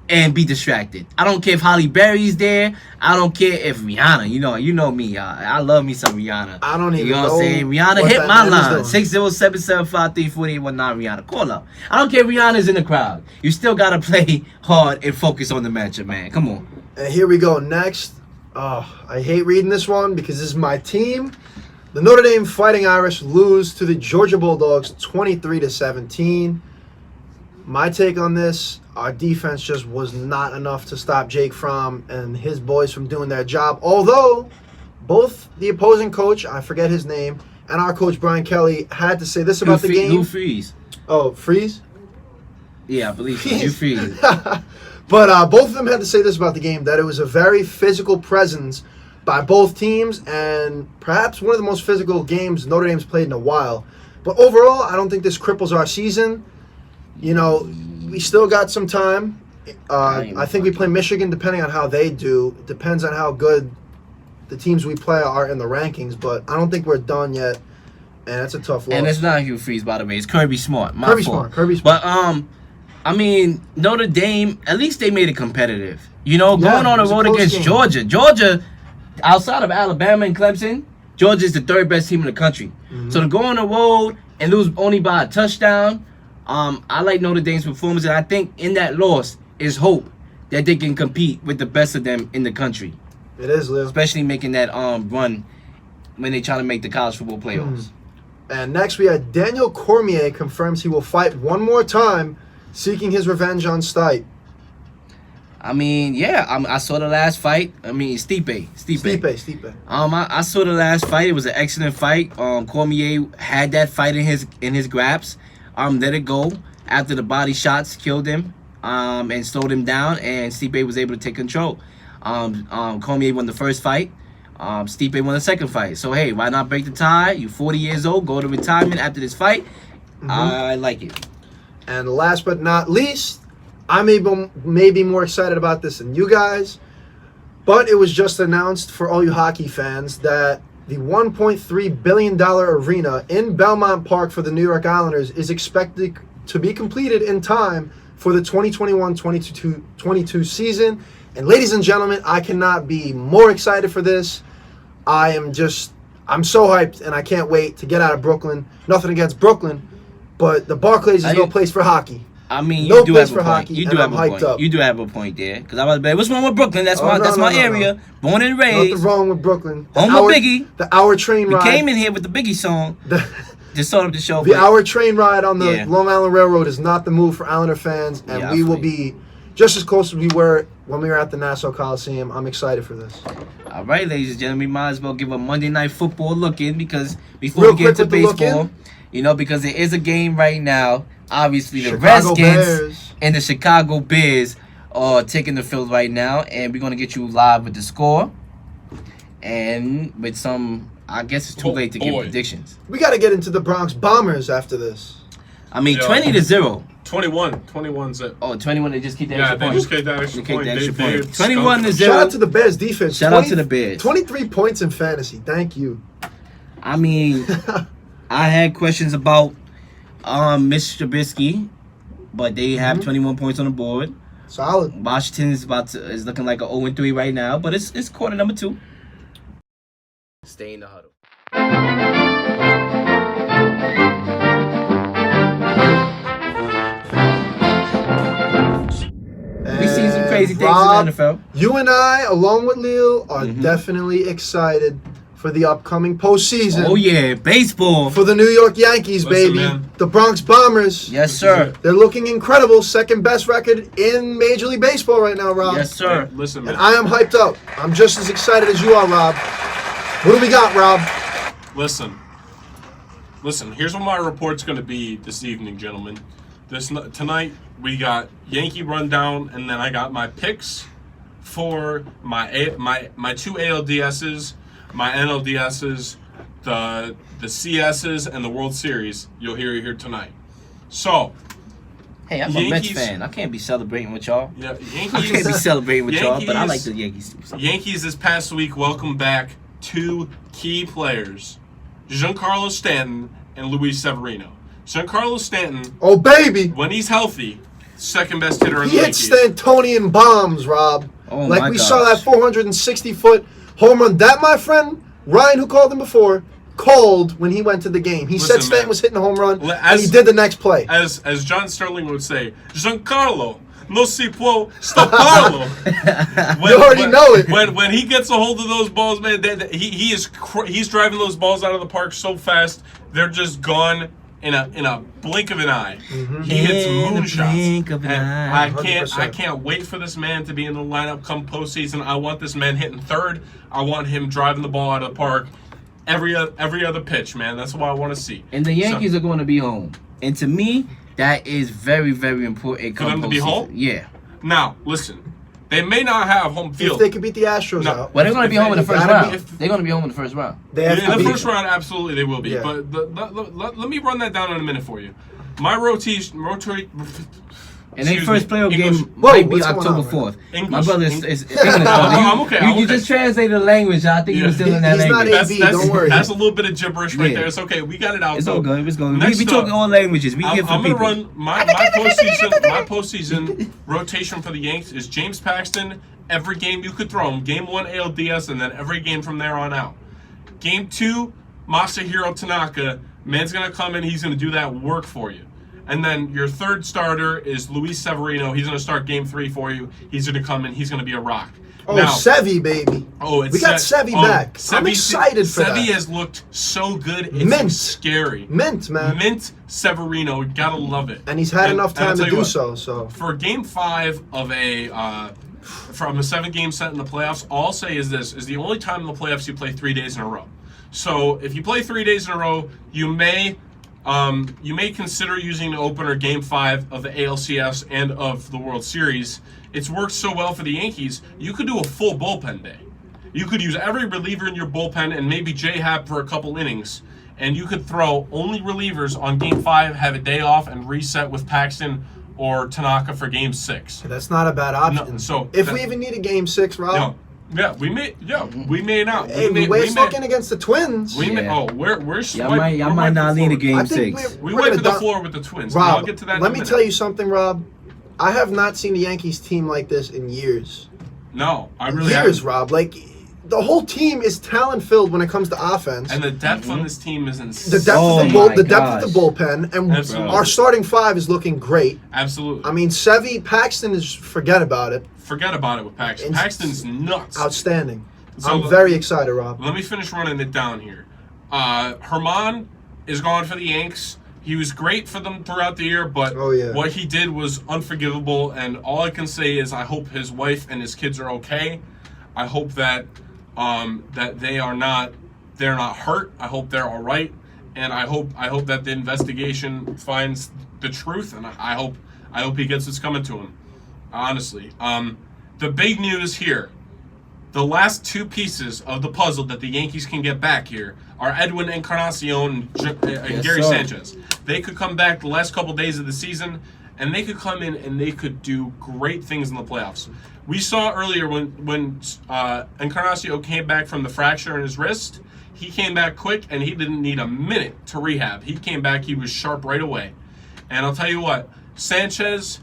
and be distracted. I don't care if Holly Berry's there. I don't care if Rihanna. You know me. I love me some Rihanna. I don't even You know what I'm know saying? Rihanna what hit that my man line. is doing. 607-753-4819 Rihanna. Call up. I don't care if Rihanna's in the crowd. You still gotta play hard and focus on the matchup, man. Come on. And here we go next. Oh, I hate reading this one because this is my team. The Notre Dame Fighting Irish lose to the Georgia Bulldogs 23-17. My take on this, our defense just was not enough to stop Jake Fromm and his boys from doing their job. Although both the opposing coach, I forget his name, and our coach Brian Kelly had to say this about the game. Who freeze? Oh, Freeze? Yeah, I believe so. You freeze. But both of them had to say this about the game, that it was a very physical presence by both teams and perhaps one of the most physical games Notre Dame's played in a while. But overall, I don't think this cripples our season. We still got some time. I think we play Michigan depending on how they do. It depends on how good the teams we play are in the rankings, but I don't think we're done yet. And it's a tough loss. And it's not Hugh Freeze, by the way. It's Kirby Smart. My Kirby fault. Smart. Kirby Smart. But I mean, Notre Dame, at least they made it competitive. Going Yeah, on it the was a road close against game. Georgia. Georgia, outside of Alabama and Clemson, Georgia is the third best team in the country. Mm-hmm. So to go on the road and lose only by a touchdown, I like Notre Dame's performance, and I think in that loss is hope that they can compete with the best of them in the country, It is, Lou. especially making that run when they try to make the college football playoffs. And next we had Daniel Cormier confirms he will fight one more time, seeking his revenge on Stipe. I mean, yeah, I saw the last fight. I mean, Stipe. Stipe. I saw the last fight. It was an excellent fight. Cormier had that fight in his grasp. Let it go after the body shots killed him, and slowed him down, and Stipe was able to take control. Cormier won the first fight. Stipe won the second fight. So hey, why not break the tie? You're 40 years old. Go to retirement after this fight. I like it. And last but not least, I may be more excited about this than you guys, but it was just announced for all you hockey fans that the $1.3 billion arena in Belmont Park for the New York Islanders is expected to be completed in time for the 2021-22 season. And ladies and gentlemen, I cannot be more excited for this. I'm so hyped, and I can't wait to get out of Brooklyn. Nothing against Brooklyn, but the Barclays is no place for hockey. I mean, No you do place have for a point. hockey, You and do have I'm a hyped point. up. You do have a point there. Because I was like, what's wrong with Brooklyn? That's Oh, my no, area. no. Born and raised. Nothing wrong with Brooklyn. Home of Biggie. The hour train We ride. came in here with the Biggie song. Just start up the show. The but- hour train ride on the Yeah. Long Island Railroad is not the move for Islander fans, and Yeah, I we will feel you. be just as close as we were when we were at the Nassau Coliseum. I'm excited for this. All right, ladies and gentlemen, we might as well give a Monday Night Football look in because before Real we get quick into with the look baseball, because there is a game right now. Obviously, the Chicago Redskins Bears. and the Chicago Bears are taking the field right now, and we're going to get you live with the score and with some, I guess it's too Oh, late to give boy. predictions. We got to get into the Bronx Bombers after this. I mean, Yeah. 20-0. 21's it. Oh, 21, they just keep that Yeah, extra they point. just get that extra They point. get that extra They point. 21-0. Shout out to the Bears defense. Shout out to the Bears. 23 points in fantasy. Thank you. I mean, I had questions about Mitch Trubisky, but they have 21 points on the board. Solid. Washington is is looking like an 0-3 right now, but it's quarter number 2. Stay in the huddle. We seen some crazy things Rob, in the NFL. You and I, along with Leo, are Mhm. definitely excited for the upcoming postseason. Oh yeah, baseball. For the New York Yankees, Listen, baby. man. The Bronx Bombers. Yes, sir. They're looking incredible. Second best record in Major League Baseball right now, Rob. Yes, sir. Hey, listen, man. And I am hyped up. I'm just as excited as you are, Rob. What do we got, Rob? Listen, here's what my report's going to be this evening, gentlemen. Tonight, we got Yankee rundown, and then I got my picks for my two ALDSs, my NLDSs, the CSs, and the World Series. You'll hear it here tonight. So, Hey, I'm a Mets Yankees- fan. I can't be celebrating with y'all. yeah, I can't be Yankees. celebrating with y'all, but I like Yankees- the Yankees. too, so. Yankees this past week welcomed back two key players, Giancarlo Stanton and Luis Severino. Giancarlo Stanton, Oh, baby. when he's healthy, second best hitter in the He league. hit Stantonian bombs, Rob. Oh, like my we gosh. saw that 460-foot home run. That, my friend, Ryan, who called him before, called when he went to the game. He said Listen, Stanton man. was hitting a home run, Well, and he did the next play. As John Sterling would say, Giancarlo, no si può stopparlo. You already know it. When he gets a hold of those balls, man, he's driving those balls out of the park so fast, they're just gone in a blink of an eye. He hits In a moonshots. blink of an And eye. I 100%. can't wait for this man to be in the lineup come postseason. I want this man hitting third. I want him driving the ball out of the park every other pitch, man. That's what I want to see. And the Yankees are going to be home. And to me, that is very, very important. For them to be postseason. home? Yeah. Now, listen, they may not have home If field. they could beat the Astros No. out. Well, they're going to be home in the first gotta round. be- They're going to be home in the first round. They have In to the beat first them. round, absolutely they will be. Yeah. But let me run that down in a minute for you. My rotation. And their Excuse first me, playoff English- game might be what's going October on, man? 4th. English. My brother is English. English. brother. I'm okay, I'm You okay. just translated the language. I think Yeah. you were still in that He's not language. AB, don't worry. That's a little bit of gibberish right Yeah. there. It's okay. We got it out. It's So, all good. It's going. We next talking up, all languages. We here for I'm gonna people. run my postseason rotation for the Yanks is James Paxton. Every game you could throw him. Game 1 ALDS, and then every game from there on out. Game 2, Masahiro Tanaka. Man's gonna come in. He's gonna do that work for you. And then your third starter is Luis Severino. He's gonna start Game 3 for you. He's gonna come in. He's gonna be a rock. Oh, Now, Sevy, baby. It's We got Sevy back. I'm excited for Sevy that. has looked so good. It's Mint. scary. Mint, man. Mint Severino. Gotta love it. And he's had enough I'll time tell to you do what, so. For Game 5 of from a 7-game set in the playoffs, all I'll say is this: is the only time in the playoffs you play 3 days in a row. So if you play 3 days in a row, you may consider using the opener Game 5 of the ALCS and of the World Series. It's worked so well for the Yankees, you could do a full bullpen day. You could use every reliever in your bullpen and maybe J-Hap for a couple innings, and you could throw only relievers on Game 5, have a day off, and reset with Paxton or Tanaka for Game 6. That's not a bad option. No, so if that- we even need a Game 6, Rob. No. Yeah, we may not. Hey, the way it's looking against the Twins. We may. Yeah. Oh, we're Y'all might not need a game I think 6. We we're went to gonna the floor with the Twins. and Rob, I'll get to that. in let a me minute. tell you something, Rob. I have not seen the Yankees team like this in years. No, I really Years, haven't. Rob. Like, the whole team is talent-filled when it comes to offense. And the depth on this team is insane. the depth Oh of the my the depth of the gosh. bullpen, and Absolutely. our starting 5 is looking great. Absolutely. I mean, Sevy, Paxton is forget about it. Forget about it with Paxton. It's- Paxton's nuts. Outstanding. So I'm very excited, Rob. Let me finish running it down here. Herman is gone for the Yanks. He was great for them throughout the year, but Oh, yeah. what he did was unforgivable. And all I can say is I hope his wife and his kids are okay. I hope that that they're not hurt. I hope they're all right, and I hope that the investigation finds the truth. And I hope he gets what's coming to him. Honestly, the big news here. The last two pieces of the puzzle that the Yankees can get back here are Edwin Encarnacion and Gary sir. Sanchez. They could come back the last couple days of the season, and they could come in and they could do great things in the playoffs. We saw earlier when Encarnacion came back from the fracture in his wrist, he came back quick, and he didn't need a minute to rehab. He came back, he was sharp right away. And I'll tell you what, Sanchez,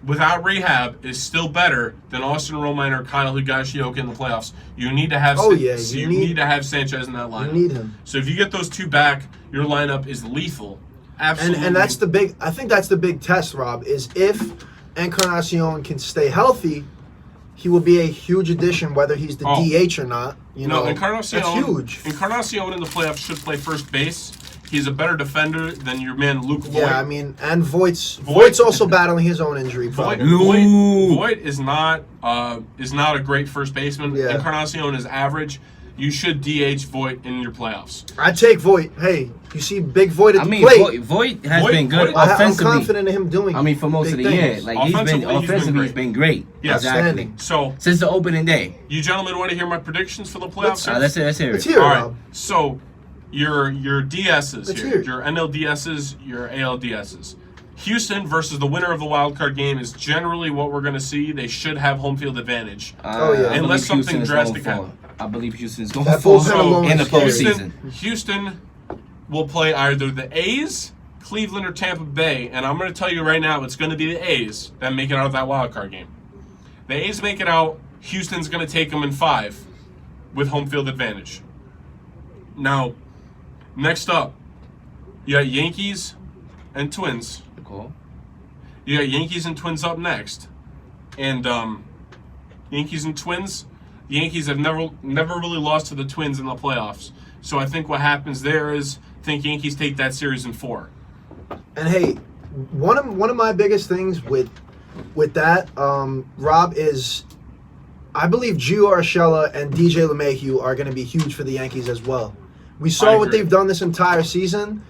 without rehab, is still better than Austin Romine or Kyle Higashioka in the playoffs. You need to have you need to have Sanchez in that lineup. You need him. So if you get those two back, your lineup is lethal. Absolutely. And that's the big test, Rob, is if Encarnacion can stay healthy, he will be a huge addition, whether he's the DH or not. You know, Encarnacion, that's huge. Encarnacion in the playoffs should play first base. He's a better defender than your man Luke Voigt. Yeah, I mean, and Voigt's also battling his own injury problem. Voigt is not a great first baseman. Yeah. Encarnacion is average. You should DH Voigt in your playoffs. I take Voigt. Hey, you see big Voigt at the plate. Voigt has been good I'm offensively. confident in him doing. I mean, for most of the year, like he's been great. Yeah, exactly. So since the opening day, you gentlemen want to hear my predictions for the playoffs? Let's hear it. Let's hear it, All right. Rob. So your DSs Let's here, hear it. your NLDSs, your ALDSs. Houston versus the winner of the wild card game is generally what we're going to see. They should have home field advantage. Unless something drastic happens. I believe Houston is going That to fall bullpen alone in the is scary. postseason. Houston will play either the A's, Cleveland, or Tampa Bay, and I'm going to tell you right now, it's going to be the A's that make it out of that wild card game. The A's make it out. Houston's going to take them in 5 with home field advantage. Now, next up, you got Yankees and Twins. Cool. You got Yankees and Twins up next, and Yankees and Twins. The Yankees have never really lost to the Twins in the playoffs. So I think what happens there is I think Yankees take that series in 4. And hey, one of my biggest things with that, Rob, is I believe Gio Urshela and DJ LeMahieu are going to be huge for the Yankees as well. We saw what they've done this entire season.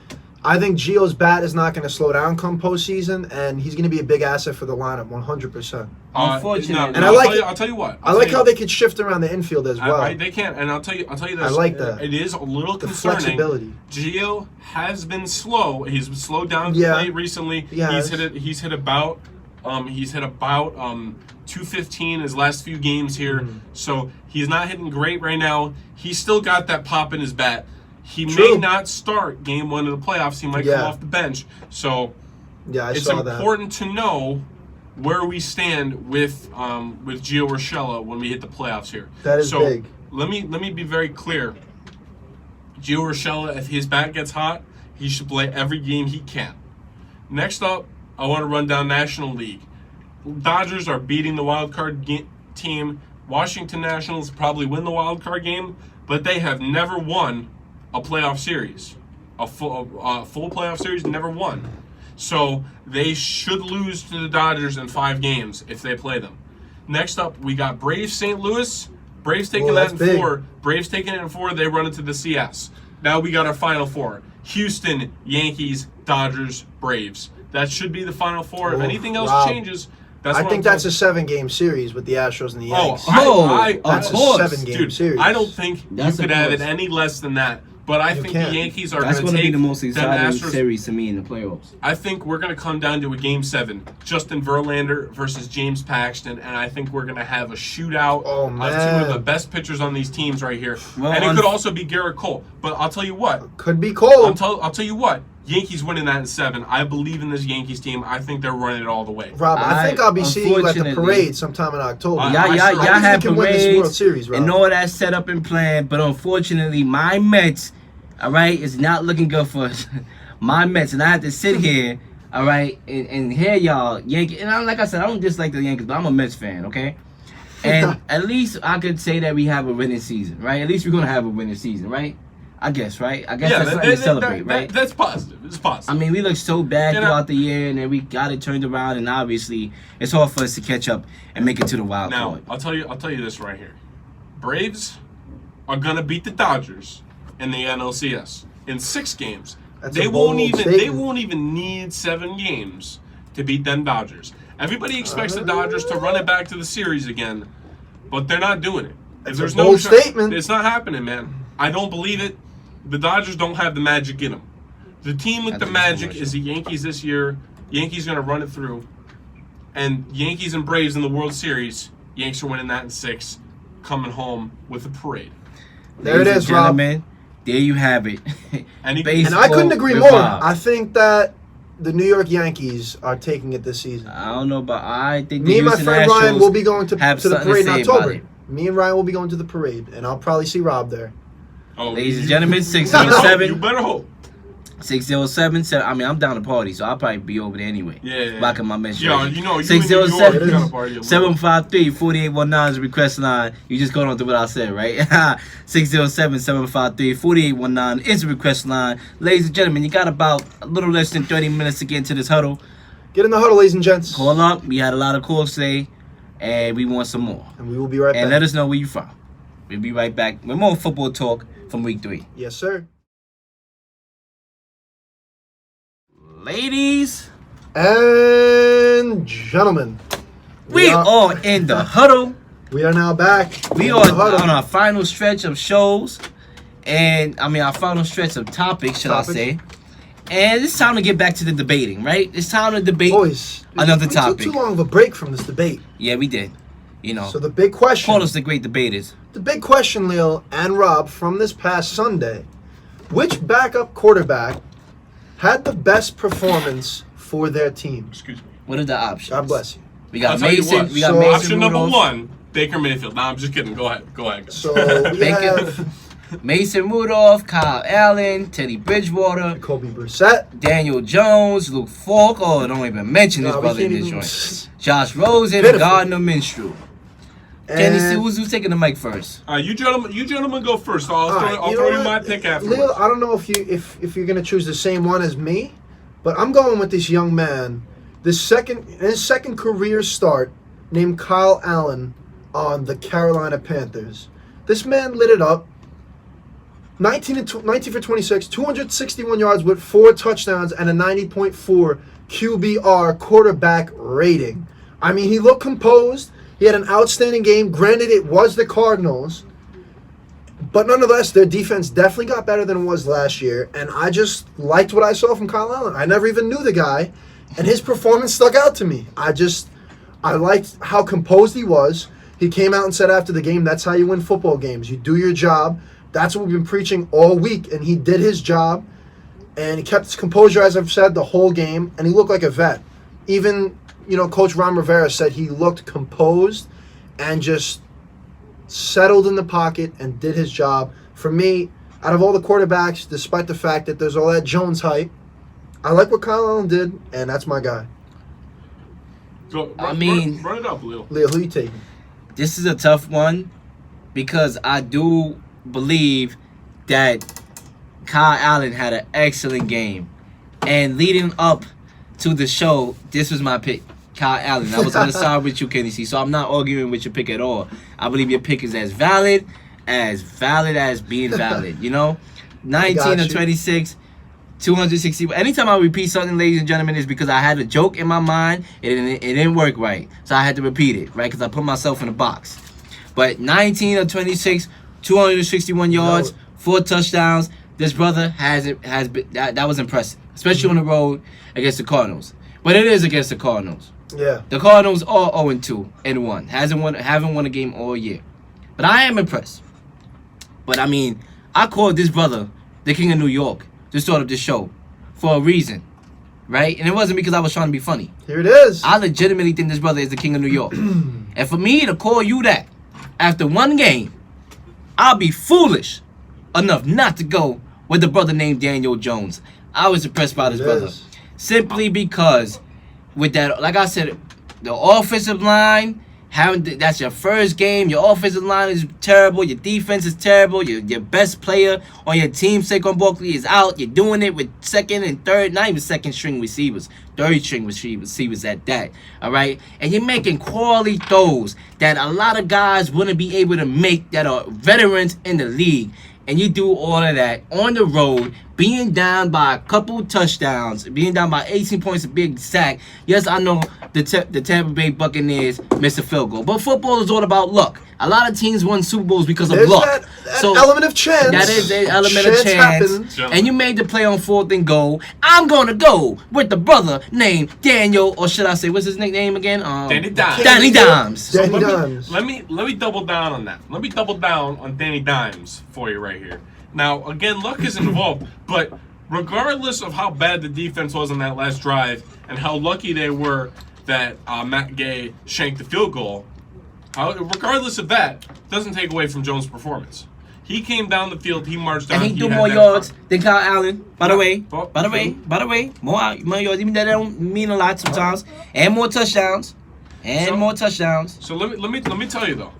I think Gio's bat is not going to slow down come postseason, and he's going to be a big asset for the lineup, 100%. Unfortunately, and I'll tell you what. I like how they could shift around the infield as well. They can, and I'll tell you this. I like that. It is a little The concerning. flexibility. Gio has been slow. He's been slowed down plate recently. He's hit about 215 his last few games here. Mm-hmm. So he's not hitting great right now. He's still got that pop in his bat. He may not start game 1 of the playoffs. He might come off the bench. So it's important to know where we stand with Gio Urshela when we hit the playoffs here. That is big. Let me be very clear. Gio Urshela, if his bat gets hot, he should play every game he can. Next up, I want to run down National League. Dodgers are beating the wild card team. Washington Nationals probably win the wild card game, but they have never won a playoff series. A full playoff series, never won. So they should lose to the Dodgers in 5 games if they play them. Next up, we got Braves St. Louis. Braves taking that in 4. Braves taking it in 4. They run it to the CS. Now we got our final 4. Houston, Yankees, Dodgers, Braves. That should be the final 4. If anything else changes, I think that's a 7-game series with the Astros and the Yankees. That's a 7-game series. I don't think you could have it any less than that. But I think the Yankees are going to take be the most exciting Astros series to me in the playoffs. I think we're going to come down to a Game 7. Justin Verlander versus James Paxton, and I think we're going to have a shootout of 2 of the best pitchers on these teams right here. And it could also be Garrett Cole. But I'll tell you what. Could be Cole. I'll tell you what. Yankees winning that in 7. I believe in this Yankees team. I think they're running it all the way. Rob, I think I'll be seeing you at the parade sometime in October. Y'all have parades World Series, Rob. and all that set up and planned, but unfortunately, my Mets, all right, is not looking good for us. My Mets, and I have to sit here, all right, and hear y'all Yankees. And like I said, I don't dislike the Yankees, but I'm a Mets fan, okay? And at least I could say that we have a winning season, right? At least we're gonna have a winning season, right? I guess, right? I guess that's something to celebrate, right? That's positive. It's positive. I mean, we looked so bad throughout the year, and then we got it turned around, and obviously, it's hard for us to catch up and make it to the wild card. Now, I'll tell you this right here. Braves are gonna beat the Dodgers in the NLCS in 6 games. They won't even need 7 games to beat them Dodgers. Everybody expects the Dodgers to run it back to the series again, but they're not doing it. If there's no statement, it's not happening, man. I don't believe it. The Dodgers don't have the magic in them. The team with the magic is the Yankees this year. Yankees going to run it through. And Yankees and Braves in the World Series. Yanks are winning that in 6. Coming home with a parade. There it is, Rob. There you have it. And I couldn't agree more. I think that the New York Yankees are taking it this season. I don't know, but I think me and my friend Ryan will be going to the parade in October. Me and Ryan will be going to the parade, and I'll probably see Rob there. Ladies and gentlemen, 6 and 7. You better hope. 607. I mean, I'm down to party, so I'll probably be over there anyway. Yeah. Rocking my men's Yo, jersey. you know, you in New York, you gotta party a little. 753-4819 is the request line. You just going on to what I said, right? 607-753-4819 is the request line. Ladies and gentlemen, you got about a little less than 30 minutes to get into this huddle. Get in the huddle, ladies and gents. Call up. We had a lot of calls today, and we want some more. And we will be right back. And let us know where you're from. We'll be right back with more football talk from week 3. Yes, sir. Ladies and gentlemen, we are in the huddle. We are now back. We are on our final stretch of shows, and I mean our final stretch of topics, should I say? And it's time to get back to the debating, right? It's time to debate another topic. We took too long of a break from this debate. Yeah, we did. You know. So the big question. Call us the great debaters. The big question, Lil and Rob, from this past Sunday: which backup quarterback had the best performance for their team? Excuse me. What are the options? God bless you. We got I'll Mason. We got So- Mason Option number Rudolph. 1, Baker Mayfield. Nah, I'm just kidding. Go ahead. Guys. So we have Mason Rudolph, Kyle Allen, Teddy Bridgewater, Kobe Brissett. Daniel Jones, Luke Falk. Oh, don't even mention this Nah, we brother in can't this even- joint. Josh Rosen, Pitiful. Gardner Minshew. Kenny, see And- who's taking the mic first? You gentlemen go first. I'll All right, throw you know you what? my pick afterwards. Lil, I don't know if you're gonna choose the same one as me, but I'm going with this young man, his second career start, named Kyle Allen on the Carolina Panthers. This man lit it up. 19 for 26, 261 yards with 4 touchdowns and a 90.4 QBR quarterback rating. I mean, he looked composed. He had an outstanding game. Granted, it was the Cardinals. But nonetheless, their defense definitely got better than it was last year. And I just liked what I saw from Kyle Allen. I never even knew the guy. And his performance stuck out to me. I liked how composed he was. He came out and said after the game, that's how you win football games. You do your job. That's what we've been preaching all week. And he did his job. And he kept his composure, as I've said, the whole game. And he looked like a vet. Even, Coach Ron Rivera said he looked composed and just settled in the pocket and did his job. For me, out of all the quarterbacks, despite the fact that there's all that Jones hype, I like what Kyle Allen did, and that's my guy. Run it up, Lil. Leo, who you taking? This is a tough one because I do believe that Kyle Allen had an excellent game. And leading up to the show, this was my pick, Kyle Allen. I was on the side with you, Kenny C. So I'm not arguing with your pick at all. I believe your pick is as valid as being valid. 19 or 26, 260. Anytime I repeat something, ladies and gentlemen, is because I had a joke in my mind. It didn't work right. So I had to repeat it, right? Because I put myself in a box. But 19 or 26, 261 yards, 4 touchdowns. This brother has been that was impressive, especially on the road against the Cardinals. But it is against the Cardinals. Yeah. The Cardinals are 0-2-1. Haven't won a game all year. But I am impressed. But I mean, I called this brother the King of New York to start up this show for a reason, right? And it wasn't because I was trying to be funny. Here it is. I legitimately think this brother is the King of New York. And for me to call you that after one game, I'll be foolish enough not to go with the brother named Daniel Jones. I was impressed by this brother. Simply because with that, like I said, the offensive line, that's your first game. Your offensive line is terrible. Your defense is terrible. Your best player on your team, Saquon Barkley, is out. You're doing it with second and third, not even second string receivers, third string receivers at that. All right? And you're making quality throws that a lot of guys wouldn't be able to make that are veterans in the league. And you do all of that on the road, being down by a couple touchdowns, being down by 18 points, a big sack. Yes, I know the Tampa Bay Buccaneers missed a field goal. But football is all about luck. A lot of teams won Super Bowls because of luck. That element of chance. That is an element of chance. Happens. And you made the play on 4th and goal. I'm going to go with the brother named Daniel, or should I say, what's his nickname again? Danny Dimes. Danny Dimes. Danny Dimes. Let me double down on that. Let me double down on Danny Dimes for you right here. Now, again, luck is involved, but regardless of how bad the defense was on that last drive and how lucky they were that Matt Gay shanked the field goal, regardless of that, doesn't take away from Jones' performance. He came down the field. He marched down. And he threw had more that yards front. than Kyle Allen. By the way, more yards. Even that don't mean a lot sometimes. And more touchdowns. So let me tell you though.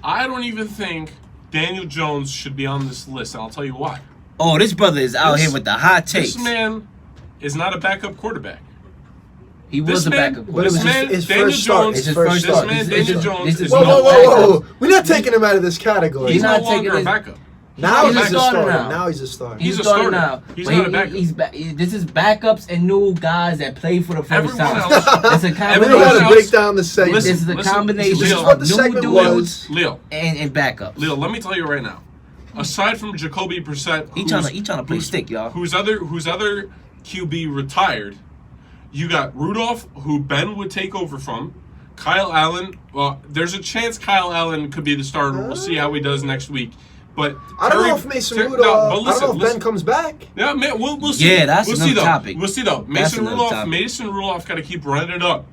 I don't even think Daniel Jones should be on this list, and I'll tell you why. Oh, this brother is out here with the hot takes. This man is not a backup quarterback. He was a backup But it was quarterback. his Daniel first start. Jones. It's his first start. This man, Daniel Jones, is Whoa, no whoa. We're not taking him out of this category. He's no not longer taking a his- backup. Now He's he's a a starter starter. now. Now he's a starter. He's a starting starter. now. He's But not a backup. This is backups and new guys that play for the first Everyone time. else- It's a We don't have combination. to break down the segment. Listen, This is a combination Leo, This is what the of new segment duels was. Leo, and backups. Leo, let me tell you right now. Aside from Jacoby Brissett, He trying to play stick, y'all. whose other QB retired, you got Rudolph, who Ben would take over from. Kyle Allen. Well, there's a chance Kyle Allen could be the starter. We'll see how he does next week. But I don't know if Mason Rudolph. I don't know if Ben comes back. Yeah, man, we'll see. Yeah, that's we'll another see though. topic. We'll see though. That's another topic. Mason Rudolph got to keep running it up.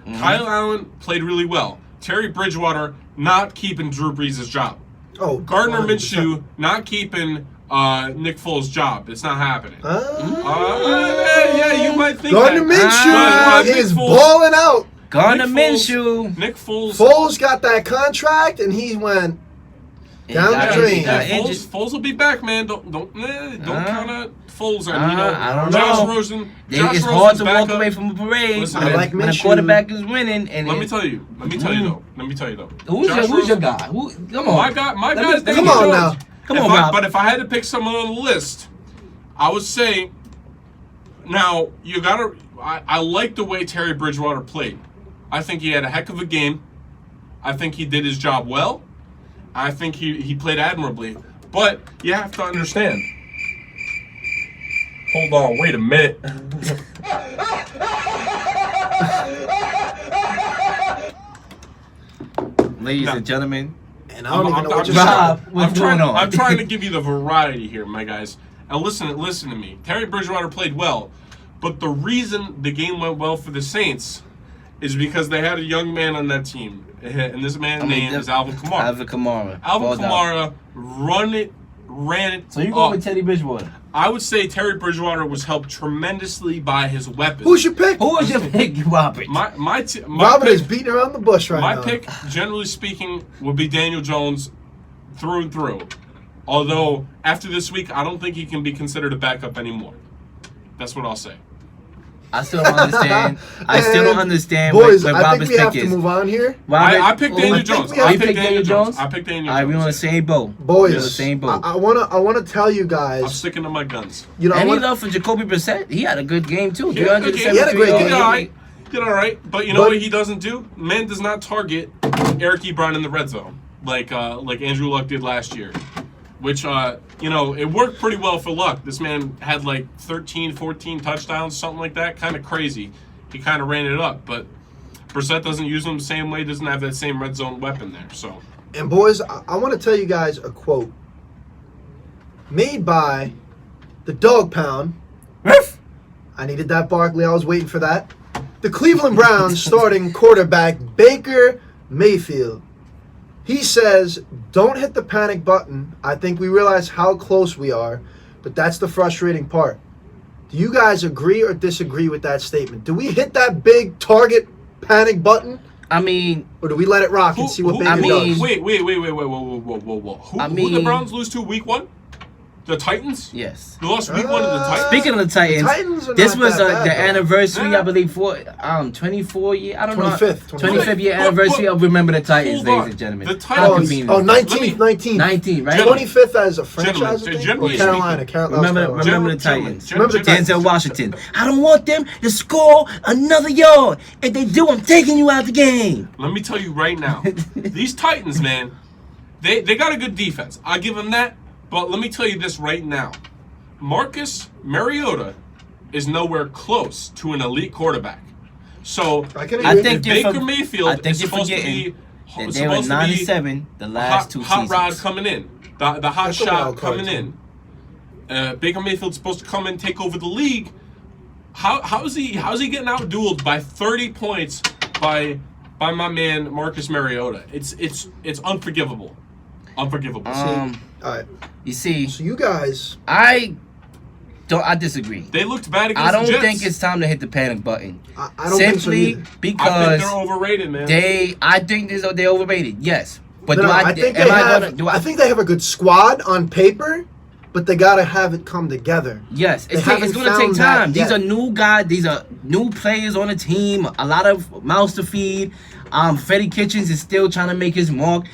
Mm-hmm. Kyle Allen played really well. Terry Bridgewater not keeping Drew Brees' job. Oh, Gardner 100%. Minshew not keeping Nick Foles' job. It's not happening. Yeah, you might think Gardner that. Minshew Nick is Foles- balling out. Gardner Nick Foles- Minshew. Nick Foles. Foles got that contract, and he went down the drain. Foles will be back, man. Don't count out Foles on. I don't Josh know. Rosen. It's Josh hard Rosen's to back walk up. away from a parade Listen, when, I like when a Minshew. quarterback is winning. And Let me tell you though. who's Josh your Rosen- guy? Come on, My guy is Daniel Come on Jones. now. Come on, Rob. But if I had to pick someone on the list, I would say. Now you gotta. I like the way Terry Bridgewater played. I think he had a heck of a game. I think he did his job well. I think he played admirably. But you have to understand. Hold on, wait a minute. Ladies and gentlemen, And I don't even know what you're Rob, saying. what's going on? I'm trying to give you the variety here, my guys. And listen to me. Terry Bridgewater played well, but the reason the game went well for the Saints is because they had a young man on that team, and this man's name is Alvin Kamara. Alvin Kamara. Alvin Fall down. Kamara ran it. So you go up. with Teddy Bridgewater? I would say Terry Bridgewater was helped tremendously by his weapons. Who's your pick? Who was your pick, Robert? my Robert pick, is beating around the bush right My now. pick, generally speaking, would be Daniel Jones through and through. Although, after this week, I don't think he can be considered a backup anymore. That's what I'll say. I still don't understand. I still don't understand Boys, what I Robert's think we have pick to is. move on here. Robert, I picked Daniel think Jones. we have- I You picked picked Daniel Daniel Jones. Jones? I picked Daniel All right, we on the Jones. same boat. Boys, We're on the same boat. I wanna tell you I'm guys. sticking to my guns. You know, I Any wanna, love for Jacoby Brissett? He had a good game too. He had a good game. He had a great 373 game. Did yards. all right. Did all right. But you know But- what he doesn't do? Man does not target Eric Ebron in the red zone like Andrew Luck did last year. Which, it worked pretty well for Luck. This man had like 13, 14 touchdowns, something like that. Kind of crazy. He kind of ran it up. But Brissett doesn't use them the same way. Doesn't have that same red zone weapon there. So And boys, I want to tell you guys a quote made by the Dog Pound. I needed that, Barkley. I was waiting for that. The Cleveland Browns starting quarterback Baker Mayfield. He says, "Don't hit the panic button. I think we realize how close we are, but that's the frustrating part." Do you guys agree or disagree with that statement? Do we hit that big target panic button, I mean, or do we let it rock and see what Baker I mean- does? Wait, whoa. Who did the Browns lose to week 1? The Titans? yes. They lost week 1 to the Titans? Speaking of the Titans, Titans are this not was that bad, the though. anniversary, Yeah. I believe, for 24 year. I don't 25th, know. 25th year But- anniversary of Remember the Titans, hold ladies on. and gentlemen. The How Titans- convenient. Oh, is that? 19th, 19th. 19, right? Gentlemen. 25th as a franchise, Gentlemen, I think? generally Or Carolina. speaking. Remember the Gentlemen, Titans. Remember the Titans. Denzel Washington. I don't want them to score another yard. If they do, I'm taking you out the game. Let me tell you right now, these Titans, man, they got a good defense. I give them that. But let me tell you this right now. Marcus Mariota is nowhere close to an elite quarterback. So I can I agree. think if you're Baker Mayfield I think is you're supposed to forgetting be that they were 9-7 the last two hot seasons. rod coming in, the hot That's a shot wild card, coming in. Baker Mayfield's supposed to come and take over the league. How is he getting out-dueled by 30 points by my man Marcus Mariota? It's unforgivable. Unforgivable. All right. You see, So you guys, I disagree. They looked bad against I don't the Jets. think it's time to hit the panic button. I don't think so Simply either. because I think they're overrated, man. I think they're overrated. Yes, but No, do no, I? I think am they I have. gonna? Do I? I think they have a good squad on paper, but they gotta have it come together. Yes, They it's haven't going to take found that time. These yet. are new guys. These are new players on the team. A lot of mouths to feed. Freddie Kitchens is still trying to make his mark.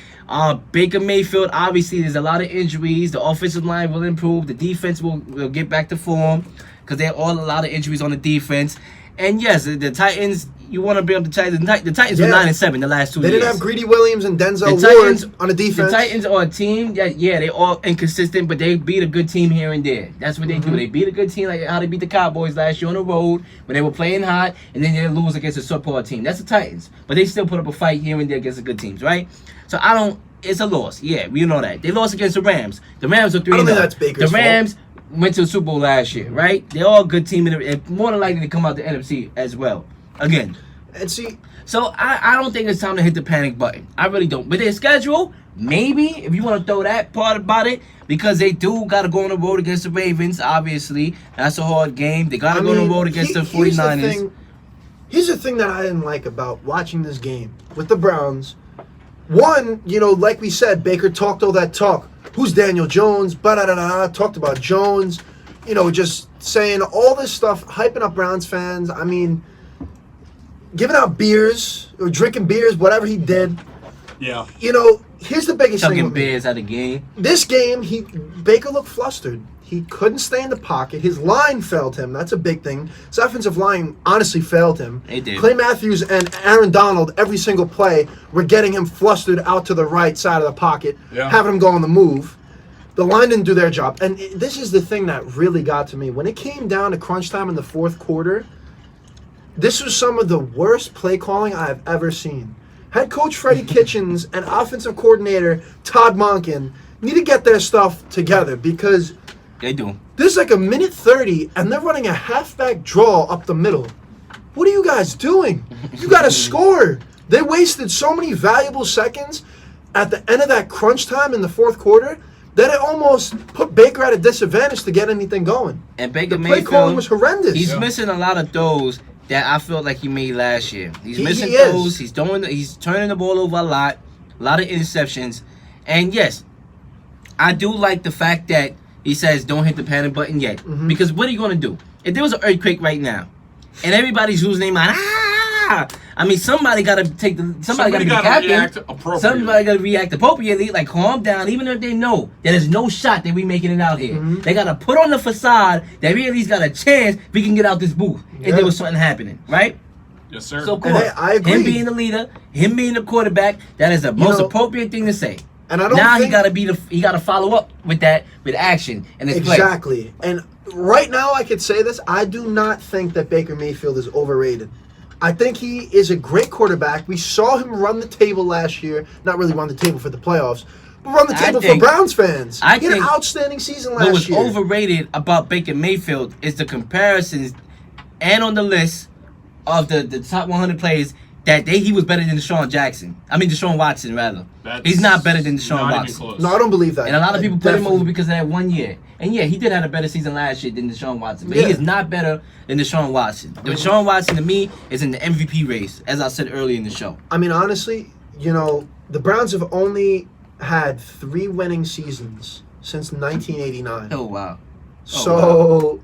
Baker Mayfield, obviously, there's a lot of injuries. The offensive line will improve. The defense will get back to form because there are a lot of injuries on the defense. And yes, the Titans, you want to be on the Titans. The Titans were 9-7 the last 2 They years. didn't have Greedy Williams and Denzel The Ward Titans- on the defense. The Titans are a team that, they all inconsistent, but they beat a good team here and there. That's what they do. They beat a good team like how they beat the Cowboys last year on the road when they were playing hot, and then they lose against a subpar team. That's the Titans. But they still put up a fight here and there against the good teams, right? So it's a loss. Yeah, we know that. They lost against the Rams. The Rams are 3-0. I don't think that's Baker's The Rams went to the Super Bowl last year, right? They're all a good team, and more than likely to come out the NFC as well. Again. And see, So I don't think it's time to hit the panic button. I really don't. But their schedule, maybe, if you want to throw that part about it, because they do got to go on the road against the Ravens, obviously. That's a hard game. They got to go on the road against the 49ers. Here's the thing that I didn't like about watching this game with the Browns. One, like we said, Baker talked all that talk. Who's Daniel Jones? Talked about Jones. Just saying all this stuff, hyping up Browns fans. I mean, giving out beers or drinking beers, whatever he did. Yeah. Here's the biggest thing Chugging with me. beers at a game. This game, Baker looked flustered. He couldn't stay in the pocket. His line failed him. That's a big thing. His offensive line honestly failed him. They did. Clay Matthews and Aaron Donald, every single play, were getting him flustered out to the right side of the pocket, having him go on the move. The line didn't do their job. And this is the thing that really got to me. When it came down to crunch time in the fourth quarter, this was some of the worst play calling I have ever seen. Head coach Freddie Kitchens and offensive coordinator Todd Monken need to get their stuff together because They do. this is like a minute 30 and they're running a halfback draw up the middle. What are you guys doing? You got to score. They wasted so many valuable seconds at the end of that crunch time in the fourth quarter that it almost put Baker at a disadvantage to get anything going. And Baker The play Mayfield, calling was horrendous. he's missing a lot of throws that I felt like he made last year. He's He missing is. throws. He's turning the ball over a lot of interceptions. And yes, I do like the fact that he says don't hit the panic button yet. Because what are you going to do? If there was an earthquake right now, and everybody's losing their mind, I mean, somebody got to somebody got to be captain. React appropriately. Somebody got to react appropriately, like calm down, even if they know that there's no shot that we making it out here. They got to put on the facade that we at least got a chance we can get out this booth if there was something happening, right? Yes, sir. So, of course, And I agree. him being the leader, him being the quarterback, that is the most appropriate thing to say. And I don't now think he got to follow up with that with action and his play. exactly. And right now, I could say this: I do not think that Baker Mayfield is overrated. I think he is a great quarterback. We saw him run the table last year. Not really run the table for the playoffs, but run the table for Browns fans. He had an outstanding season What was last year. overrated about Baker Mayfield is the comparisons and on the list of the top 100 players that he was better than Deshaun Watson, rather. He's not better than Deshaun Not even Watson. close. No, I don't believe that. And a lot of people put him Definitely. over because of that 1 year. And yeah, he did have a better season last year than Deshaun Watson. But he is not better than Deshaun Watson. Deshaun Watson, to me, is in the MVP race, as I said earlier in the show. I mean, honestly, the Browns have only had 3 winning seasons since 1989. Oh, wow. So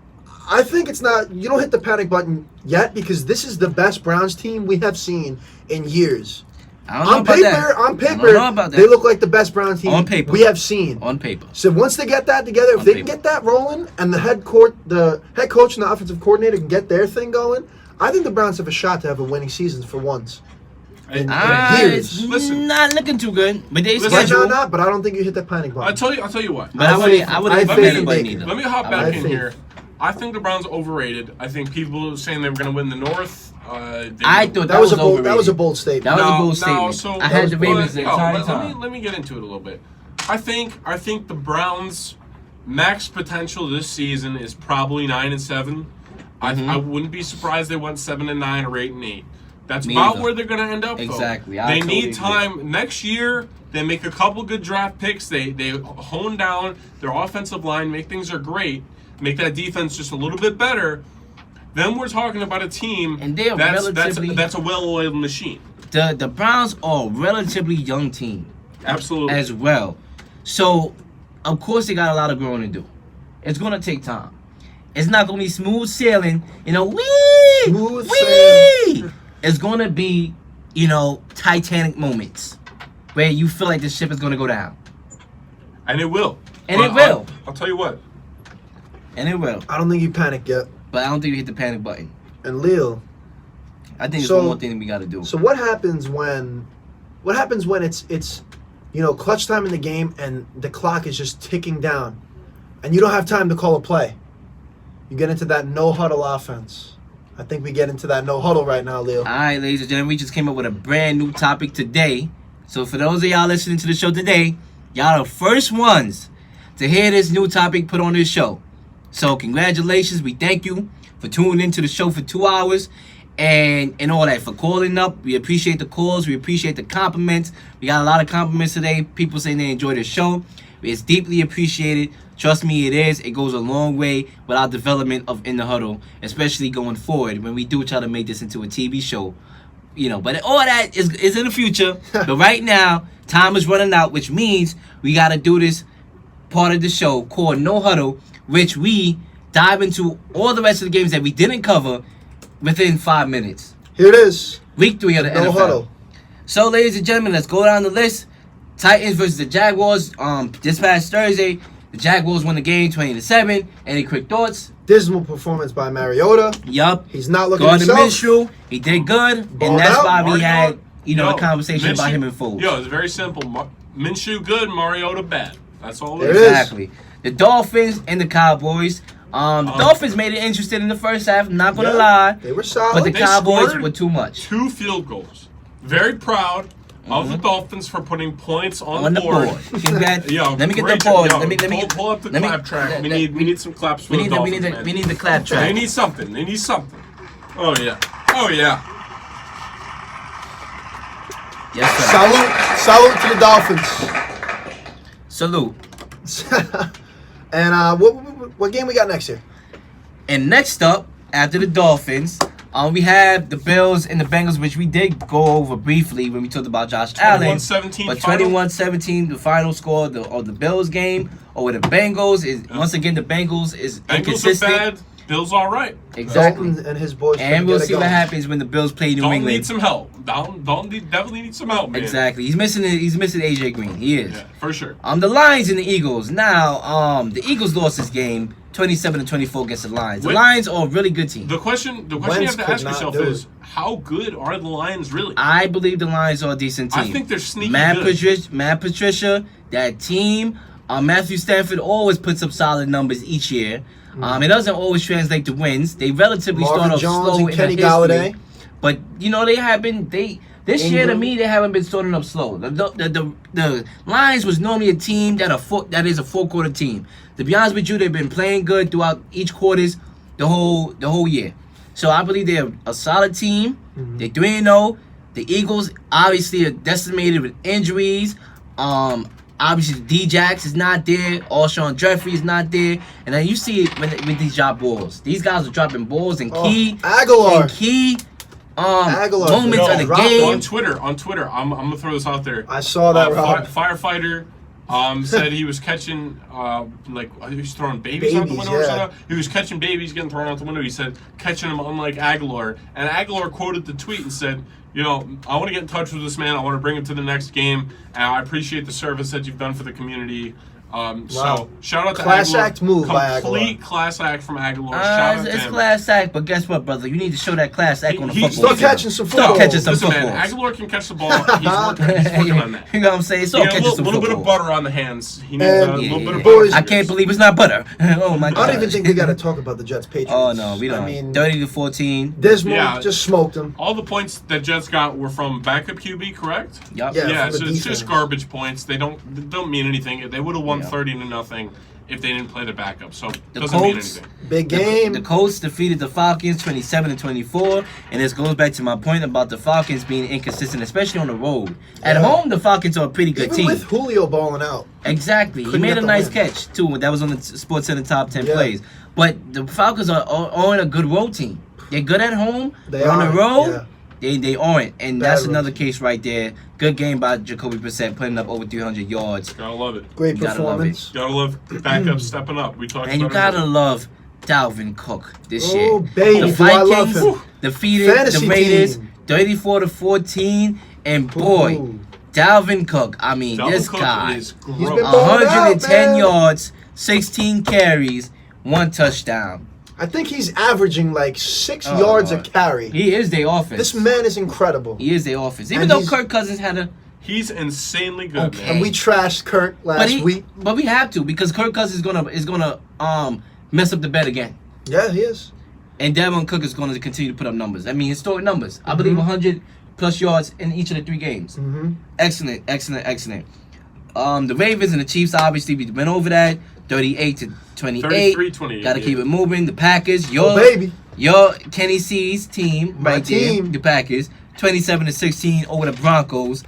I think it's not. You don't hit the panic button yet because this is the best Browns team we have seen in years. I don't know about that. On I don't paper, know about that. they look like the best Browns team On paper. we have seen. On paper. So once they get that together, if On they can paper. get that rolling, and the head coach and the offensive coordinator can get their thing going, I think the Browns have a shot to have a winning season for once. In years. It's not looking too good, but they Listen, Right now, schedule. not, but I don't think you hit that panic button. I'll tell you what. But I wouldn't hit the panic button either. Let me hop I back in think- here. I think the Browns are overrated. I think people are saying they were going to win the North. I thought that was a bold. overrated. That was a bold statement. That was a bold statement. So I had the Ravens the entire let time. me get into it a little bit. I think the Browns' max potential this season is probably 9-7. I wouldn't be surprised they went 7-9 or 8-8. That's Me about either. where they're going to end up. Exactly. Though. I They totally need time next year. They make a couple good draft picks. They hone down their offensive line, make things are great, make that defense just a little bit better. Then we're talking about a team and they're that's a well-oiled machine. The Browns are a relatively young team. Absolutely. As well. So, of course, they got a lot of growing to do. It's going to take time. It's not going to be smooth sailing, Smooth sailing. It's going to be, Titanic moments where you feel like this ship is going to go down. And it will. I'll tell you what. And it will. I don't think you panic yet. But I don't think you hit the panic button. And Leo. I think there's one more thing we got to do. So what happens when it's clutch time in the game and the clock is just ticking down and you don't have time to call a play? You get into that no huddle offense. I think we get into that no huddle right now, Leo. All right, ladies and gentlemen, we just came up with a brand new topic today. So for those of y'all listening to the show today, y'all are the first ones to hear this new topic put on this show. So congratulations. We thank you for tuning into the show for 2 hours and all that, for calling up. We appreciate the calls. We appreciate the compliments. We got a lot of compliments today. People saying they enjoy the show. It's deeply appreciated. Trust me, it is. It goes a long way with our development of In the Huddle, especially going forward when we do try to make this into a TV show. But all that is in the future. But right now, time is running out, which means we got to do this part of the show called No Huddle, which we dive into all the rest of the games that we didn't cover within 5 minutes. Here it is. Week 3 of the No NFL. Huddle. So, ladies and gentlemen, let's go down the list. Titans versus the Jaguars. This past Thursday, the Jaguars won the game 20-7. Any quick thoughts? Dismal performance by Mariota. Yup. He's not looking Gardner himself. Minshew, he did good, Balled and that's out. why we Mariota, had a conversation about him and Foles. It's very simple. Minshew good, Mariota bad. That's all it There is. it is. Exactly. The Dolphins and the Cowboys. The Dolphins made it interesting in the first half. I'm not gonna lie, They were solid. but the They Cowboys scored were too much 2 field goals. Very proud of the Dolphins for putting points on the board. Congrats. Yo, Let me get the great pause. job. Let me pull up the clap track. We need some claps for We the need the Dolphins, man. we need the clap track. They need something. Oh yeah. Yes, sir. Salute to the Dolphins. Salute. And what game we got next here? And next up, after the Dolphins, we have the Bills and the Bengals, which we did go over briefly when we talked about Josh Allen. 21-17 But final? 21-17, the final score of the Bills game, or with the Bengals is once again the Bengals is Bengals inconsistent. are bad. Bills all right. Exactly. Dalton and his boys. And we'll see what happens when the Bills play New Dalton England. needs some help. Dalton definitely needs some help, man. Exactly. He's missing AJ Green. He is. Yeah, for sure. The Lions and the Eagles. Now, the Eagles lost this game 27-24 against the Lions. The Lions are a really good team. The question you Wentz have to could ask not yourself do is, it. how good are the Lions really? I believe the Lions are a decent team. I think they're sneaky Matt good. Patricia, that team. Matthew Stafford always puts up solid numbers each year. It doesn't always translate to wins. They relatively Marvin start off Jones slow and in Kenny the history. Galladay. But they have been this year to me they haven't been starting up slow. The Lions was normally a team that is a 4-quarter team. To be honest with you, they've been playing good throughout each quarters the whole year. So I believe they're a solid team. They're 3-0. The Eagles obviously are decimated with injuries. Obviously, D-Jax is not there. Alshon Jeffrey is not there. And then you see it with these drop balls. These guys are dropping balls and key Aguilar. and key Aguilar. moments of the Drop game. On Twitter, I'm gonna throw this out there. I saw that, Rob. Firefighter said he was catching he was throwing babies out the window or yeah. something. He was catching babies getting thrown out the window. He said catching them unlike Aguilar. And Aguilar quoted the tweet and said, I want to get in touch with this man. I want to bring him to the next game. And I appreciate the service that you've done for the community. So shout out to Class Aguilar. act move by Aguilar. Complete class act from Aguilar. Shout out to It's him. class act, but guess what, brother? You need to show that class act on the He- football. Start field. catching some Start footballs. catching some Listen, man, footballs. Aguilar can catch the ball. He's working on that. You know what I'm saying? So Yeah, a catching little, some little bit of footballs. butter on the hands. He needs And a little bit of boys- butter. I can't believe it's not butter. Oh my I god. don't even think we got to talk about the Jets Patriots. Oh no, we don't. I mean, 30-14. Dismal Yeah. just smoked them. All the points that Jets got were from backup QB, correct? Yup. Yeah. Yeah, from the so it's defense. just garbage points. They don't mean anything. They would have won Yeah. 30-0. if they didn't play the backup. So it The doesn't mean Colts- anything. Big game. The Colts defeated the Falcons 27-24, and this goes back to my point about the Falcons being inconsistent, especially on the road. At Yeah. home, the Falcons are a pretty good Even team. with Julio balling out. Exactly. He Couldn't made get a the nice win. catch, too. That was on the Sports Center top 10 Yeah. plays. But the Falcons are a good road team. They're good at home. They but on the are, road, yeah. they aren't. And Bad that's road another team. case right there. Good game by Jacoby Brissett, putting up over 300 yards. Gotta love it. Great You gotta love performance. Gotta love backup stepping up. We talked And you about gotta it. love Dalvin Cook this Oh, year. baby, The do I love Vikings him. defeated Fantasy the Raiders team. 34-14. And boy, Ooh. Dalvin Cook, I mean, Dalvin this Cook guy. is He's gross. been balling out, 110 man. yards, 16 carries, 1 touchdown. I think he's averaging like 6 Oh, yards Lord. a carry. He is their offense. This man is incredible. He is their offense. Even And though he's- Kirk Cousins had a... He's insanely good, Okay. And man. we trashed Kirk last week. But we have to, because Kirk Cousins is gonna mess up the bet again. Yeah, he is. And Dalvin Cook is going to continue to put up numbers. I mean, historic numbers. I believe 100 plus yards in each of the 3 games. Mm-hmm. Excellent, excellent, excellent. The Ravens and the Chiefs, obviously, we went over that. 38-28. 33-28. Got to yeah. keep it moving. The Packers, Oh, baby. your Kenny C's team, My right there. team. The Packers, 27-16 over the Broncos.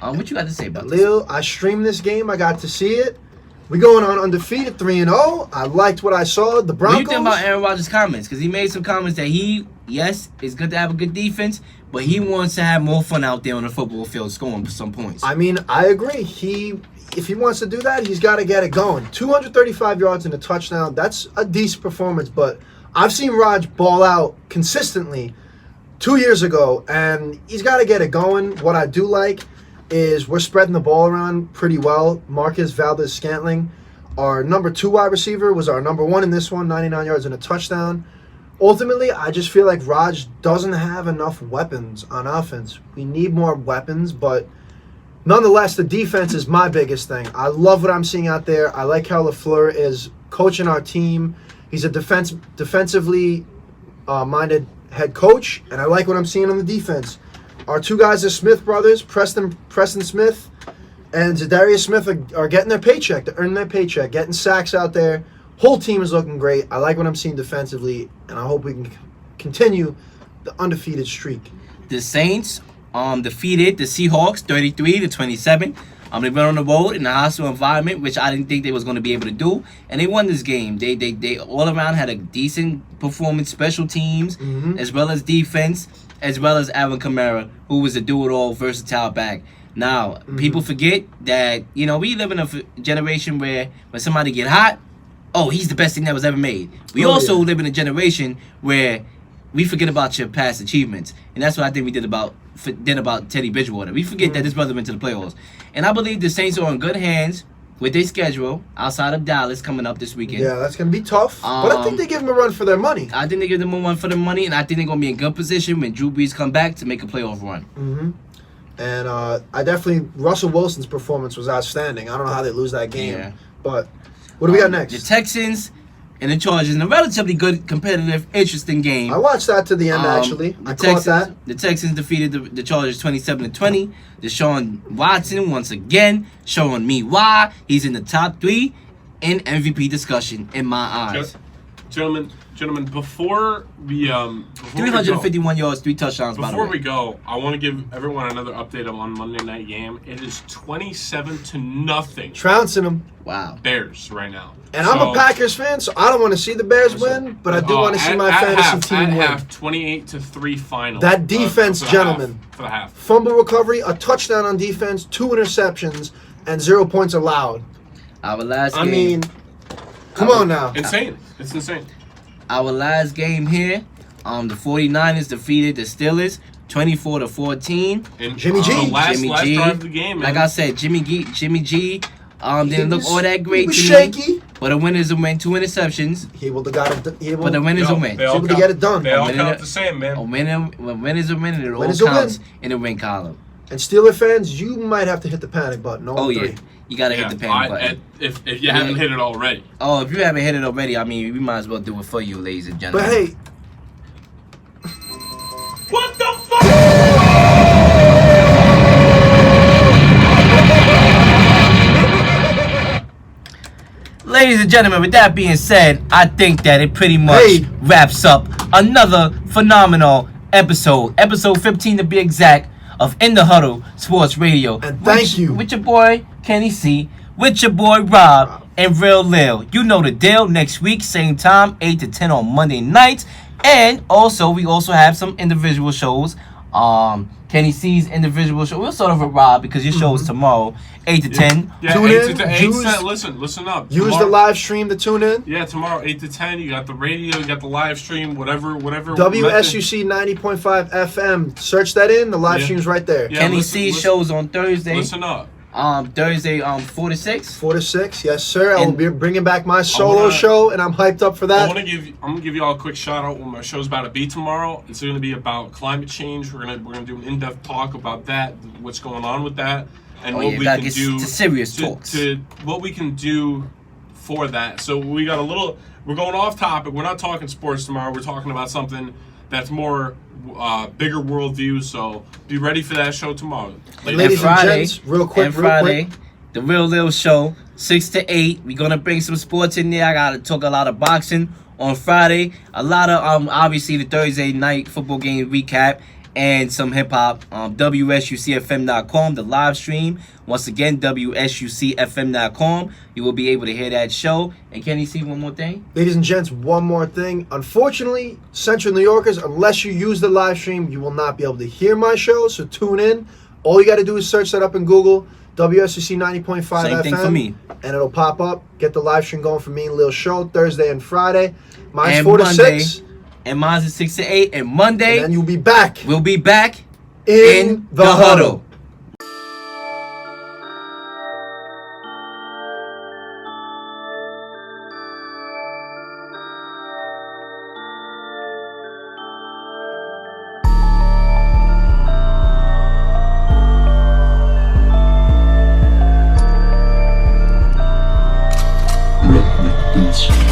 What you got to say about this? Lil, I streamed this game. I got to see it. We going on undefeated 3-0. I liked what I saw. The What do Broncos. you think about Aaron Rodgers' comments? Because he made some comments that yes, it's good to have a good defense, but he wants to have more fun out there on the football field scoring some points. I mean, I agree. If he wants to do that, he's got to get it going. 235 yards and a touchdown. That's a decent performance, but I've seen Raj ball out consistently 2 years ago, and he's got to get it going. What I do like is we're spreading the ball around pretty well. Marcus Valdez-Scantling, our number 2 wide receiver, was our number 1 in this one, 99 yards and a touchdown. Ultimately, I just feel like Raj doesn't have enough weapons on offense. We need more weapons, but nonetheless, the defense is my biggest thing. I love what I'm seeing out there. I like how LaFleur is coaching our team. He's a defensively minded head coach, and I like what I'm seeing on the defense. Our 2 guys, the Smith brothers, Preston Smith and Zadarius Smith, are getting their paycheck. They're earning their paycheck, getting sacks out there. Whole team is looking great. I like what I'm seeing defensively, and I hope we can continue the undefeated streak. The Saints defeated the Seahawks 33-27. They went on the road in a hostile environment, which I didn't think they was going to be able to do, and they won this game. They all around had a decent performance, special teams, as well as defense, as well as Alvin Kamara, who was a do-it-all, versatile back. Now, people forget that, we live in a generation where when somebody get hot, oh, he's the best thing that was ever made. We also live in a generation where we forget about your past achievements. And that's what I think we did about Teddy Bridgewater. We forget that this brother went to the playoffs. And I believe the Saints are in good hands with their schedule outside of Dallas coming up this weekend. Yeah, that's going to be tough, but I think they give them a run for their money. I think they give them a run for their money, and I think they're going to be in good position when Drew Brees come back to make a playoff run. Mm-hmm. And I definitely, Russell Wilson's performance was outstanding. I don't know how they lose that game, Yeah. but what do we got next? The Texans and the Chargers in a relatively good, competitive, interesting game. I watched that to the end, actually. I caught that. The Texans defeated the Chargers 27-20. Deshaun Watson, once again, showing me why he's in the top 3 in MVP discussion in my eyes. Gentlemen, before we 351 yards, 3 touchdowns, by the Before way. we go, I want to give everyone another update on Monday night game. It is 27-0 Trouncing them. Wow. Bears right now. And I'm a Packers fan, so I don't want to see the Bears win, but I do want to see my fantasy team win. At half, 28-3 final. That defense, for the gentlemen. half, for the half. Fumble recovery, a touchdown on defense, 2 interceptions, and 0 points allowed. Our last I game. mean, come on now. Insane. It's insane. Our last game here, the 49ers defeated the Steelers 24-14. And Jimmy G. The last Jimmy drive G. of the game, man. Like I said, Jimmy G didn't look all that great He was to shaky. me. But a win is a win. 2 interceptions. He will have got it. But a win is a win. They all able to count- get it done. They all win count it- the same, man. A win is a win, and it all is a win. counts in the win column. And Steeler fans, you might have to hit the panic button. Oh, yeah. 3. You got to hit the panic button. If you haven't hit it already. Oh, if you haven't hit it already, I mean, we might as well do it for you, ladies and But gentlemen. hey, What the fuck? ladies and gentlemen, with that being said, I think that it pretty much wraps up another phenomenal episode 15 to be exact, of In the Huddle Sports Radio. And thank you. With your boy, Kenny C, with your boy, Rob, and Real Lil. You know the deal. Next week, same time, 8 to 10 on Monday nights. And also, we also have some individual shows. Kenny C's individual show. We'll start off with Rob because your show is tomorrow, 8 to 10. Yeah, tune 8 in. to 10. Listen up. Use tomorrow, the live stream to tune in. Yeah, tomorrow, 8 to 10. You got the radio, you got the live stream, whatever. WSUC 90.5 FM. Search that in. The live stream's right there. Yeah, Kenny C's shows on Thursday. Listen up. Thursday, 4 to 6. 4 to 6, yes, sir. I will be bringing back my solo show, and I'm hyped up for that. I'm gonna give you all a quick shout out what my show's about to be tomorrow. It's gonna be about climate change. We're gonna do an in-depth talk about that, what's going on with that, and what we can do to serious talks. To what we can do for that. So we're going off topic. We're not talking sports tomorrow. We're talking about something that's more bigger worldview. So be ready for that show tomorrow. Ladies and gents, real quick. The Real Lil Show, 6 to 8. We're gonna bring some sports in there. I gotta talk a lot of boxing on Friday. A lot of obviously the Thursday night football game recap and some hip hop. WSUCFM.com, the live stream. Once again, WSUCFM.com. You will be able to hear that show. And can you see one more thing? Ladies and gents, one more thing. Unfortunately, Central New Yorkers, unless you use the live stream, you will not be able to hear my show. So tune in. All you got to do is search that up in Google. WSUC 90.5 Same FM. thing for me. And it'll pop up. Get the live stream going for me and Lil Show Thursday and Friday. Mine's And 4 to Monday. 6. And mine's is 6 to 8. And Monday, And then you'll be back we'll be back in the huddle. Beats.